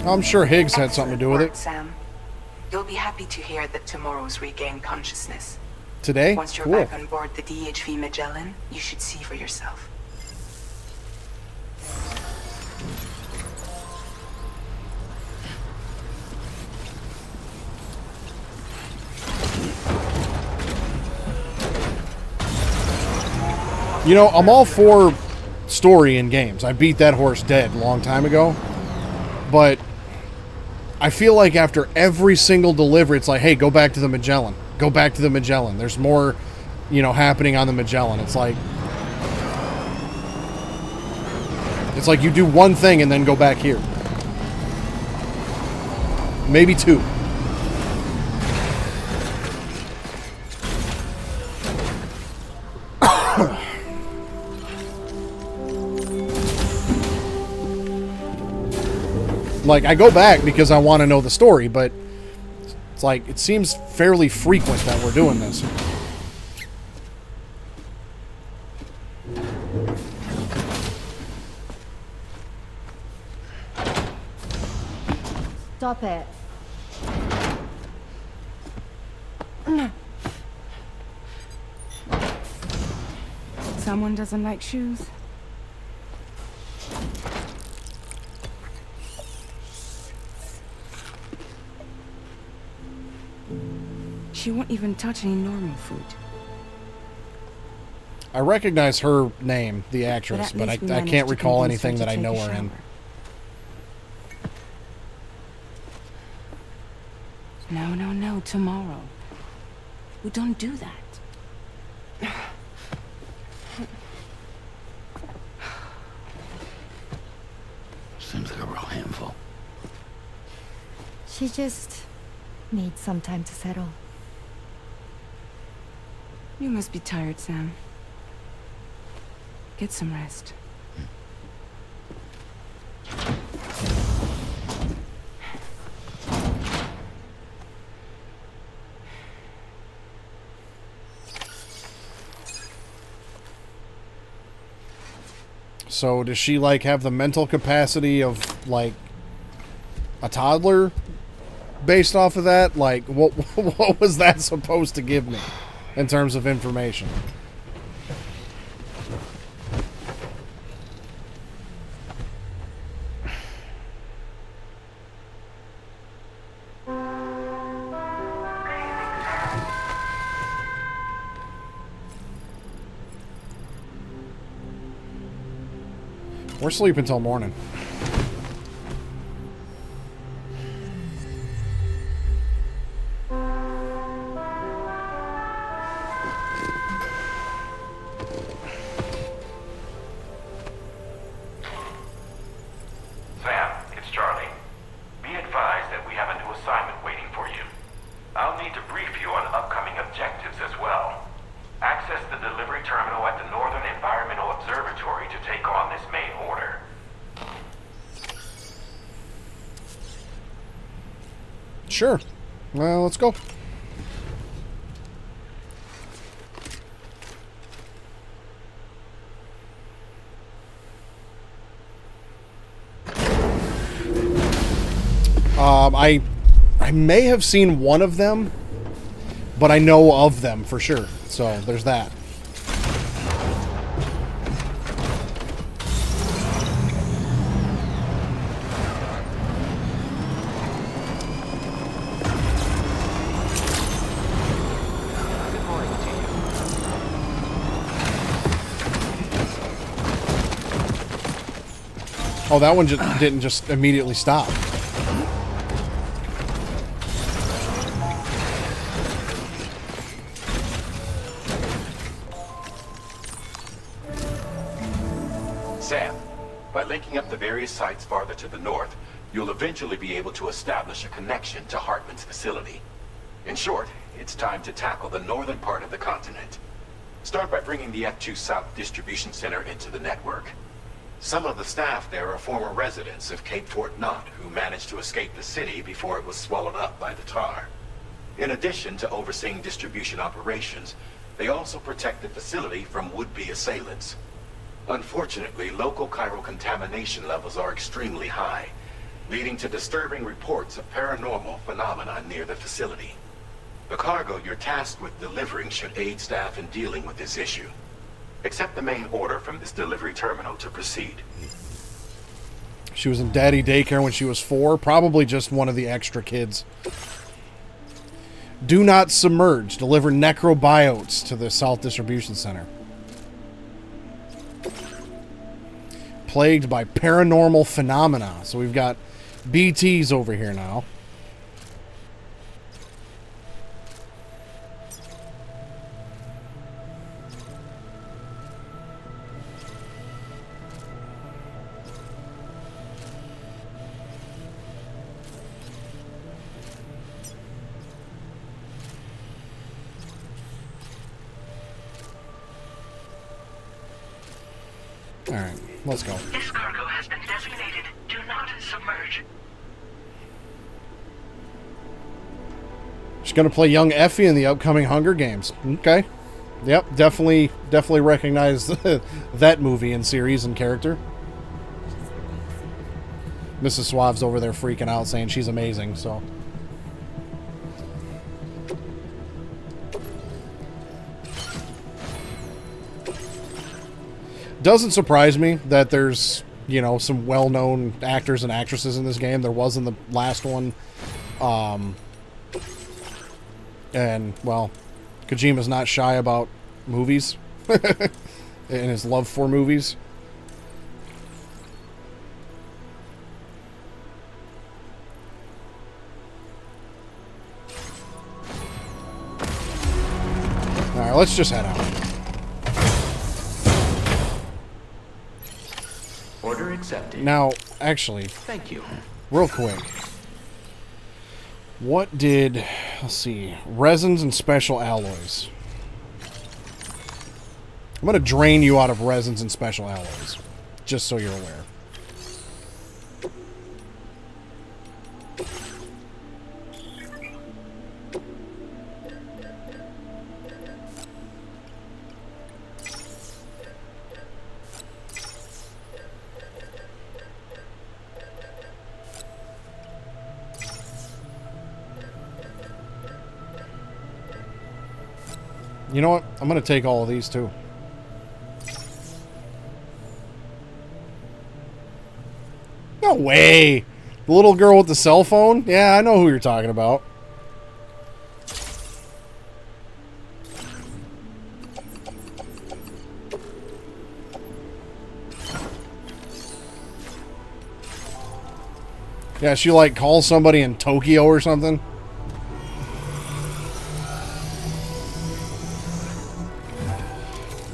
I'm sure Higgs had something to do with Excellent work, it. Sam. You'll be happy to hear that tomorrow's regained consciousness. Today? Once you're Cool. back on board the DHV Magellan, you should see for yourself. You know, I'm all for story in games. I beat that horse dead a long time ago. But I feel like after every single delivery, it's like, hey, go back to the Magellan. Go back to the Magellan. There's more, you know, happening on the Magellan. It's like you do one thing and then go back here. Maybe two. Like, I go back because I want to know the story, but it's like, it seems fairly frequent that we're doing this. Stop it. Someone doesn't like shoes? She won't even touch any normal food. I recognize her name, the actress, but I can't recall anything that I know her in. No, tomorrow. We don't do that. Seems like a real handful. She just needs some time to settle. You must be tired, Sam. Get some rest. So does she, like, have the mental capacity of, like, a toddler based off of that? Like, what was that supposed to give me in terms of information? We're sleeping until morning. Sam, it's Charlie. Be advised that we have a new assignment waiting for you. I'll need to brief you on upcoming objectives as well. Access the delivery terminal at the Northern Environmental Observatory to take on this main order. Sure. Well, let's go. I may have seen one of them, but I know of them for sure. So there's that. Oh, that one didn't just immediately stop. Sam, by linking up the various sites farther to the north, you'll eventually be able to establish a connection to Hartman's facility. In short, it's time to tackle the northern part of the continent. Start by bringing the F2 South Distribution Center into the network. Some of the staff there are former residents of Cape Fort Knott who managed to escape the city before it was swallowed up by the tar. In addition to overseeing distribution operations, they also protect the facility from would-be assailants. Unfortunately, local chiral contamination levels are extremely high, leading to disturbing reports of paranormal phenomena near the facility. The cargo you're tasked with delivering should aid staff in dealing with this issue. Accept the main order from this delivery terminal to proceed. She was in daddy daycare when she was 4. Probably just one of the extra kids. Do not submerge. Deliver necrobiotes to the South Distribution Center. Plagued by paranormal phenomena. So we've got BTs over here now. Alright, let's go. This cargo has been designated. Do not submerge. She's gonna play young Effie in the upcoming Hunger Games. Okay. Yep, definitely recognize that movie and series and character. Mrs. Suave's over there freaking out saying she's amazing, so. Doesn't surprise me that there's, you know, some well-known actors and actresses in this game. There was in the last one. And, well, Kojima's not shy about movies and his love for movies. Alright, let's just head out. Order accepted. Now, actually, Thank you. real quick. What did... Let's see. Resins and special alloys. I'm going to drain you out of resins and special alloys. Just so you're aware. You know what? I'm going to take all of these, too. No way! The little girl with the cell phone? Yeah, I know who you're talking about. Yeah, she, like, calls somebody in Tokyo or something.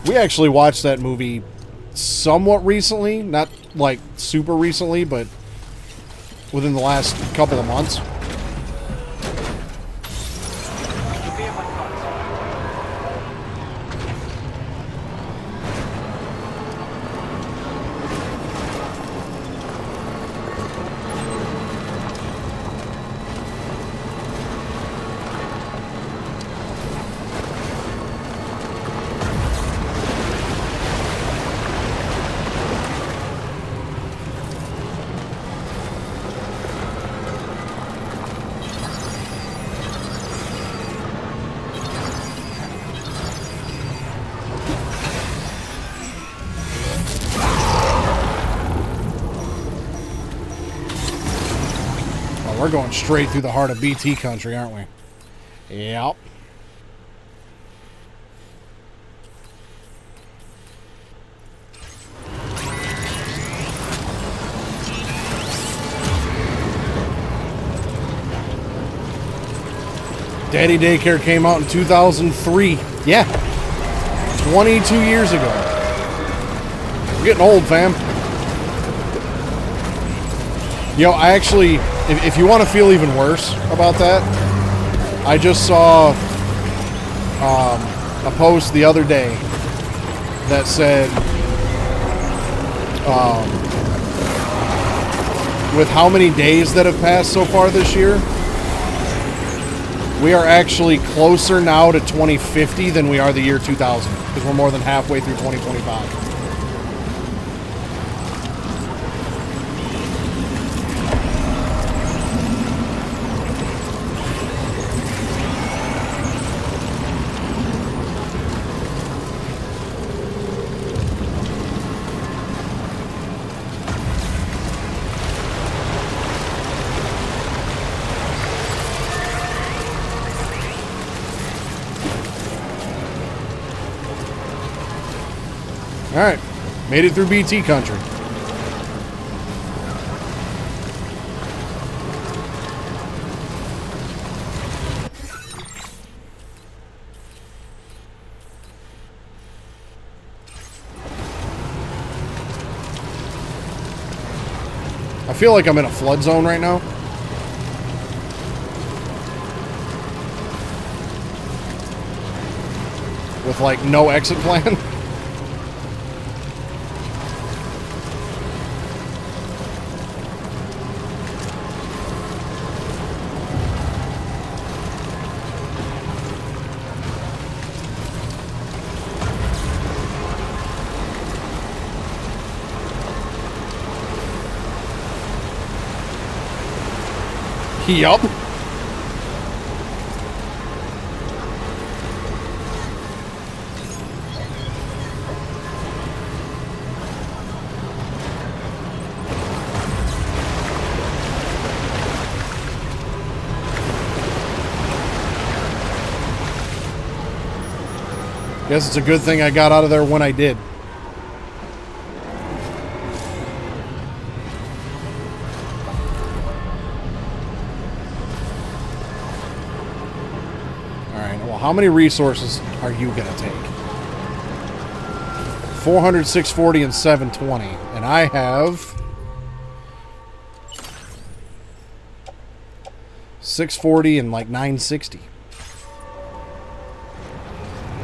We actually watched that movie somewhat recently. Not, like, super recently, but within the last couple of months. We're going straight through the heart of BT country, aren't we? Yep. Daddy Daycare came out in 2003. Yeah. 22 years ago. We're getting old, fam. Yo, I actually... If you want to feel even worse about that, I just saw a post the other day that said, with how many days that have passed so far this year, we are actually closer now to 2050 than we are the year 2000, because we're more than halfway through 2025. All right, Made it through BT country. I feel like I'm in a flood zone right now. With like no exit plan. Yup. Guess it's a good thing I got out of there when I did. How many resources are you going to take? 400, 640, and 720. And I have 640 and like 960.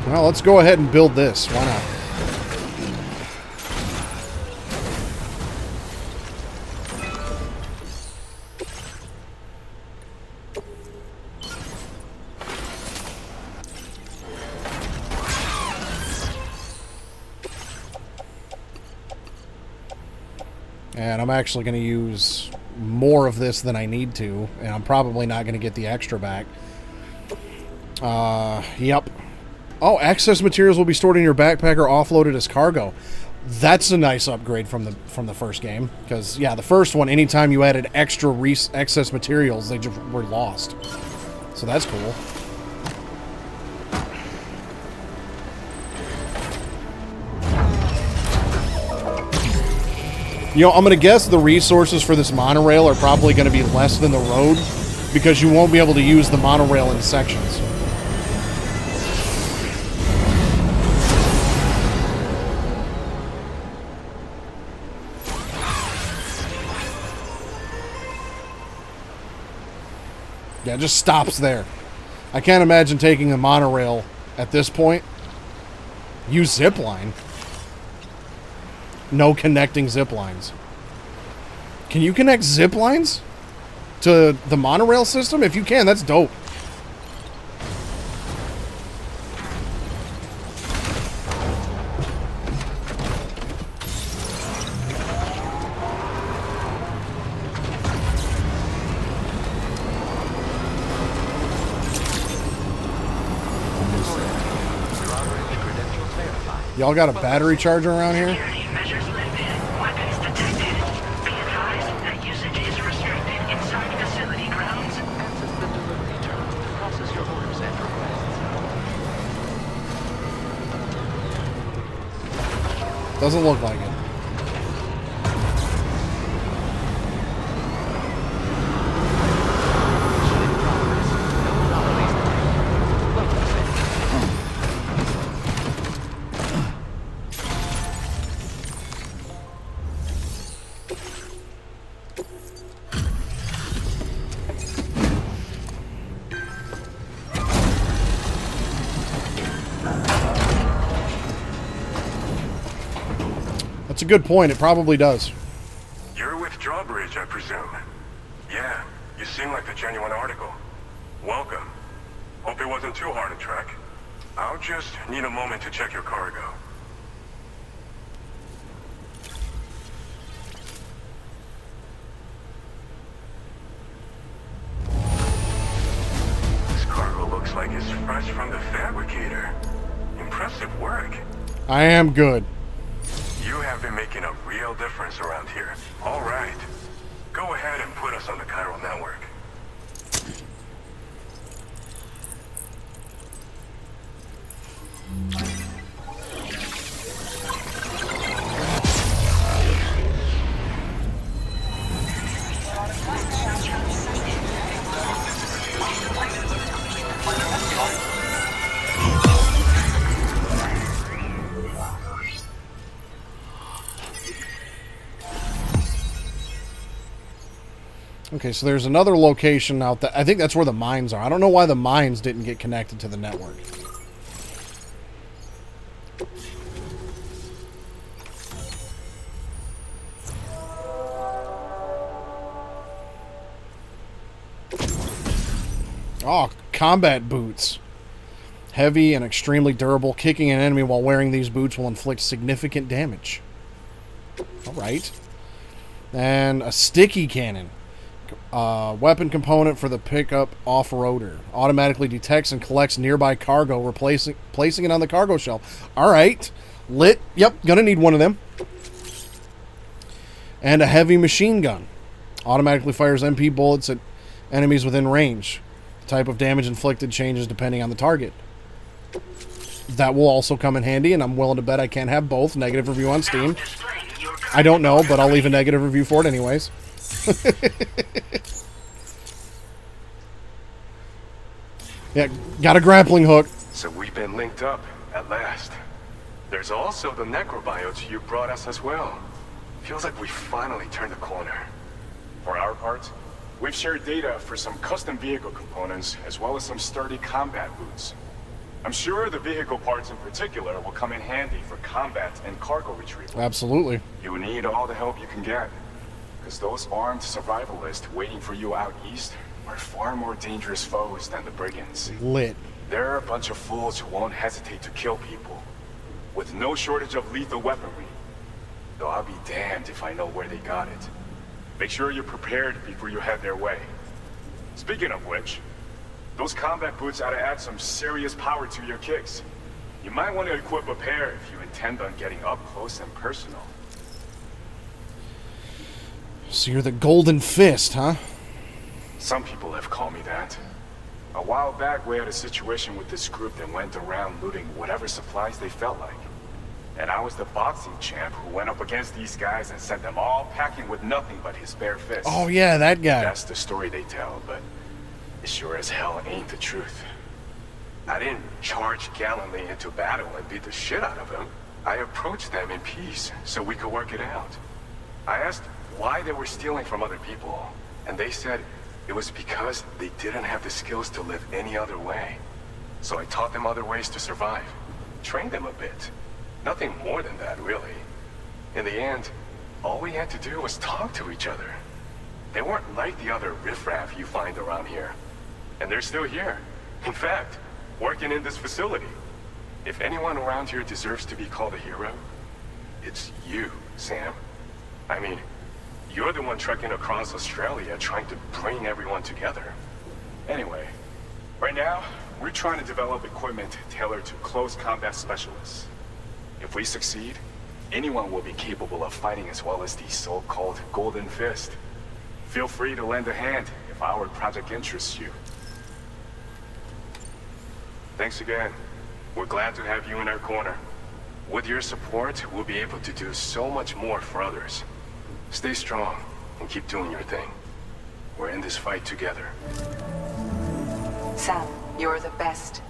Well, let's go ahead and build this. Why not? And I'm actually going to use more of this than I need to, and I'm probably not going to get the extra back. Yep. Oh, excess materials will be stored in your backpack or offloaded as cargo. That's a nice upgrade from the first game, because yeah, the first one, anytime you added extra excess materials, they just were lost. So that's cool. You know, I'm going to guess the resources for this monorail are probably going to be less than the road, because you won't be able to use the monorail in sections. Yeah, it just stops there. I can't imagine taking a monorail at this point. Use zipline. No connecting zip lines. Can you connect zip lines to the monorail system? If you can, that's dope. Y'all got a battery charger around here? Doesn't look like it. That's a good point. It probably does. You're with Drawbridge, I presume. Yeah, you seem like a genuine article. Welcome. Hope it wasn't too hard to track. I'll just need a moment to check your cargo. This cargo looks like it's fresh from the fabricator. Impressive work. I am good. You have been making a real difference around here. All right. Go ahead and put us on the chiral network. Okay, so there's another location out there. I think that's where the mines are. I don't know why the mines didn't get connected to the network. Oh, combat boots. Heavy and extremely durable. Kicking an enemy while wearing these boots will inflict significant damage. Alright. And a sticky cannon. Weapon component for the pickup off-roader. Automatically detects and collects nearby cargo, placing it on the cargo shelf. Alright. Lit. Yep, gonna need one of them. And a heavy machine gun. Automatically fires MP bullets at enemies within range. Type of damage inflicted changes depending on the target. That will also come in handy, and I'm willing to bet I can't have both. Negative review on Steam. I don't know, but I'll leave a negative review for it anyways. Yeah, got a grappling hook. So we've been linked up, at last. There's also the necrobiotes you brought us as well. Feels like we finally turned the corner. For our part, we've shared data for some custom vehicle components, as well as some sturdy combat boots. I'm sure the vehicle parts in particular will come in handy for combat and cargo retrieval. Absolutely. You need all the help you can get, because those armed survivalists waiting for you out east are far more dangerous foes than the brigands. Lit. They're a bunch of fools who won't hesitate to kill people, with no shortage of lethal weaponry. Though I'll be damned if I know where they got it. Make sure you're prepared before you head their way. Speaking of which, those combat boots ought to add some serious power to your kicks. You might want to equip a pair if you intend on getting up close and personal. So you're the Golden Fist, huh? Some people have called me that. A while back, we had a situation with this group that went around looting whatever supplies they felt like. And I was the boxing champ who went up against these guys and sent them all packing with nothing but his bare fist. Oh yeah, that guy. That's the story they tell, but it sure as hell ain't the truth. I didn't charge gallantly into battle and beat the shit out of them. I approached them in peace so we could work it out. I asked why they were stealing from other people, and they said it was because they didn't have the skills to live any other way. So I taught them other ways to survive, trained them a bit. Nothing more than that, really. In the end, all we had to do was talk to each other. They weren't like the other riffraff you find around here. And they're still here. In fact, working in this facility. If anyone around here deserves to be called a hero, it's you, Sam. I mean, you're the one trekking across Australia trying to bring everyone together. Anyway, right now, we're trying to develop equipment tailored to close combat specialists. If we succeed, anyone will be capable of fighting as well as the so-called Golden Fist. Feel free to lend a hand if our project interests you. Thanks again. We're glad to have you in our corner. With your support, we'll be able to do so much more for others. Stay strong and keep doing your thing. We're in this fight together. Sam, you're the best.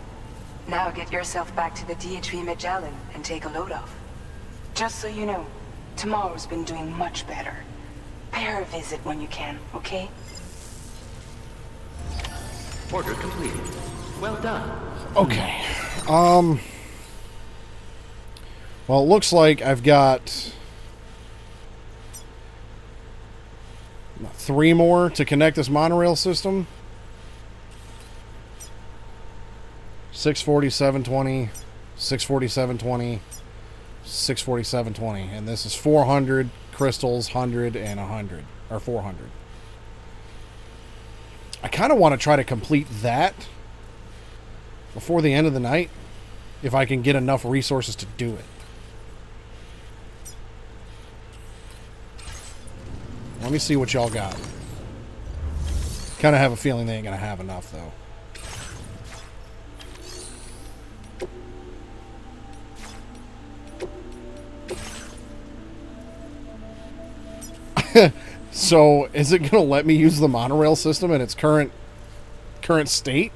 Now get yourself back to the DHV Magellan and take a load off. Just so you know, tomorrow's been doing much better. Pay her a visit when you can, okay? Order completed. Well done. Okay. Well, it looks like I've got 3 more to connect this monorail system. 640, 720, 640, 720, 640, 720. And this is 400 crystals, 100, and 100. Or 400. I kind of want to try to complete that before the end of the night, if I can get enough resources to do it. Let me see what y'all got. Kind of have a feeling they ain't gonna have enough, though. So, is it gonna let me use the monorail system in its current state?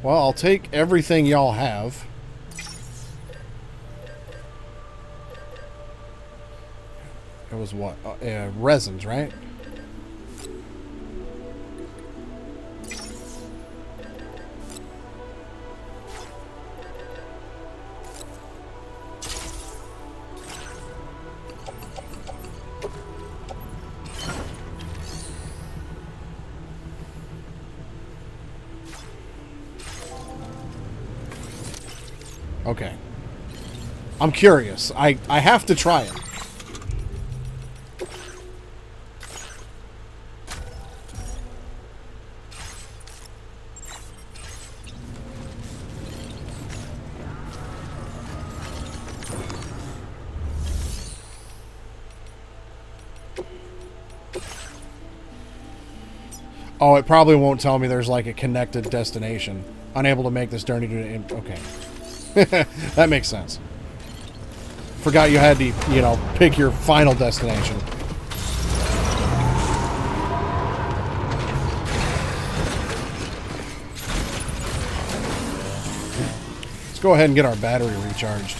Well, I'll take everything y'all have. It was what? Resins, right? Okay. I'm curious. I have to try it. Oh, it probably won't tell me there's like a connected destination. Unable to make this journey due to... Okay. That makes sense. Forgot you had to, you know, pick your final destination. Let's go ahead and get our battery recharged.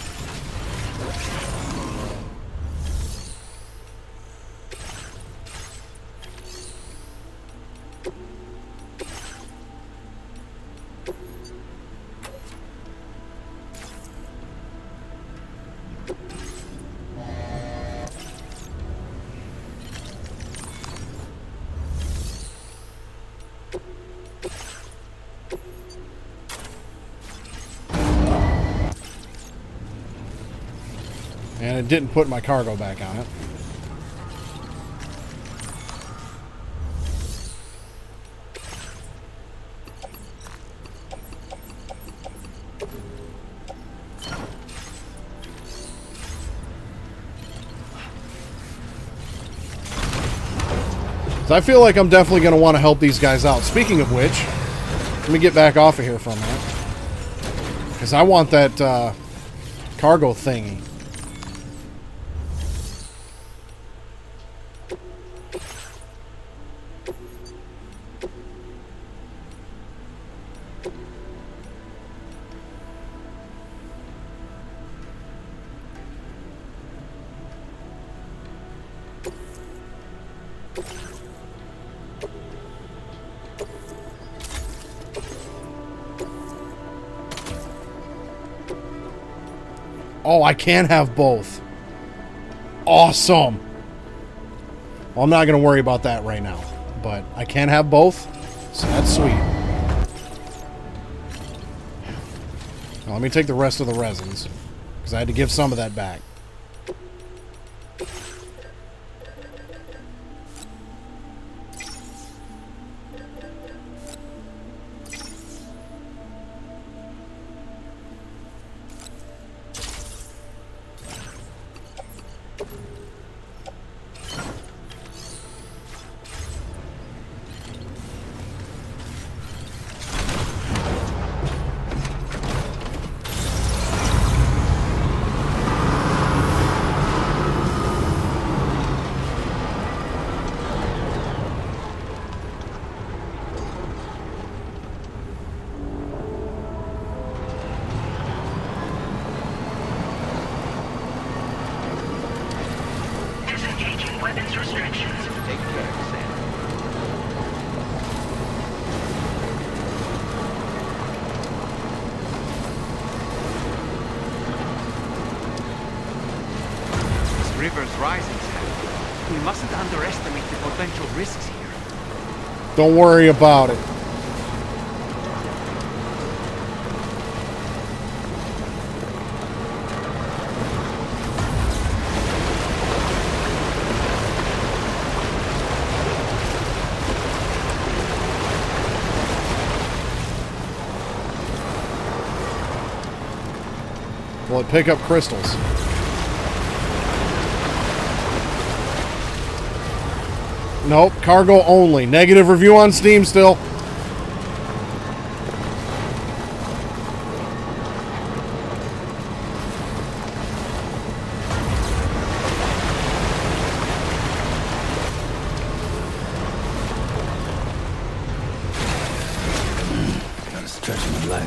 And it didn't put my cargo back on it. So I feel like I'm definitely going to want to help these guys out. Speaking of which, let me get back off of here for a minute. Because I want that cargo thingy. Oh, I can have both. Awesome. Well, I'm not going to worry about that right now. But I can have both. So that's sweet. Now, let me take the rest of the resins. Because I had to give some of that back. Disengaging weapons restrictions. Take care, Sam. This river's rising, Sam. We mustn't underestimate the potential risks here. Don't worry about it. Will it pick up crystals? Nope, cargo only. Negative review on Steam still. Gotta stretch my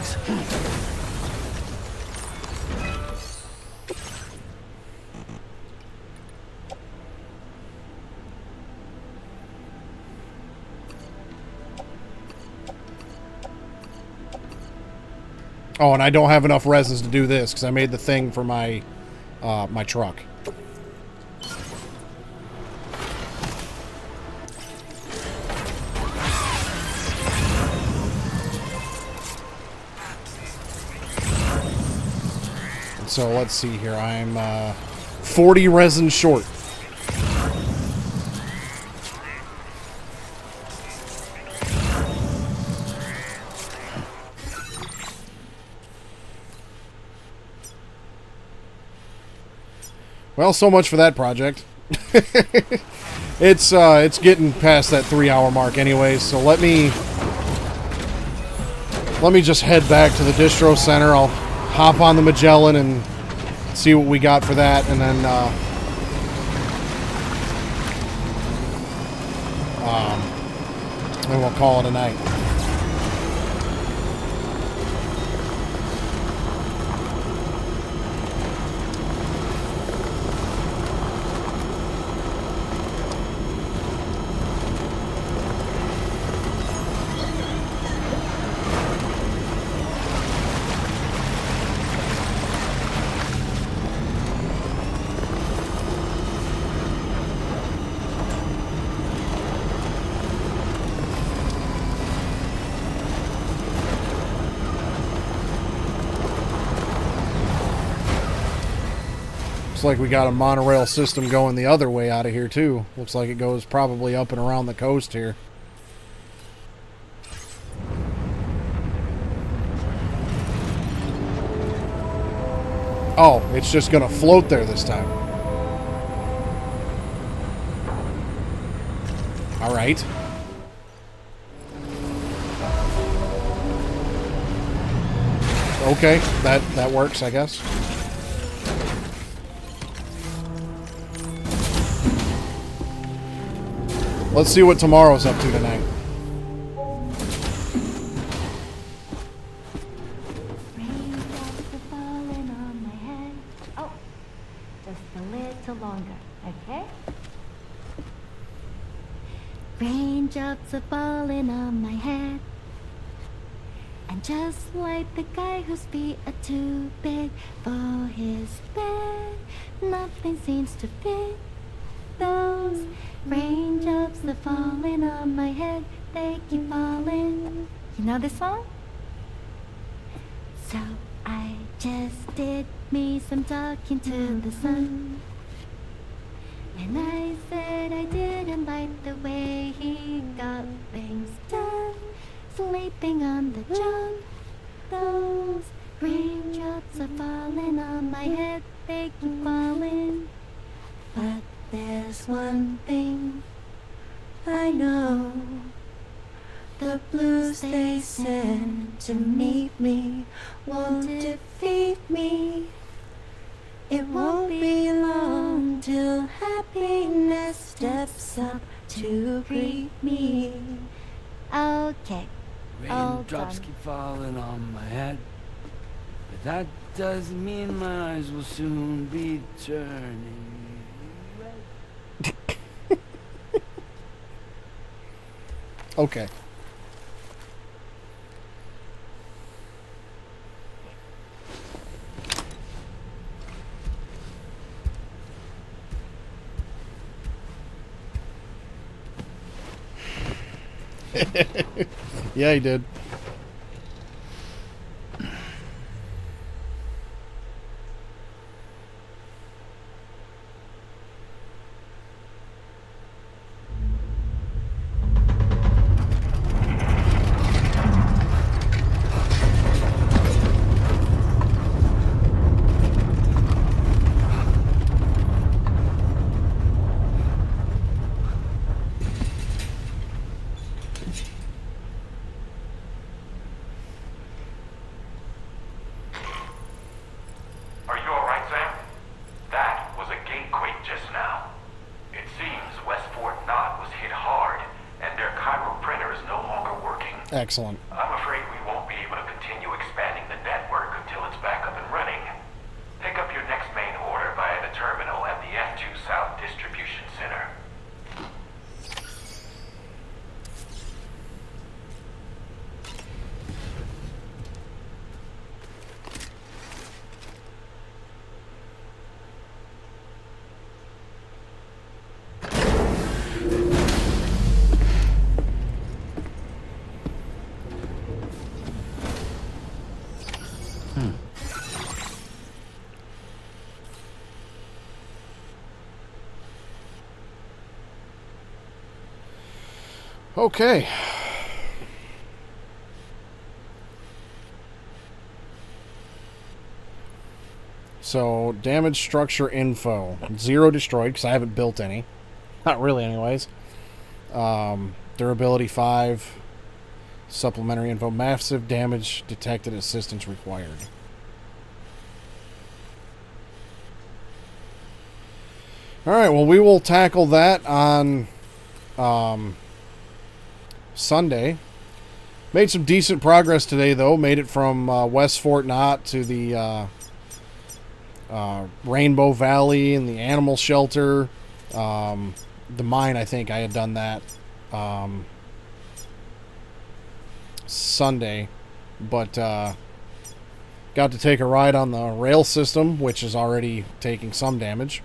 Oh, and I don't have enough resins to do this because I made the thing for my my truck. So let's see here. I'm 40 resin short. Well, so much for that project. It's getting past that 3-hour mark anyways, so let me just head back to the distro center. I'll hop on the Magellan and see what we got for that, and then we'll call it a night. Looks like we got a monorail system going the other way out of here too. Looks like it goes probably up and around the coast here. Oh, it's just gonna float there this time. All right. Okay, that works, I guess. Let's see what tomorrow's up to tonight. Raindrops are falling on my head. Oh, just a little longer, okay? Raindrops are falling on my head. And just like the guy whose feet are too big for his bed, nothing seems to fit. Those raindrops are falling on my head, they keep falling. You know this song? So I just did me some talking to the sun. And I said I didn't like the way he got things done, sleeping on the job. Those raindrops are falling on my head, they keep falling. But there's one thing I know, the blues they send to meet me won't defeat me. It won't be long till happiness steps up to greet me. Okay, all Raindrops done. keep falling on my head, but that doesn't mean my eyes will soon be turning. Okay. Yeah, he did. Are you alright, Sam? That was a gatequake just now. It seems West Fort Knott was hit hard, and their Cairo printer is no longer working. Excellent. I'm afraid we won't be able to continue expanding Okay. So, damage structure info. 0 destroyed, because I haven't built any. Not really, anyways. Durability 5. Supplementary info. Massive damage detected. Assistance required. Alright, well, we will tackle that on Sunday. Made some decent progress today, though. Made it from West Fort Knott to the Rainbow Valley and the animal shelter. The mine, I think I had done that Sunday. But got to take a ride on the rail system, which is already taking some damage.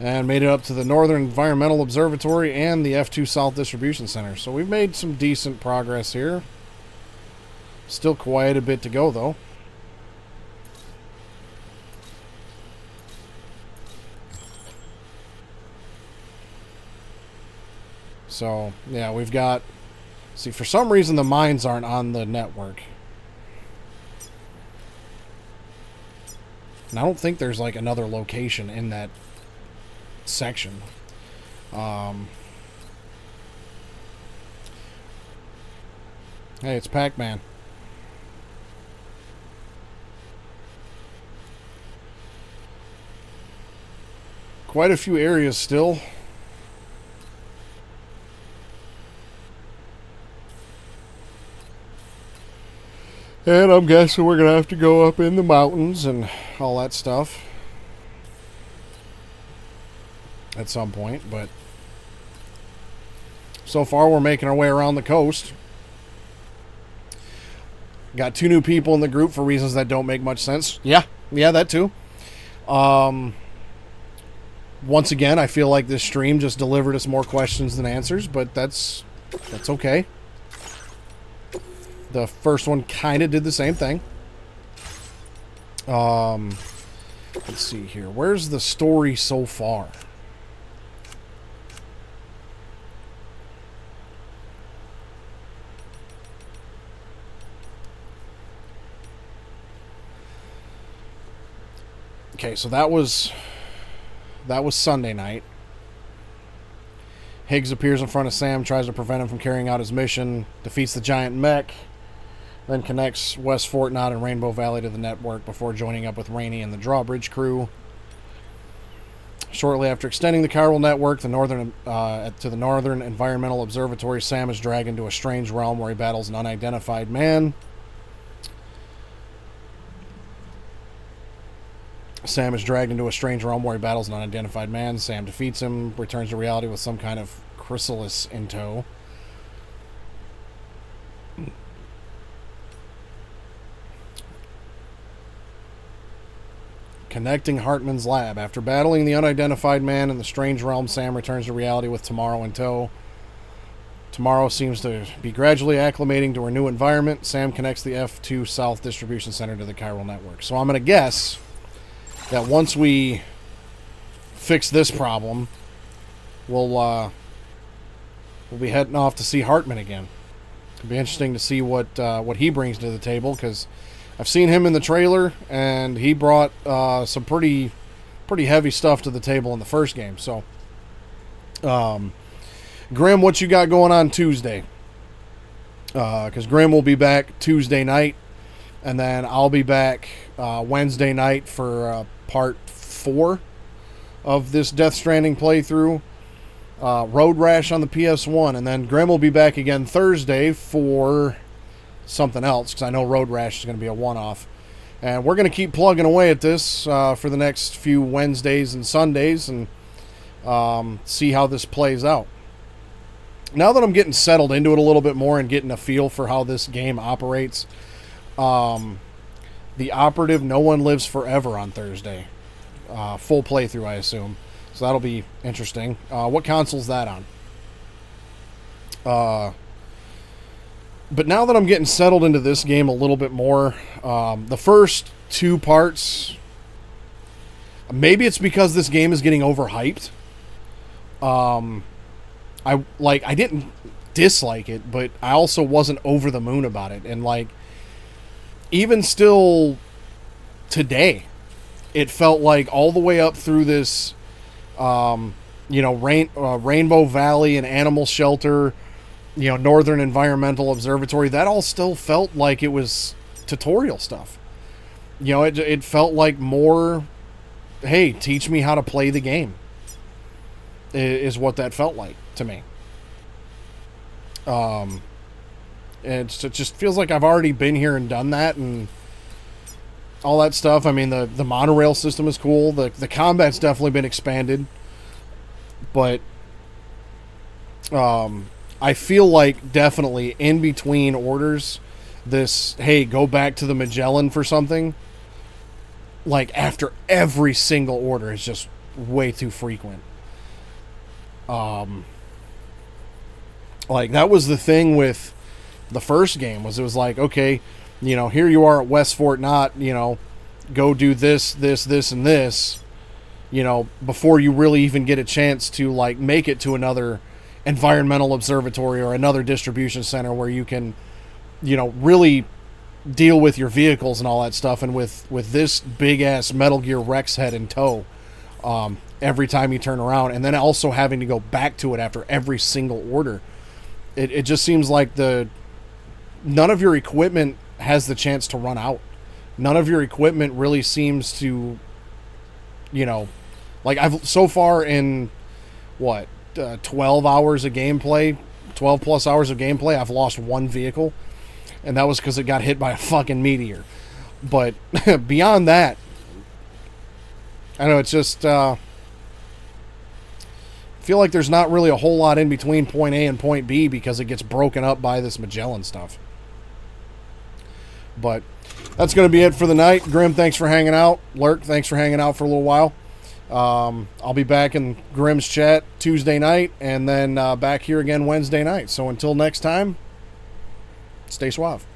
And made it up to the Northern Environmental Observatory and the F2 South Distribution Center. So we've made some decent progress here. Still quite a bit to go, though. So, yeah, we've got... See, for some reason the mines aren't on the network. And I don't think there's, like, another location in that section. Hey, it's Pac-Man. Quite a few areas still. And I'm guessing we're going to have to go up in the mountains and all that stuff at some point, but so far we're making our way around the coast. Got 2 new people in the group for reasons that don't make much sense. Yeah, that too. Once again, I feel like this stream just delivered us more questions than answers, but that's okay. The first one kind of did the same thing. Let's see here. Where's the story so far? Okay, so that was Sunday night. Higgs appears in front of Sam, tries to prevent him from carrying out his mission, defeats the giant mech, then connects West Fort Knott and Rainbow Valley to the network before joining up with Rainey and the Drawbridge crew. Shortly after extending the chiral network to the Northern Environmental Observatory, Sam is dragged into a strange realm where he battles an unidentified man. Sam defeats him, returns to reality with some kind of chrysalis in tow. Connecting Hartman's lab. After battling the unidentified man in the strange realm, Sam returns to reality with Tomorrow in tow. Tomorrow seems to be gradually acclimating to her new environment. Sam connects the F2 South Distribution Center to the chiral network. So I'm going to guess that once we fix this problem, we'll be heading off to see Hartman again. It'll be interesting to see what he brings to the table, because I've seen him in the trailer, and he brought some pretty heavy stuff to the table in the first game. So, Grim, what you got going on Tuesday? Because Grim will be back Tuesday night, and then I'll be back Wednesday night for part 4 of this Death Stranding playthrough. Road Rash on the PS1, and then Grim will be back again Thursday for something else, because I know Road Rash is going to be a one-off. And we're going to keep plugging away at this for the next few Wednesdays and Sundays, and see how this plays out. Now that I'm getting settled into it a little bit more and getting a feel for how this game operates, the operative No One Lives Forever on Thursday. Full playthrough, I assume. So that'll be interesting. What console's that on? But now that I'm getting settled into this game a little bit more, the first 2 parts Maybe it's because this game is getting overhyped. I didn't dislike it, but I also wasn't over the moon about it. And like, even still today, it felt like all the way up through this, Rainbow Valley and Animal Shelter, Northern Environmental Observatory, that all still felt like it was tutorial stuff. It felt like more, hey, teach me how to play the game, is what that felt like to me. And it just feels like I've already been here and done that and all that stuff. I mean, the monorail system is cool. The combat's definitely been expanded. But I feel like definitely in between orders, this, hey, go back to the Magellan for something, like after every single order is just way too frequent. Like that was the thing with the first game, was it was like, okay, here you are at West Fort Knott, go do this, and this, before you really even get a chance to like make it to another environmental observatory or another distribution center where you can, really deal with your vehicles and all that stuff. And with this big ass Metal Gear Rex head in tow, every time you turn around, and then also having to go back to it after every single order, it just seems like none of your equipment has the chance to run out. None of your equipment really seems to, like I've so far in 12 hours of gameplay, 12 plus hours of gameplay, I've lost one vehicle, and that was because it got hit by a fucking meteor. But beyond that, I know it's just feel like there's not really a whole lot in between point A and point B because it gets broken up by this Magellan stuff. But that's going to be it for the night. Grim, thanks for hanging out. Lurk, thanks for hanging out for a little while. I'll be back in Grim's chat Tuesday night, and then back here again Wednesday night. So until next time, stay suave.